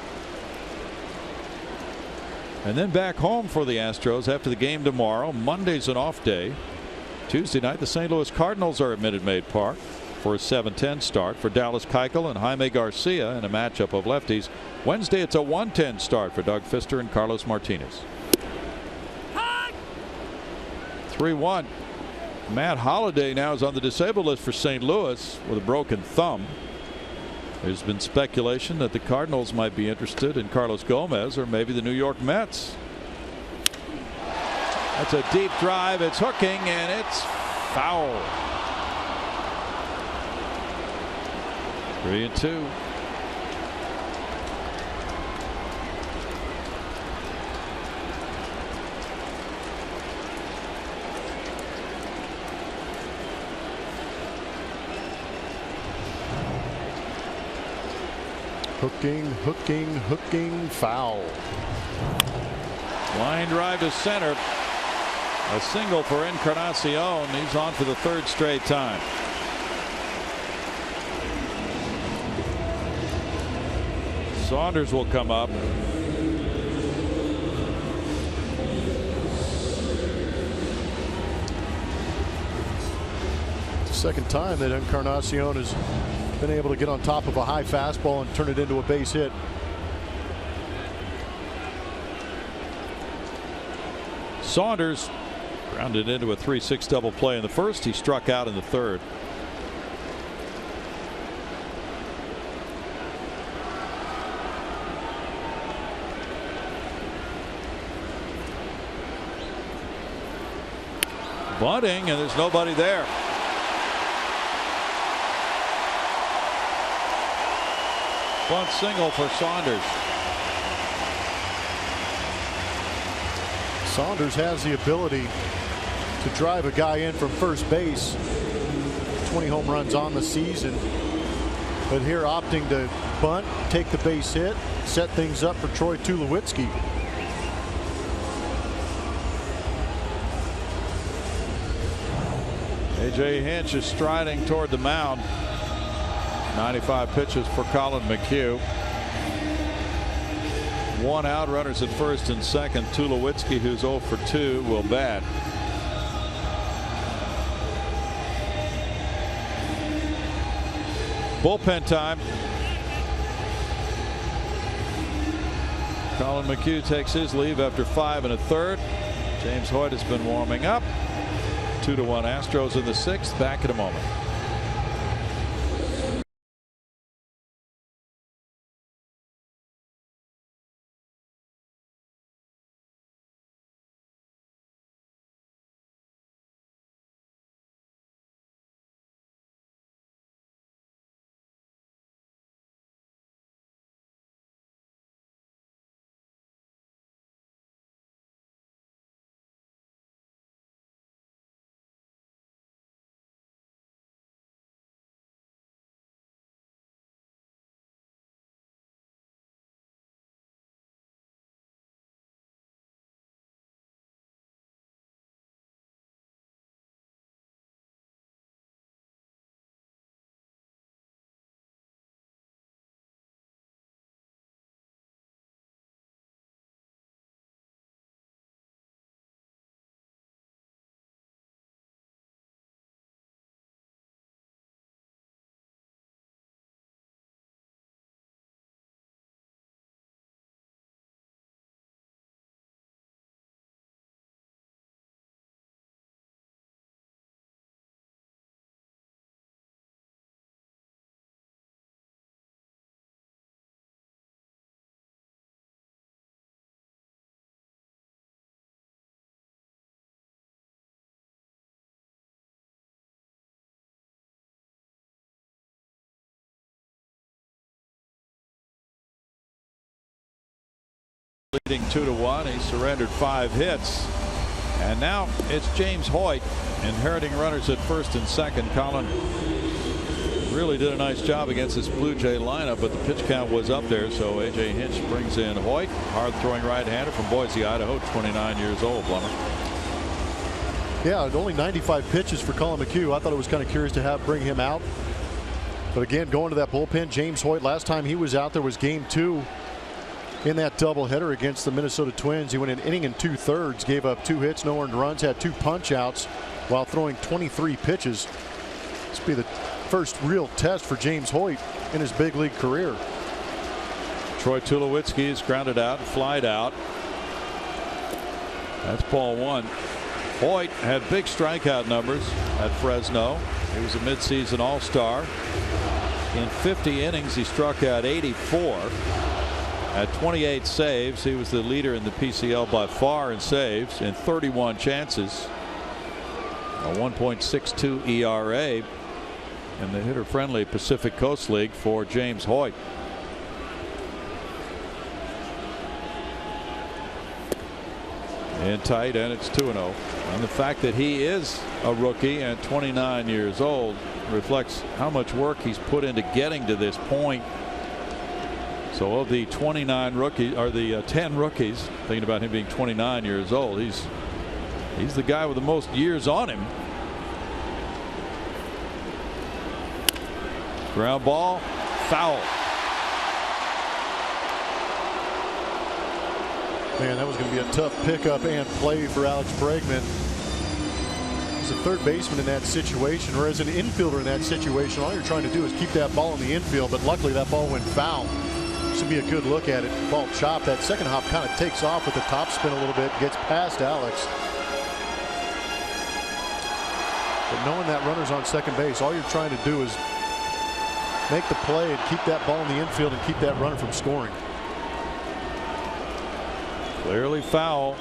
And then back home for the Astros after the game tomorrow. Monday's an off day. Tuesday night, the St. Louis Cardinals are at Minute Maid Park for a 7:10 start for Dallas Keuchel and Jaime Garcia in a matchup of lefties. Wednesday, it's a 1:10 start for Doug Fister and Carlos Martinez. 3-1. Matt Holliday now is on the disabled list for St. Louis with a broken thumb. There's been speculation that the Cardinals might be interested in Carlos Gomez or maybe the New York Mets. That's a deep drive. It's hooking and it's foul. 3-2. Hooking, foul. Line drive to center. A single for Encarnacion. He's on for the third straight time. Saunders will come up. It's the second time that Encarnacion has been able to get on top of a high fastball and turn it into a base hit. Saunders grounded into a 3-6 double play in the first. He struck out in the third. Bunting, and there's nobody there. Bunt single for Saunders. Saunders has the ability to drive a guy in from first base. 20 home runs on the season. But here opting to bunt, take the base hit, set things up for Troy Tulowitzki. A.J. Hinch is striding toward the mound. 95 pitches for Colin McHugh. One out, runners at first and second. Tulowitzki, who's 0 for 2, will bat. Bullpen time. Colin McHugh takes his leave after 5 1/3. James Hoyt has been warming up. 2-1 Astros in the 6th. Back in a moment. Leading 2-1. He surrendered 5 hits. And now it's James Hoyt inheriting runners at first and second. Colin really did a nice job against this Blue Jay lineup, but the pitch count was up there. So A.J. Hinch brings in Hoyt, hard throwing right-hander from Boise, Idaho, 29 years old. Plummer. Yeah, only 95 pitches for Colin McHugh. I thought it was kind of curious to bring him out. But again, going to that bullpen, James Hoyt, last time he was out there was game 2 in that doubleheader against the Minnesota Twins. He went an inning and 2/3, gave up 2 hits, no earned runs, had 2 punch outs while throwing 23 pitches. This will be the first real test for James Hoyt in his big league career. Troy Tulowitzki is grounded out, flied out. That's ball 1. Hoyt had big strikeout numbers at Fresno. He was a midseason All-Star. In 50 innings, he struck out 84. At 28 saves, he was the leader in the PCL by far in saves in 31 chances. A 1.62 ERA in the hitter-friendly Pacific Coast League for James Hoyt. In tight, and it's 2-0. And the fact that he is a rookie and 29 years old reflects how much work he's put into getting to this point. So of the 29 rookies, or the 10 rookies, thinking about him being 29 years old, he's the guy with the most years on him. Ground ball, foul. Man, that was going to be a tough pickup and play for Alex Bregman. He's a third baseman in that situation, or as an infielder in that situation, all you're trying to do is keep that ball in the infield, but luckily that ball went foul. This would be a good look at it. Ball chopped. That second hop kind of takes off with the top spin a little bit, gets past Alex. But knowing that runner's on second base, all you're trying to do is make the play and keep that ball in the infield and keep that runner from scoring. Clearly foul.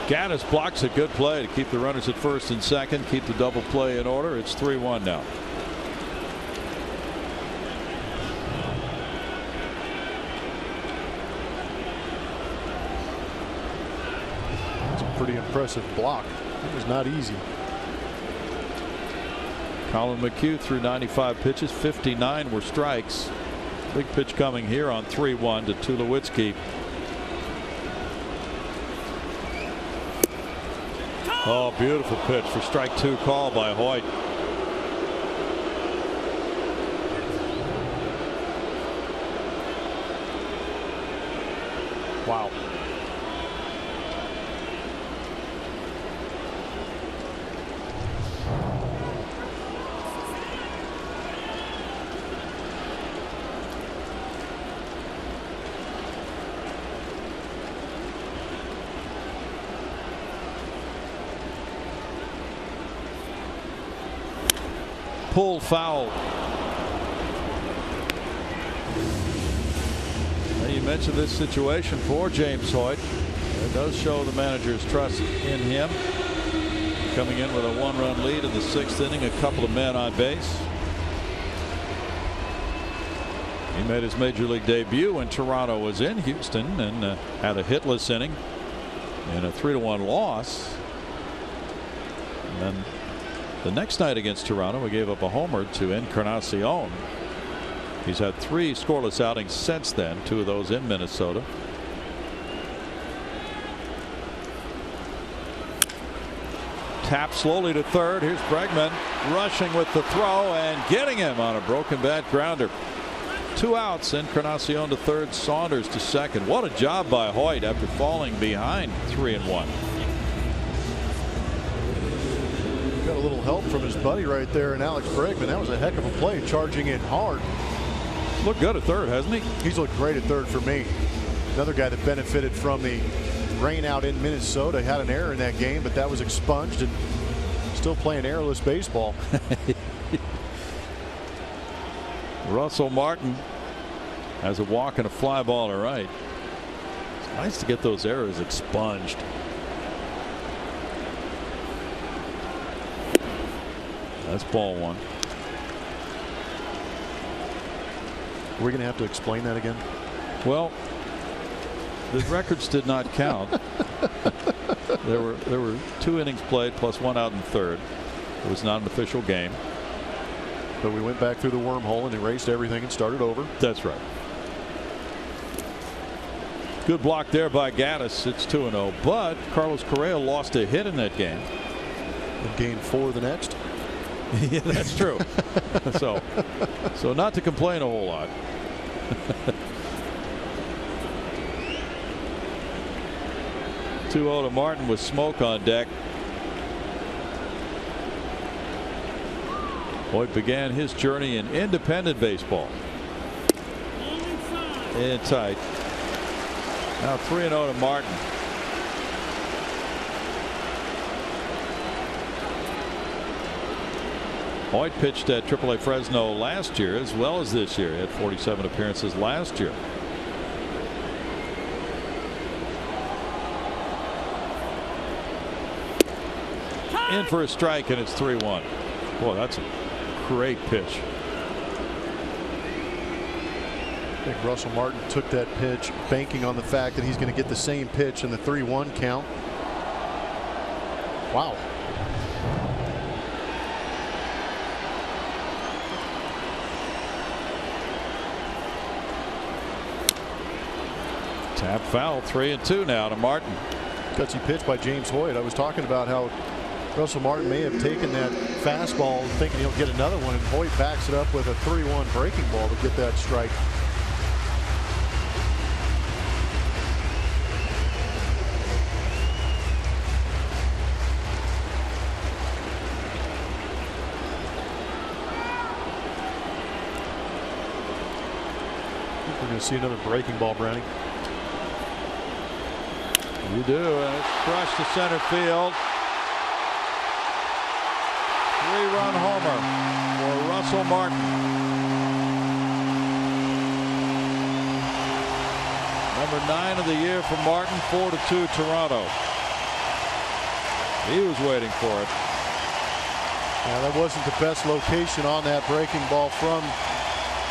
Gaddis blocks a good play to keep the runners at first and second, keep the double play in order. It's 3-1 now. That's a pretty impressive block. It was not easy. Colin McHugh threw 95 pitches, 59 were strikes. Big pitch coming here on 3-1 to Tulowitzki. Oh, beautiful pitch for strike 2 call by Hoyt. Wow. Pull foul. Now you mentioned this situation for James Hoyt. It does show the manager's trust in him. Coming in with a 1-run lead in the 6th inning, a couple of men on base. He made his major league debut when Toronto was in Houston and had a hitless inning in a 3-1 loss. And then the next night against Toronto, he gave up a homer to Encarnacion. He's had 3 scoreless outings since then, 2 of those in Minnesota. Tap slowly to third. Here's Bregman rushing with the throw and getting him on a broken bat grounder. 2 outs. Encarnacion to third, Saunders to second. What a job by Hoyt after falling behind 3-1. Got a little help from his buddy right there, and Alex Bregman. That was a heck of a play, charging in hard. Looked good at third, hasn't he? He's looked great at third for me. Another guy that benefited from the rain out in Minnesota. Had an error in that game, but that was expunged, and still playing errorless baseball. Russell Martin has a walk and a fly ball to right. It's nice to get those errors expunged. That's ball 1. We're going to have to explain that again. Well, the records did not count. There were 2 innings played plus 1 out in third. It was not an official game. But we went back through the wormhole and erased everything and started over. That's right. Good block there by Gaddis. It's 2-0. But Carlos Correa lost a hit in that game. And gained 4 the next. Yeah, that's true. so not to complain a whole lot. (2-0) to Martin with smoke on deck. Hoyt began his journey in independent baseball In tight. Now 3-0 to Martin. Hoyt pitched at AAA Fresno last year as well as this year. He had 47 appearances last year. In for a strike, and it's 3-1. Boy, that's a great pitch. I think Russell Martin took that pitch banking on the fact that he's going to get the same pitch in the 3-1 count. Wow. Tap foul. 3-2 now to Martin. Gutsy pitch by James Hoyt. I was talking about how Russell Martin may have taken that fastball thinking he'll get another one, and Hoyt backs it up with a 3-1 breaking ball to get that strike. We're going to see another breaking ball, Brownie. You do, and it's crushed to center field. 3-run homer for Russell Martin. Number 9 of the year for Martin. 4-2 Toronto. He was waiting for it. Yeah, that wasn't the best location on that breaking ball from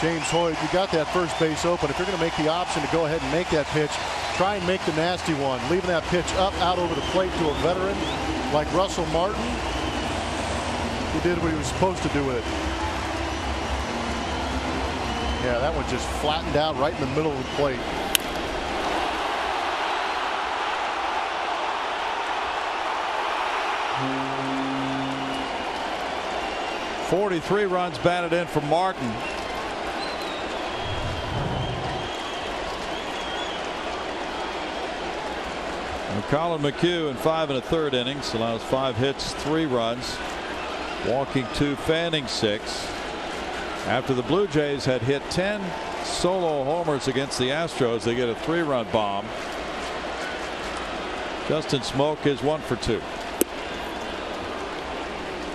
James Hoyt. You got that first base open. If you're going to make the option to go ahead and make that pitch, try and make the nasty one. Leaving that pitch up out over the plate to a veteran like Russell Martin. He did what he was supposed to do with it. Yeah, that one just flattened out right in the middle of the plate. .43 runs batted in for Martin. And Colin McHugh in 5 1/3 innings allows 5 hits, 3 runs, walking 2, fanning 6. After the Blue Jays had hit 10 solo homers against the Astros, they get a 3-run bomb. Justin Smoak is 1 for 2.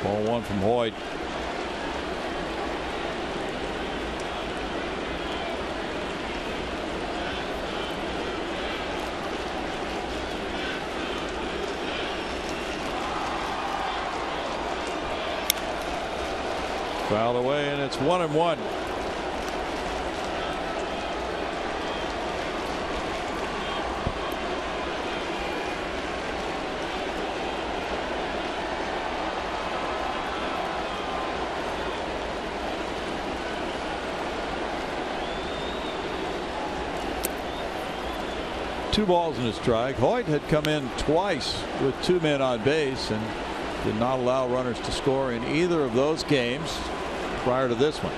Ball 1 from Hoyt. Fouled away, and it's 1-1. Two balls and a strike. Hoyt had come in twice with 2 men on base and did not allow runners to score in either of those games prior to this one.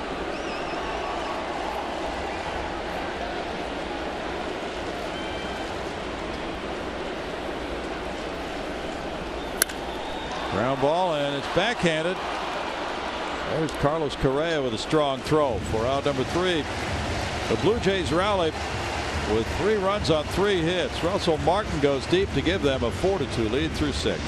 Ground ball, and it's backhanded. There's Carlos Correa with a strong throw for out number 3. The Blue Jays rally with 3 runs on 3 hits. Russell Martin goes deep to give them a 4-2 lead through 6.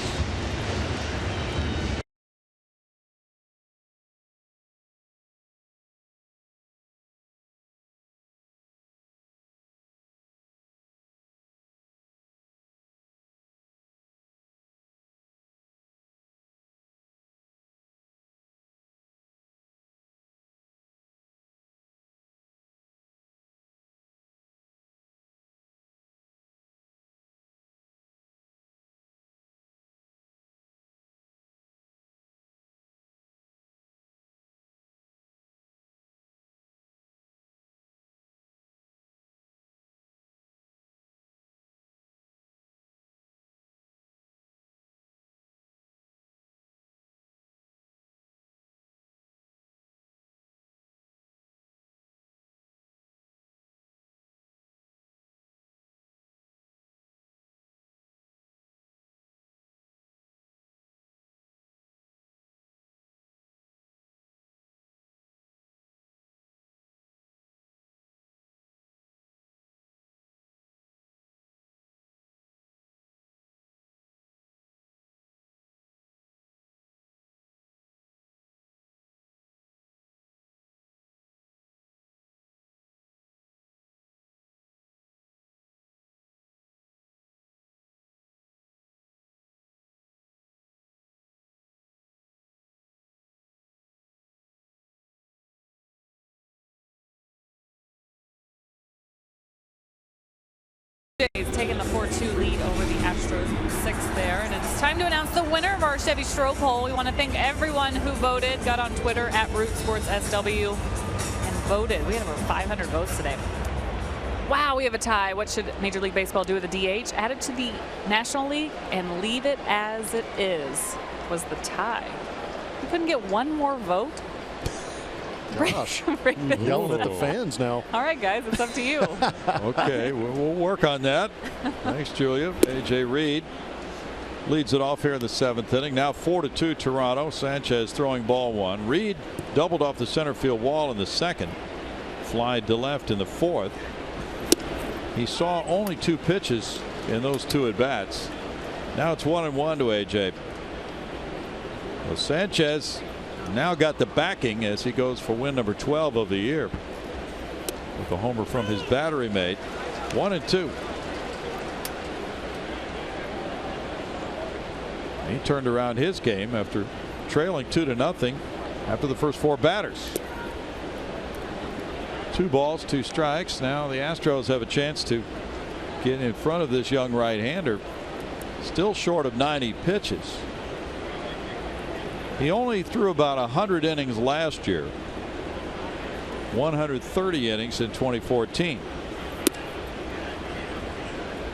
taking the 4-2 lead over the Astros in the 6th there. And it's time to announce the winner of our Chevy Stroh poll. We want to thank everyone who voted, got on Twitter at RootSportsSW and voted. We had over 500 votes today. Wow, we have a tie. What should Major League Baseball do with the DH? Add it to the National League and leave it as it is, was the tie. We couldn't get one more vote? Gosh, yelling at the fans now. All right, guys, it's up to you. Okay, we'll work on that. Thanks, Julia. A.J. Reed leads it off here in the 7th inning. Now 4-2 Toronto. Sanchez throwing ball 1. Reed doubled off the center field wall in the 2nd. Flied to left in the 4th. He saw only 2 pitches in those 2 at bats. Now it's 1-1 to A.J. Well, Sanchez now got the backing as he goes for win number 12 of the year with a homer from his battery mate. 1-2. He turned around his game after trailing 2-0 after the first 4 batters. 2 balls, 2 strikes. Now the Astros have a chance to get in front of this young right-hander. Still short of 90 pitches. He only threw about 100 innings last year. 130 innings in 2014.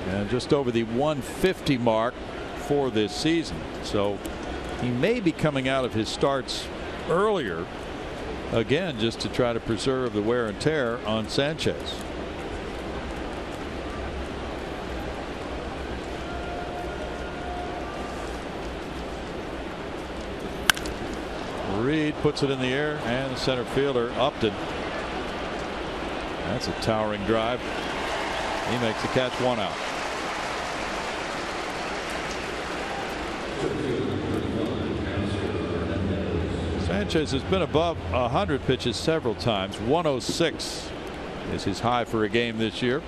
And just over the 150 mark for this season. So he may be coming out of his starts earlier, again, just to try to preserve the wear and tear on Sanchez. Reed puts it in the air, and the center fielder Upton. That's a towering drive. He makes the catch, 1 out. Sanchez has been above 100 pitches several times. 106 is his high for a game this year.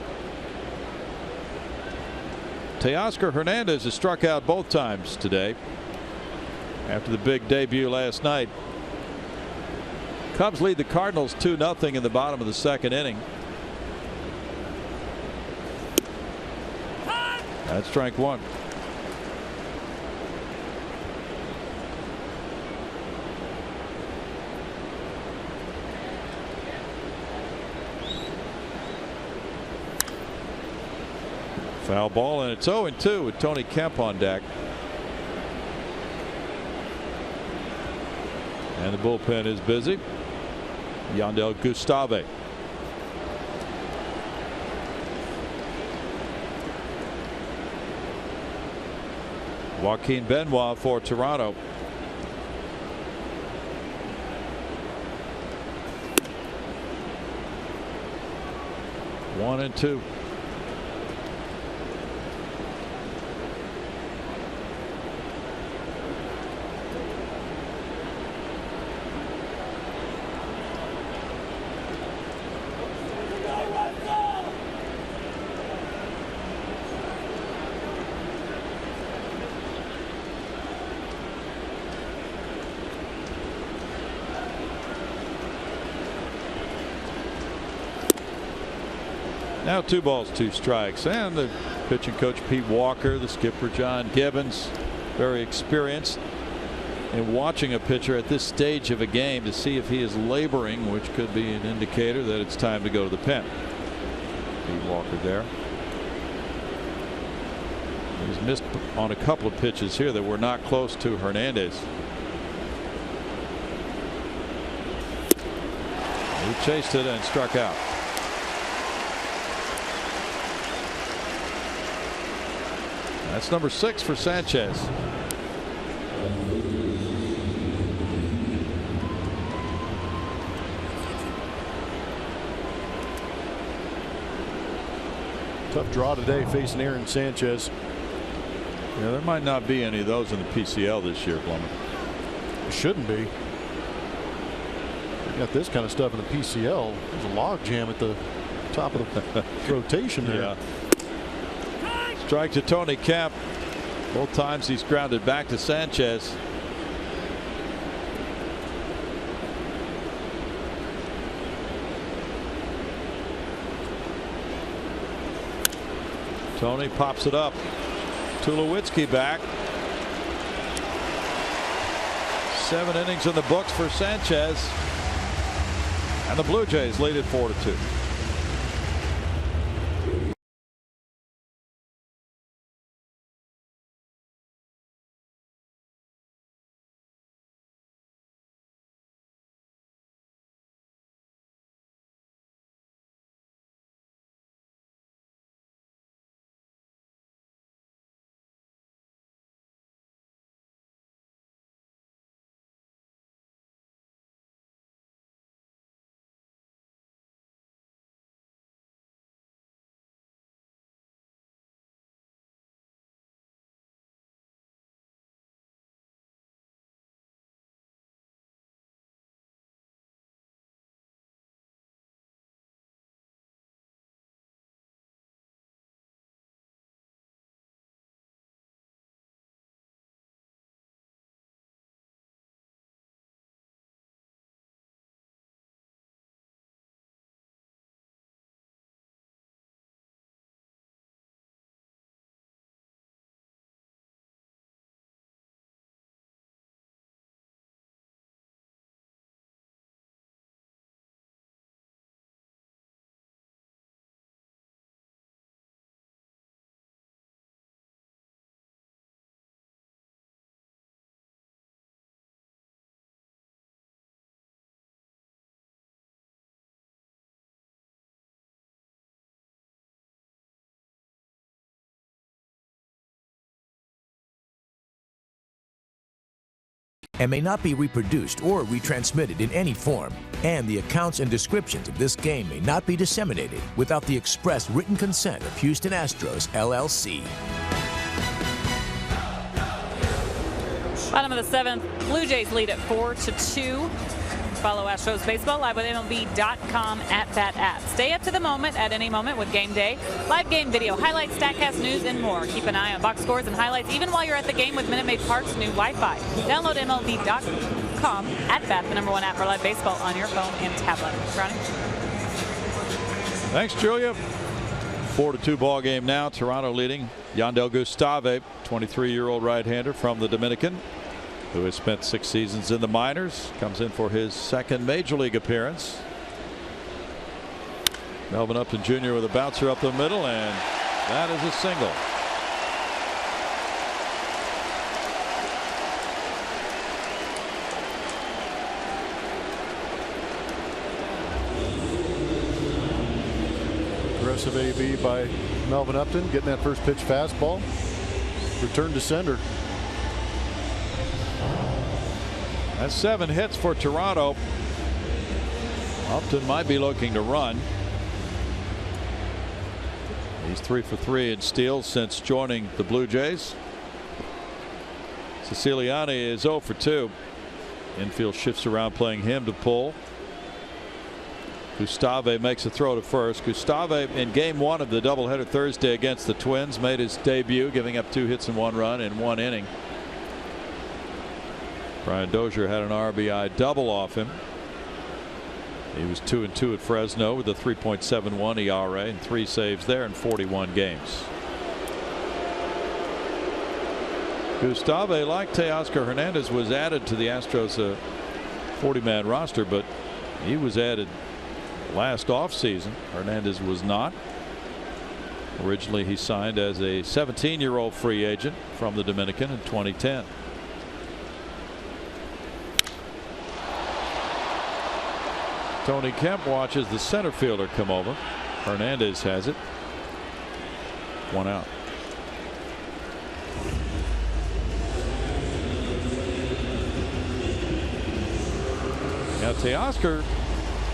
Teoscar Hernandez has struck out both times today after the big debut last night. Cubs lead the Cardinals 2-0 in the bottom of the 2nd inning. That's strike 1. Foul ball, and it's 0-2 with Tony Kemp on deck. And the bullpen is busy. Yandel Gustave. Joaquin Benoit for Toronto. One and 2. Now 2 balls, 2 strikes, and the pitching coach Pete Walker, the skipper John Gibbons, very experienced in watching a pitcher at this stage of a game to see if he is laboring, which could be an indicator that it's time to go to the pen. Pete Walker there. He's missed on a couple of pitches here that were not close to Hernandez. He chased it and struck out. That's number 6 for Sanchez. Tough draw today facing Aaron Sanchez. Yeah, there might not be any of those in the PCL this year, Blummer. It shouldn't be. You got this kind of stuff in the PCL. There's a log jam at the top of the rotation there. Yeah. Strike to Tony Kemp. Both times he's grounded back to Sanchez. Tony pops it up. Tulowitzki back. 7 innings in the books for Sanchez. And the Blue Jays lead it 4-2. And may not be reproduced or retransmitted in any form, and the accounts and descriptions of this game may not be disseminated without the express written consent of Houston Astros, LLC. Bottom of the 7th, Blue Jays lead at 4-2. Follow Astros Baseball live with MLB.com at that app. Stay up to the moment at any moment with Game Day. Live game video, highlights, StatCast news, and more. Keep an eye on box scores and highlights even while you're at the game with Minute Maid Park's new Wi-Fi. Download MLB.com at bat, the #1 app for live baseball on your phone and tablet. Ronnie? Thanks, Julia. 4-2 ball game now. Toronto leading. Yandel Gustave, 23-year-old right-hander from the Dominican, who has spent 6 seasons in the minors, comes in for his 2nd major league appearance. Melvin Upton Jr. with a bouncer up the middle, and that is a single. Aggressive AB by Melvin Upton, getting that first pitch fastball. Return to sender. That's 7 hits for Toronto. Upton might be looking to run. He's 3 for 3 in steals since joining the Blue Jays. Siciliani is 0 for 2. Infield shifts around, playing him to pull. Gustave makes a throw to first. Gustave in game 1 of the doubleheader Thursday against the Twins made his debut, giving up 2 hits and 1 run in 1 inning. Brian Dozier had an RBI double off him. He was 2-2 at Fresno with a 3.71 ERA and 3 saves there in 41 games. Gustave, like Teoscar Hernandez, was added to the Astros 40-man roster, but he was added last offseason. Hernandez was not. Originally, he signed as a 17-year-old free agent from the Dominican in 2010. Tony Kemp watches the center fielder come over. Hernandez has it. 1 out. Now Teoscar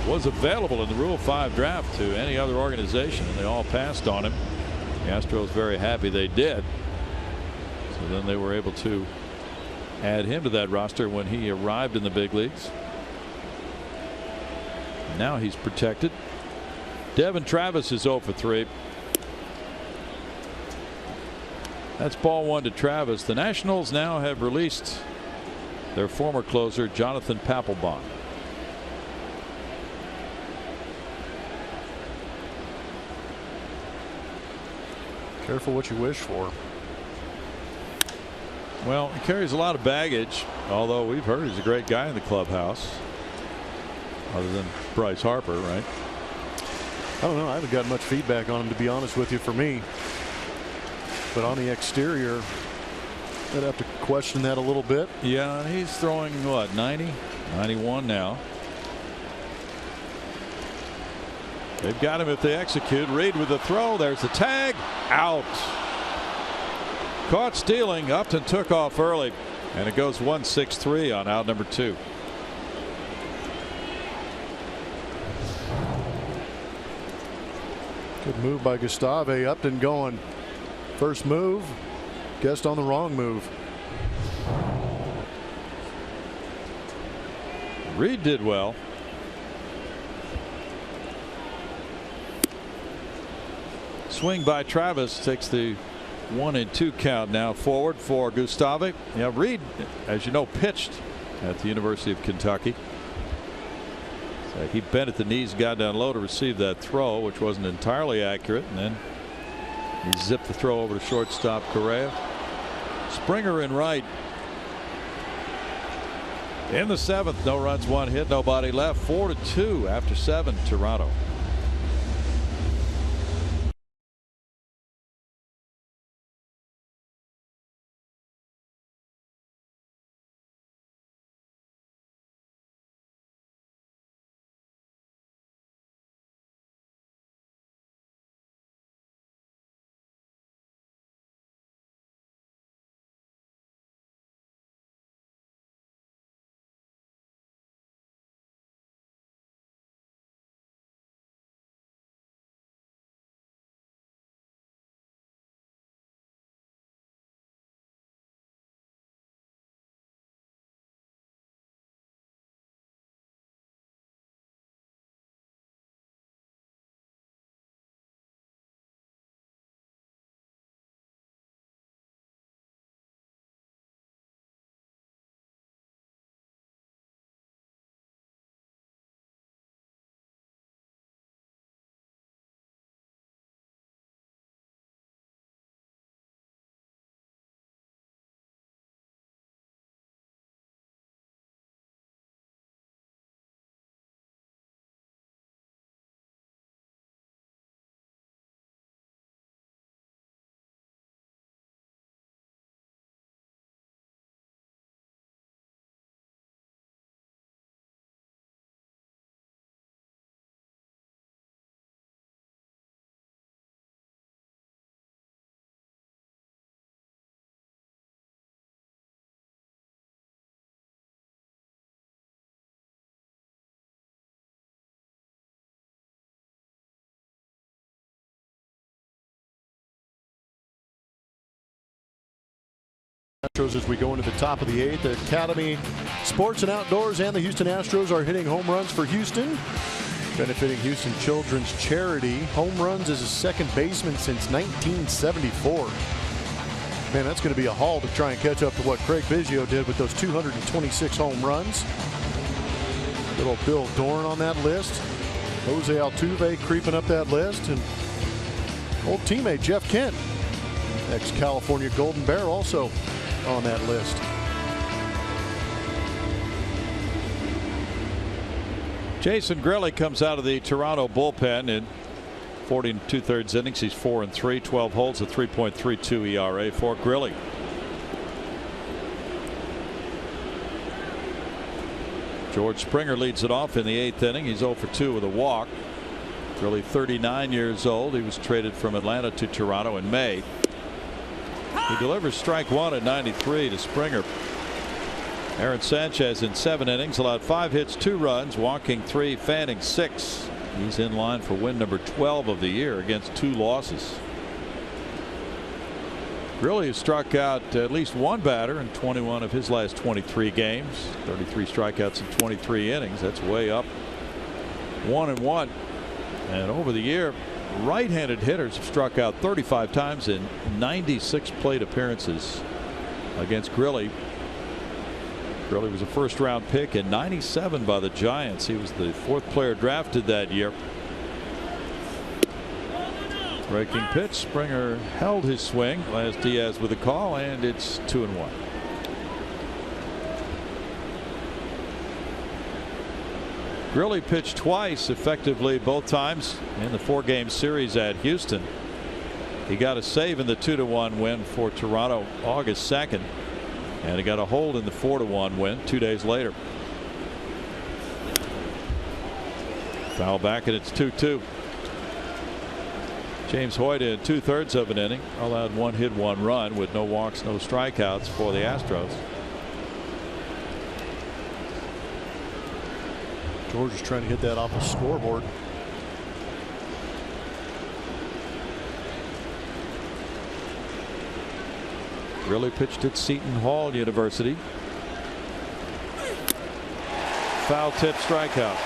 was available in the Rule 5 draft to any other organization, and they all passed on him. The Astros very happy they did. So then they were able to add him to that roster when he arrived in the big leagues. Now he's protected. Devin Travis is 0 for 3. That's ball 1 to Travis. The Nationals now have released their former closer, Jonathan Papelbon. Careful what you wish for. Well, he carries a lot of baggage, although we've heard he's a great guy in the clubhouse. Other than Bryce Harper, right? I don't know. I haven't got much feedback on him, to be honest with you, for me. But on the exterior, I'd have to question that a little bit. Yeah, and he's throwing what, 90, 91 now. They've got him if they execute. Reed with the throw. There's the tag. Out. Caught stealing. Upton took off early, and it goes 1-6-3 on out number 2. Good move by Gustave. Upton going first move. Guessed on the wrong move. Reed did well. Swing by Travis takes the 1-2 count now forward for Gustave. Yeah, Reed, as you know, pitched at the University of Kentucky. So he bent at the knees, got down low to receive that throw, which wasn't entirely accurate, and then he zipped the throw over to shortstop Correa. Springer in right. In the 7th, no runs, 1 hit, nobody left. 4-2 after 7, Toronto. Astros as we go into the top of the 8th. The Academy Sports and Outdoors and the Houston Astros are hitting home runs for Houston, benefiting Houston Children's Charity. Home runs as a second baseman since 1974. Man, that's going to be a haul to try and catch up to what Craig Biggio did with those 226 home runs. Little Bill Dorn on that list. Jose Altuve creeping up that list, and old teammate Jeff Kent, ex-California Golden Bear, also on that list. Jason Grilli comes out of the Toronto bullpen in 40 2/3 innings. He's 4-3, 12 holds, a 3.32 ERA for Grilli. George Springer leads it off in the 8th inning. He's 0 for 2 with a walk. Grilli, 39 years old. He was traded from Atlanta to Toronto in May. He delivers strike 1 at 93 to Springer. Aaron Sanchez in 7 innings allowed 5 hits, 2 runs, walking 3, fanning 6. He's in line for win number 12 of the year against 2 losses. Grilli has struck out at least 1 batter in 21 of his last 23 games. 33 strikeouts in 23 innings. That's way up. 1-1. And over the year, right-handed hitters have struck out 35 times in 96 plate appearances against Grilli. Grilli was a first-round pick in '97 by the Giants. He was the 4th player drafted that year. Breaking pitch. Springer held his swing. Last Diaz with a call, and it's 2-1. Grilli pitched twice effectively both times in the 4-game series at Houston. He got a save in the 2-1 win for Toronto August 2nd, and he got a hold in the 4-1 win 2 days later. Foul back, and it's 2-2. James Hoyt in 2/3 of an inning allowed 1 hit 1 run with no walks, no strikeouts for the Astros. George is trying to hit that off the scoreboard. Grilli pitched at Seton Hall University. Foul tip, strikeout.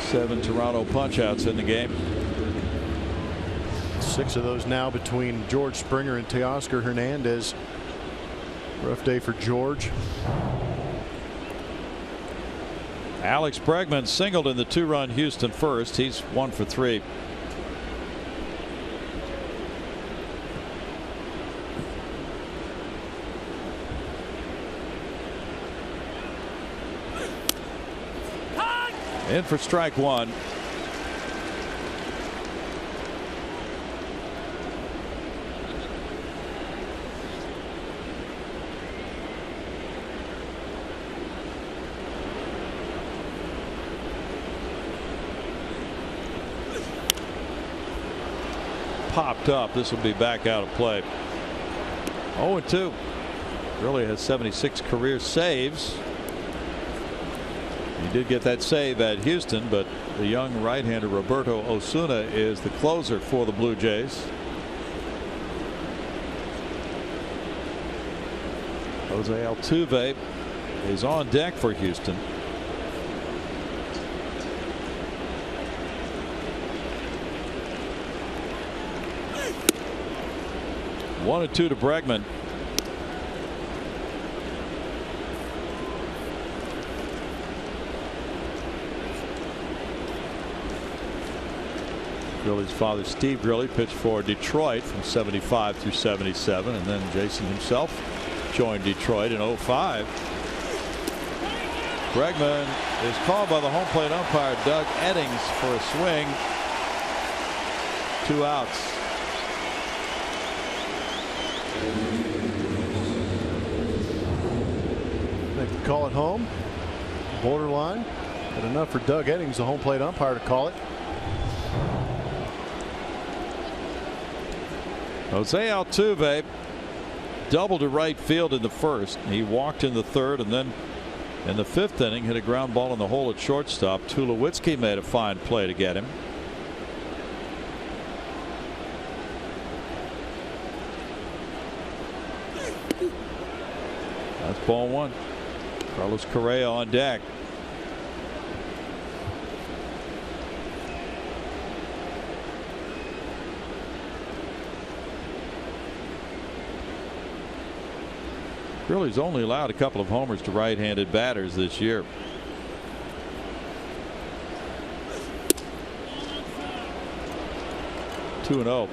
Seven Toronto punchouts in the game. 6 of those now between George Springer and Teoscar Hernandez. Rough day for George. Alex Bregman singled in the 2-run Houston first. He's 1 for 3. In for strike 1. Popped up. This will be back out of play. 0-2. Really has 76 career saves. He did get that save at Houston, but the young right-hander Roberto Osuna is the closer for the Blue Jays. Jose Altuve is on deck for Houston. One and 2 to Bregman. Grilli's father, Steve Grilli, pitched for Detroit from '75 through '77, and then Jason himself joined Detroit in '05. Bregman is called by the home plate umpire Doug Eddings for a swing. 2 outs. They can call it home. Borderline, but enough for Doug Eddings, the home plate umpire, to call it. Jose Altuve doubled to right field in the first. He walked in the 3rd, and then in the 5th inning hit a ground ball in the hole at shortstop. Tulowitzki made a fine play to get him. That's ball 1. Carlos Correa on deck. Grilli's only allowed a couple of homers to right-handed batters this year. Two and 0.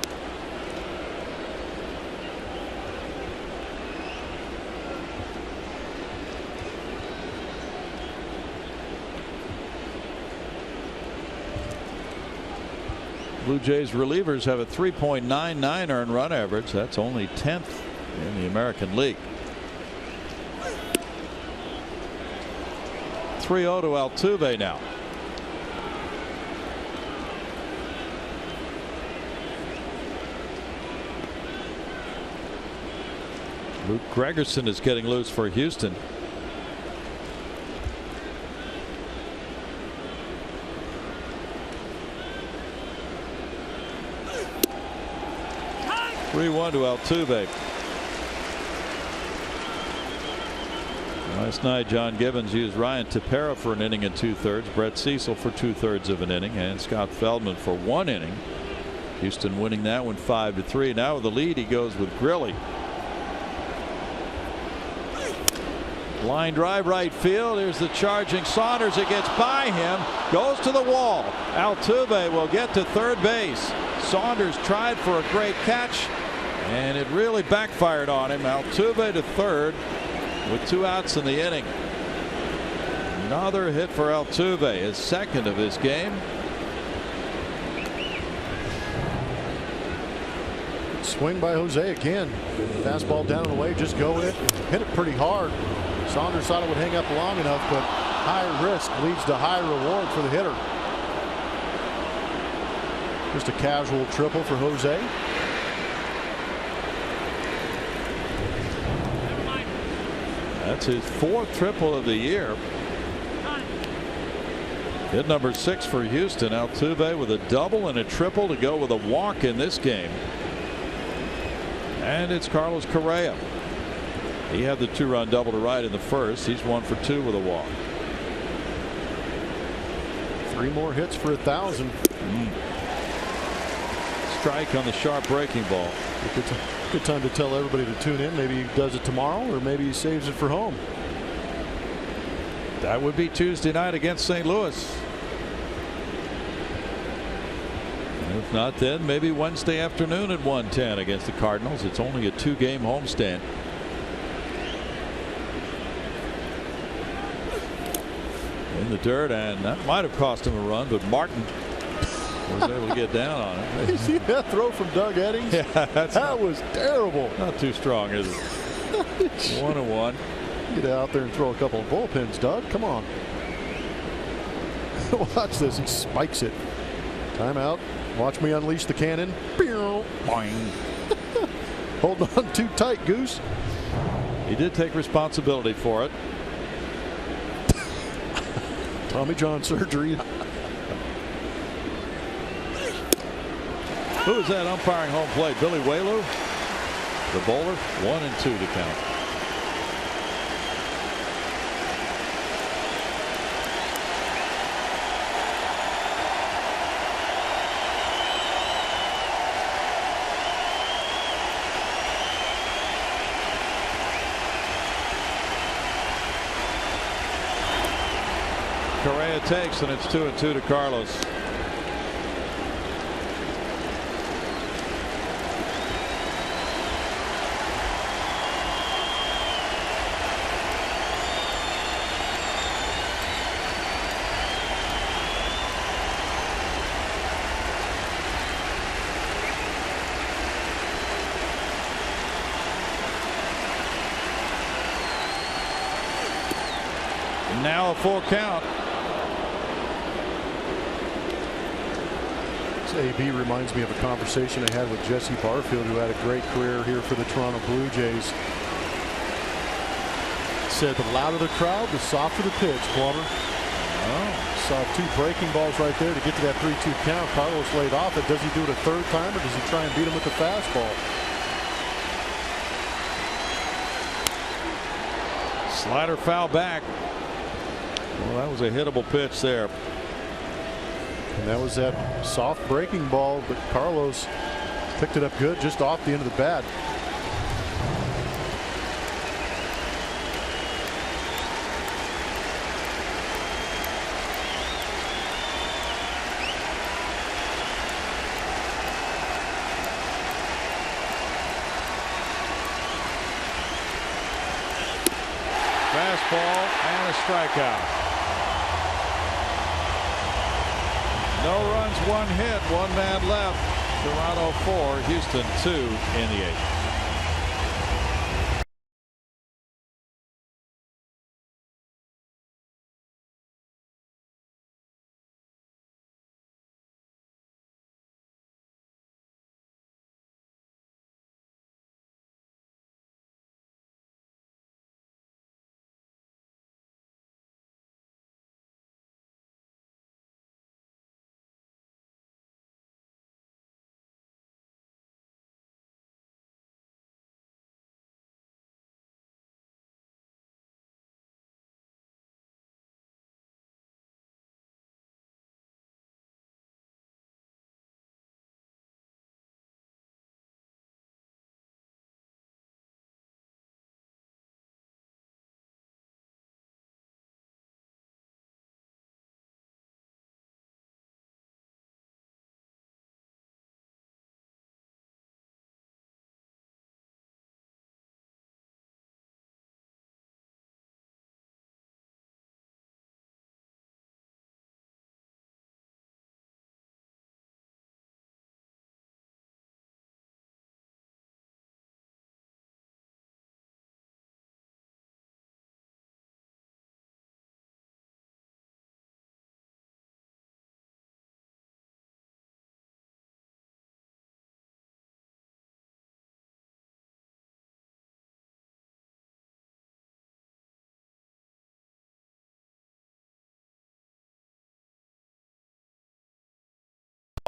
Blue Jays relievers have a 3.99 earned run average. That's only 10th in the American League. 3-0 to Altuve now. Luke Gregerson is getting loose for Houston. (3-1) to Altuve. Last night, John Gibbons used Ryan Tepera for an inning and 2/3, Brett Cecil for 2/3 of an inning, and Scott Feldman for 1 inning. Houston winning that one 5-3. Now with the lead, he goes with Grilli. Line drive right field. Here's the charging Saunders. It gets by him, goes to the wall. Altuve will get to third base. Saunders tried for a great catch, and it really backfired on him. Altuve to third with 2 outs in the inning. Another hit for Altuve, his second of this game. Swing by Jose again. Fastball down and away. Just go with it. Hit it pretty hard. Saunders thought it would hang up long enough, but high risk leads to high reward for the hitter. Just a casual triple for Jose. That's his 4th triple of the year. Hit number 6 for Houston. Altuve with a double and a triple to go with a walk in this game. And it's Carlos Correa. He had the 2-run double to right in the first. He's 1 for 2 with a walk. 3 more hits for 1,000. Strike on the sharp breaking ball. Good time to tell everybody to tune in. Maybe he does it tomorrow, or maybe he saves it for home. That would be Tuesday night against St. Louis. If not, then maybe Wednesday afternoon at 1:10 against the Cardinals. It's only a 2-game homestand. In the dirt, and that might have cost him a run, but Martin was able to get down on it. You see that throw from Doug Eddings? Yeah, that was terrible. Not too strong, is it? 1-1. Get out there and throw a couple of bullpens, Doug. Come on. Watch this. He spikes it. Timeout. Watch me unleash the cannon. Boing. Hold on too tight, Goose. He did take responsibility for it. Tommy John surgery. Who is that umpiring home plate? Billy Whalou, the bowler. 1-2 to count. Correa takes, and it's 2-2 to Carlos. Now a full count. AB reminds me of a conversation I had with Jesse Barfield, who had a great career here for the Toronto Blue Jays. Said the louder the crowd, the softer the pitch, Plummer. Oh. Saw 2 breaking balls right there to get to that 3-2 count. Carlos laid off it. Does he do it a 3rd time, or does he try and beat him with the fastball? Slider foul back. Well, that was a hittable pitch there. And that was that soft breaking ball, but Carlos picked it up good just off the end of the bat. Fastball and a strikeout. No runs, 1 hit, 1 man left. Toronto 4, Houston 2 in the 8th.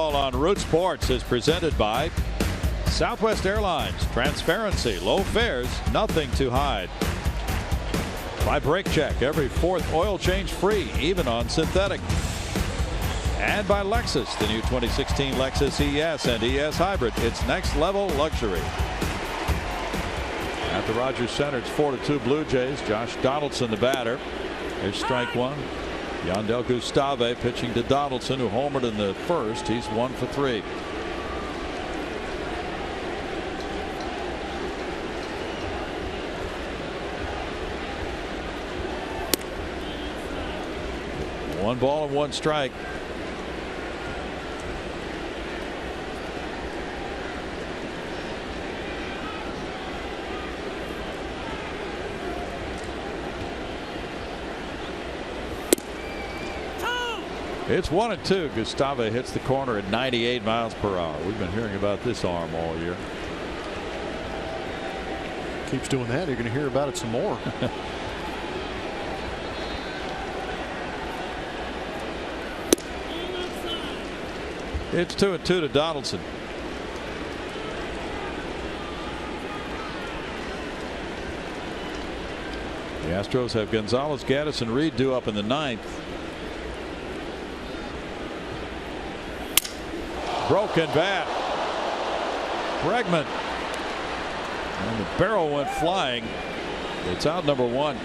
On Root Sports is presented by Southwest Airlines. Transparency, low fares, nothing to hide. By Brake Check, every fourth oil change free, even on synthetic. And by Lexus, the new 2016 Lexus ES and ES Hybrid. It's next level luxury. At the Rogers Center, it's 4-2 Blue Jays. Josh Donaldson, the batter. There's strike one. Yandel Gustave pitching to Donaldson, who homered in the first. He's 1 for 3. One ball and one strike. It's 1-2. Gustave hits the corner at 98 miles per hour. We've been hearing about this arm all year. Keeps doing that, you're going to hear about it some more. It's 2-2 to Donaldson. The Astros have Gonzalez, Gaddis, and Reed due up in the ninth. Broken bat. Bregman. And the barrel went flying. It's out number one.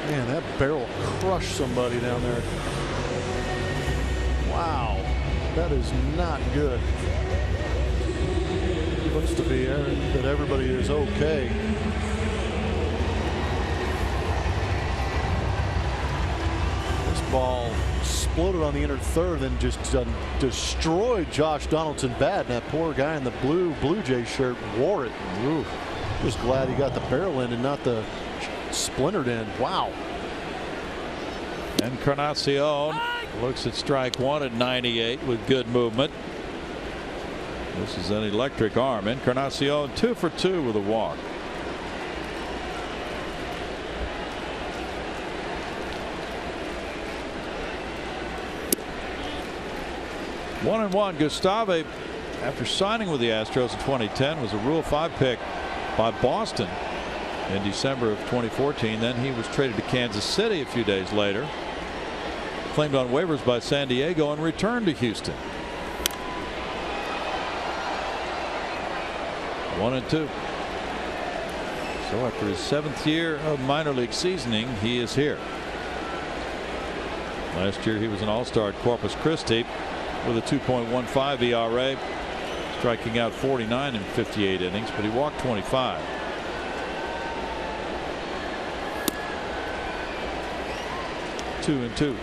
Man, that barrel crushed somebody down there. Wow. That is not good. Looks to be that everybody is okay. This ball exploded on the inner third and just destroyed Josh Donaldson's bat. And that poor guy in the Blue Jay shirt wore it. Ooh. Just glad he got the barrel end and not the splintered end. Wow. Encarnacion looks at strike one at 98 with good movement. This is an electric arm. Encarnacion 2 for 2 with a walk. One and one. Gustave, after signing with the Astros in 2010, was a Rule 5 pick by Boston in December of 2014. Then he was traded to Kansas City a few days later. Claimed on waivers by San Diego and returned to Houston. 1-2. So after his 7th year of minor league seasoning, he is here. Last year he was an all-star at Corpus Christi with a 2.15 ERA, striking out 49 in 58 innings, but he walked 25. Two and two.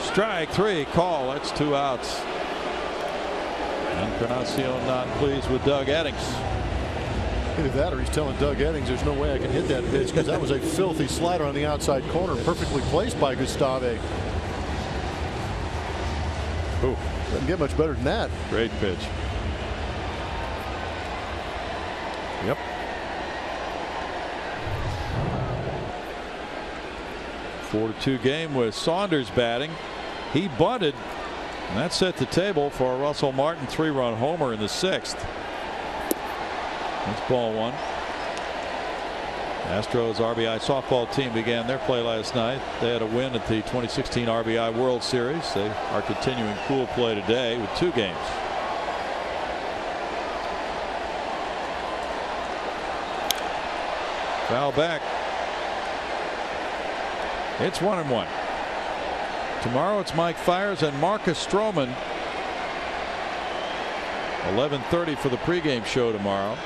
Strike three, call. That's 2 outs. Encarnacion not pleased with Doug Eddings. Either that or he's telling Doug Eddings there's no way I can hit that pitch, because that was a filthy slider on the outside corner, perfectly placed by Gustave. Ooh. Doesn't get much better than that. Great pitch. Yep. Four to 2 game with Saunders batting. He bunted, and that set the table for a Russell Martin 3-run homer in the 6th. That's ball one. Astros RBI softball team began their play last night. They had a win at the 2016 RBI World Series. They are continuing cool play today with 2 games. Foul back. It's 1-1. Tomorrow it's Mike Fiers and Marcus Stroman. 11:30 for the pregame show tomorrow.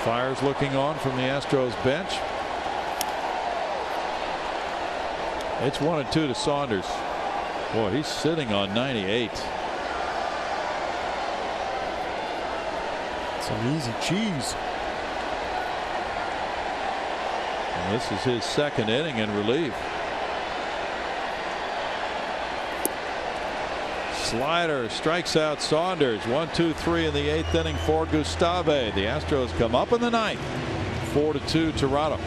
Fiers looking on from the Astros bench. It's 1-2 to Saunders. Boy, he's sitting on 98. Some easy cheese. This is his second inning in relief. Slider strikes out Saunders. 1-2-3 in the 8th inning for Gustave. The Astros come up in the 9th. 4-2 Toronto.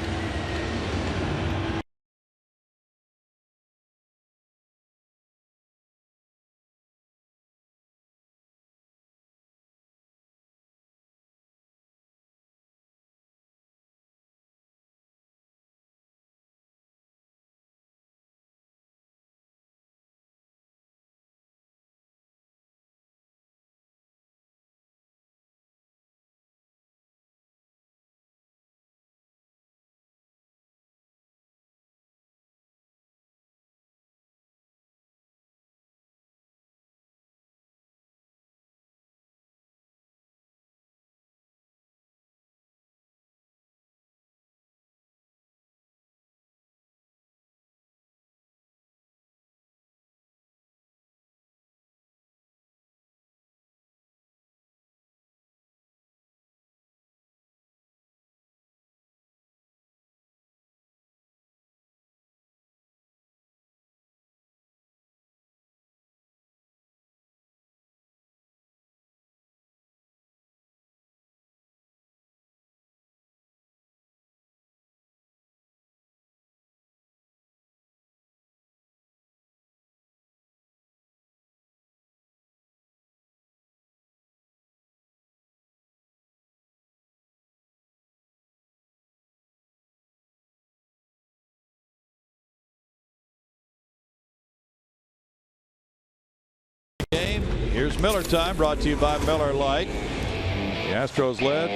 Game. Here's Miller time, brought to you by Miller Lite. The Astros led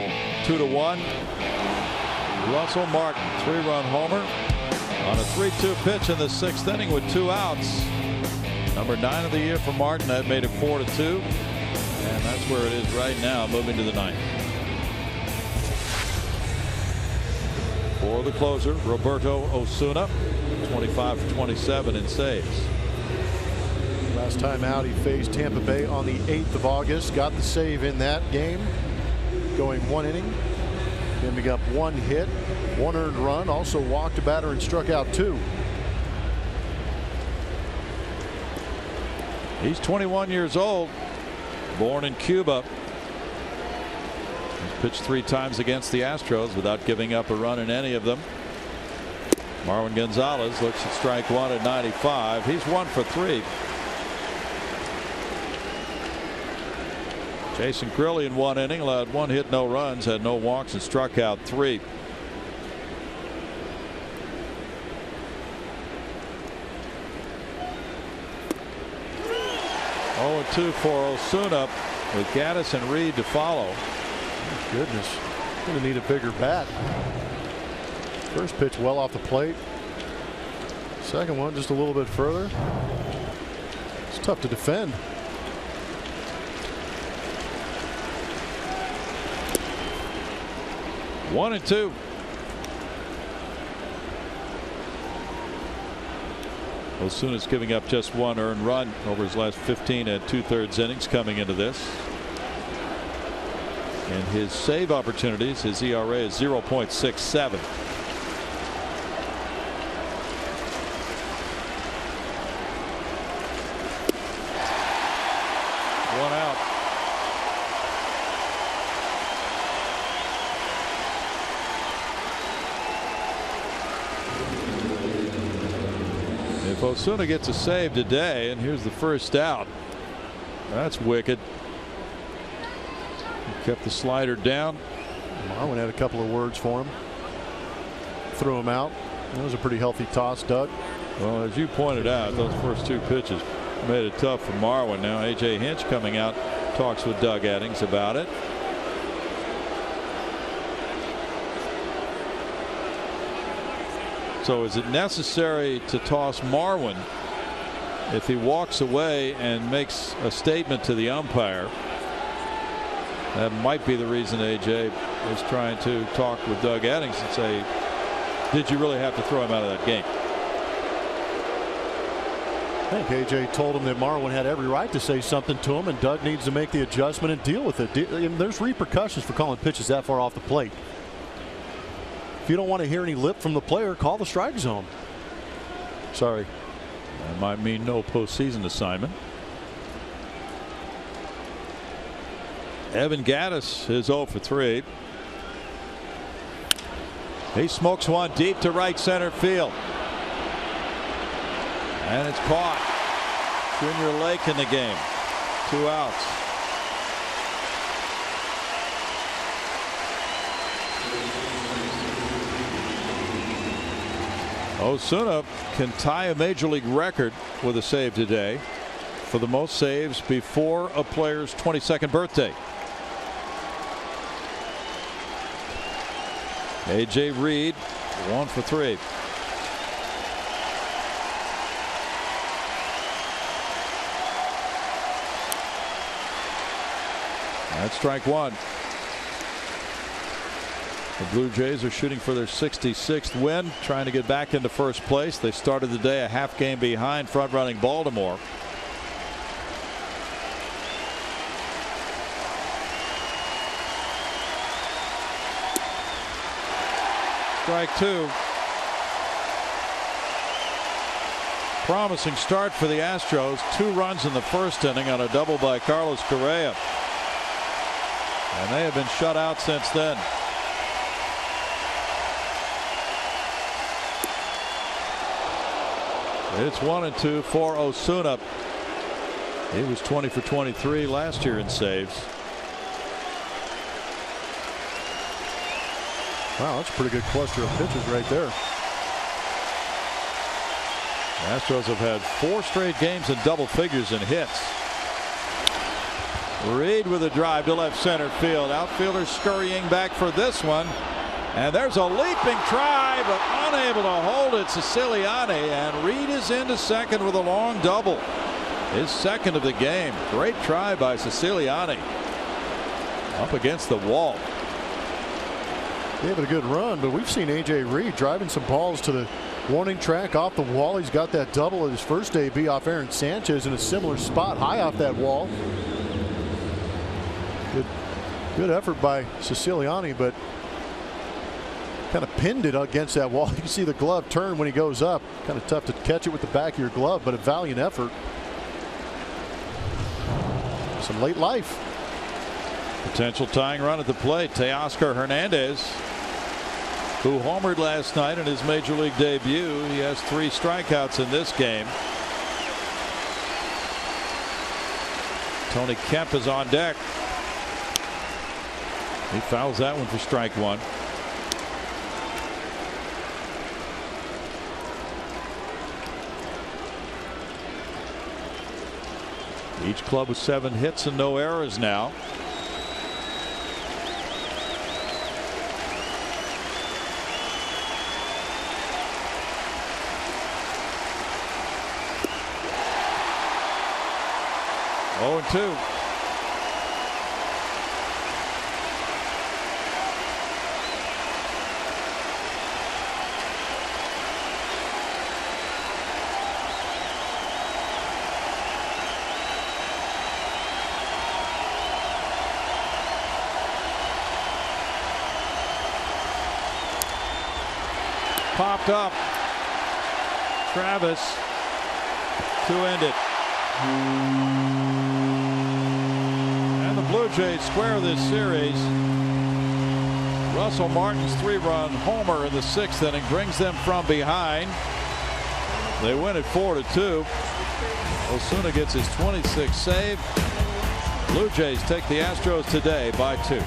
2-1. Russell Martin, 3-run homer on a 3-2 pitch in the 6th inning with 2 outs. Number 9 of the year for Martin. That made it 4-2, and that's where it is right now, moving to the 9th. For the closer, Roberto Osuna, 25 for 27 in saves. Last time out, he faced Tampa Bay on the 8th of August. Got the save in that game, going 1 inning. Giving up 1 hit, 1 earned run. Also walked a batter and struck out 2. He's 21 years old, born in Cuba. He's pitched 3 times against the Astros without giving up a run in any of them. Marwin Gonzalez looks at strike 1 at 95. He's 1 for 3. Jason Grilli in 1 inning allowed 1 hit, no runs, had no walks, and struck out 3. Oh, 2 for Osuna with Gaddis and Reed to follow. Oh, goodness, gonna need a bigger bat. First pitch well off the plate. Second one just a little bit further. It's tough to defend. One and 2. Osuna's giving up just 1 earned run over his last 15 and 2/3 innings coming into this. And his save opportunities, his ERA is 0.67. One out. If Osuna gets a save today, and here's the first out, that's wicked. He kept the slider down. Marwin had a couple of words for him. Threw him out. That was a pretty healthy toss, Doug. Well, as you pointed out, those first 2 pitches made it tough for Marwin. Now A.J. Hinch coming out, talks with Doug Eddings about it. So is it necessary to toss Marwin if he walks away and makes a statement to the umpire? That might be the reason AJ is trying to talk with Doug Eddings and say, did you really have to throw him out of that game? I think AJ told him that Marwin had every right to say something to him, and Doug needs to make the adjustment and deal with it. There's repercussions for calling pitches that far off the plate. If you don't want to hear any lip from the player, call the strike zone. Sorry. That might mean no postseason assignment. Evan Gattis is 0 for 3. He smokes one deep to right center field. And it's caught. Junior Lake in the game. 2 outs. Osuna can tie a major league record with a save today for the most saves before a player's 22nd birthday. A.J. Reed 1 for 3. That's strike one. The Blue Jays are shooting for their 66th win, trying to get back into first place. They started the day a half game behind front-running Baltimore. Strike two. Promising start for the Astros. 2 runs in the first inning on a double by Carlos Correa. And they have been shut out since then. It's 1-2 for Osuna. He was 20 for 23 last year in saves. Wow, that's a pretty good cluster of pitches right there. The Astros have had 4 straight games in double figures in hits. Reed with a drive to left center field. Outfielders scurrying back for this one. And there's a leaping try, but unable to hold it. Siciliani, and Reed is into second with a long double. His second of the game. Great try by Siciliani. Up against the wall. Gave it a good run, but we've seen A.J. Reed driving some balls to the warning track off the wall. He's got that double at his first debut off Aaron Sanchez in a similar spot high off that wall. Good effort by Siciliani, but kind of pinned it against that wall. You can see the glove turn when he goes up. Kind of tough to catch it with the back of your glove, but a valiant effort. Some late life. Potential tying run at the plate. Teoscar Hernandez, who homered last night in his major league debut. He has 3 strikeouts in this game. Tony Kemp is on deck. He fouls that one for strike one. Each club with 7 hits and no errors now. Oh, and 2. Popped up. Travis to end it. And the Blue Jays square this series. Russell Martin's 3-run homer in the 6th inning brings them from behind. They win it 4-2. Osuna gets his 26th save. Blue Jays take the Astros today by 2.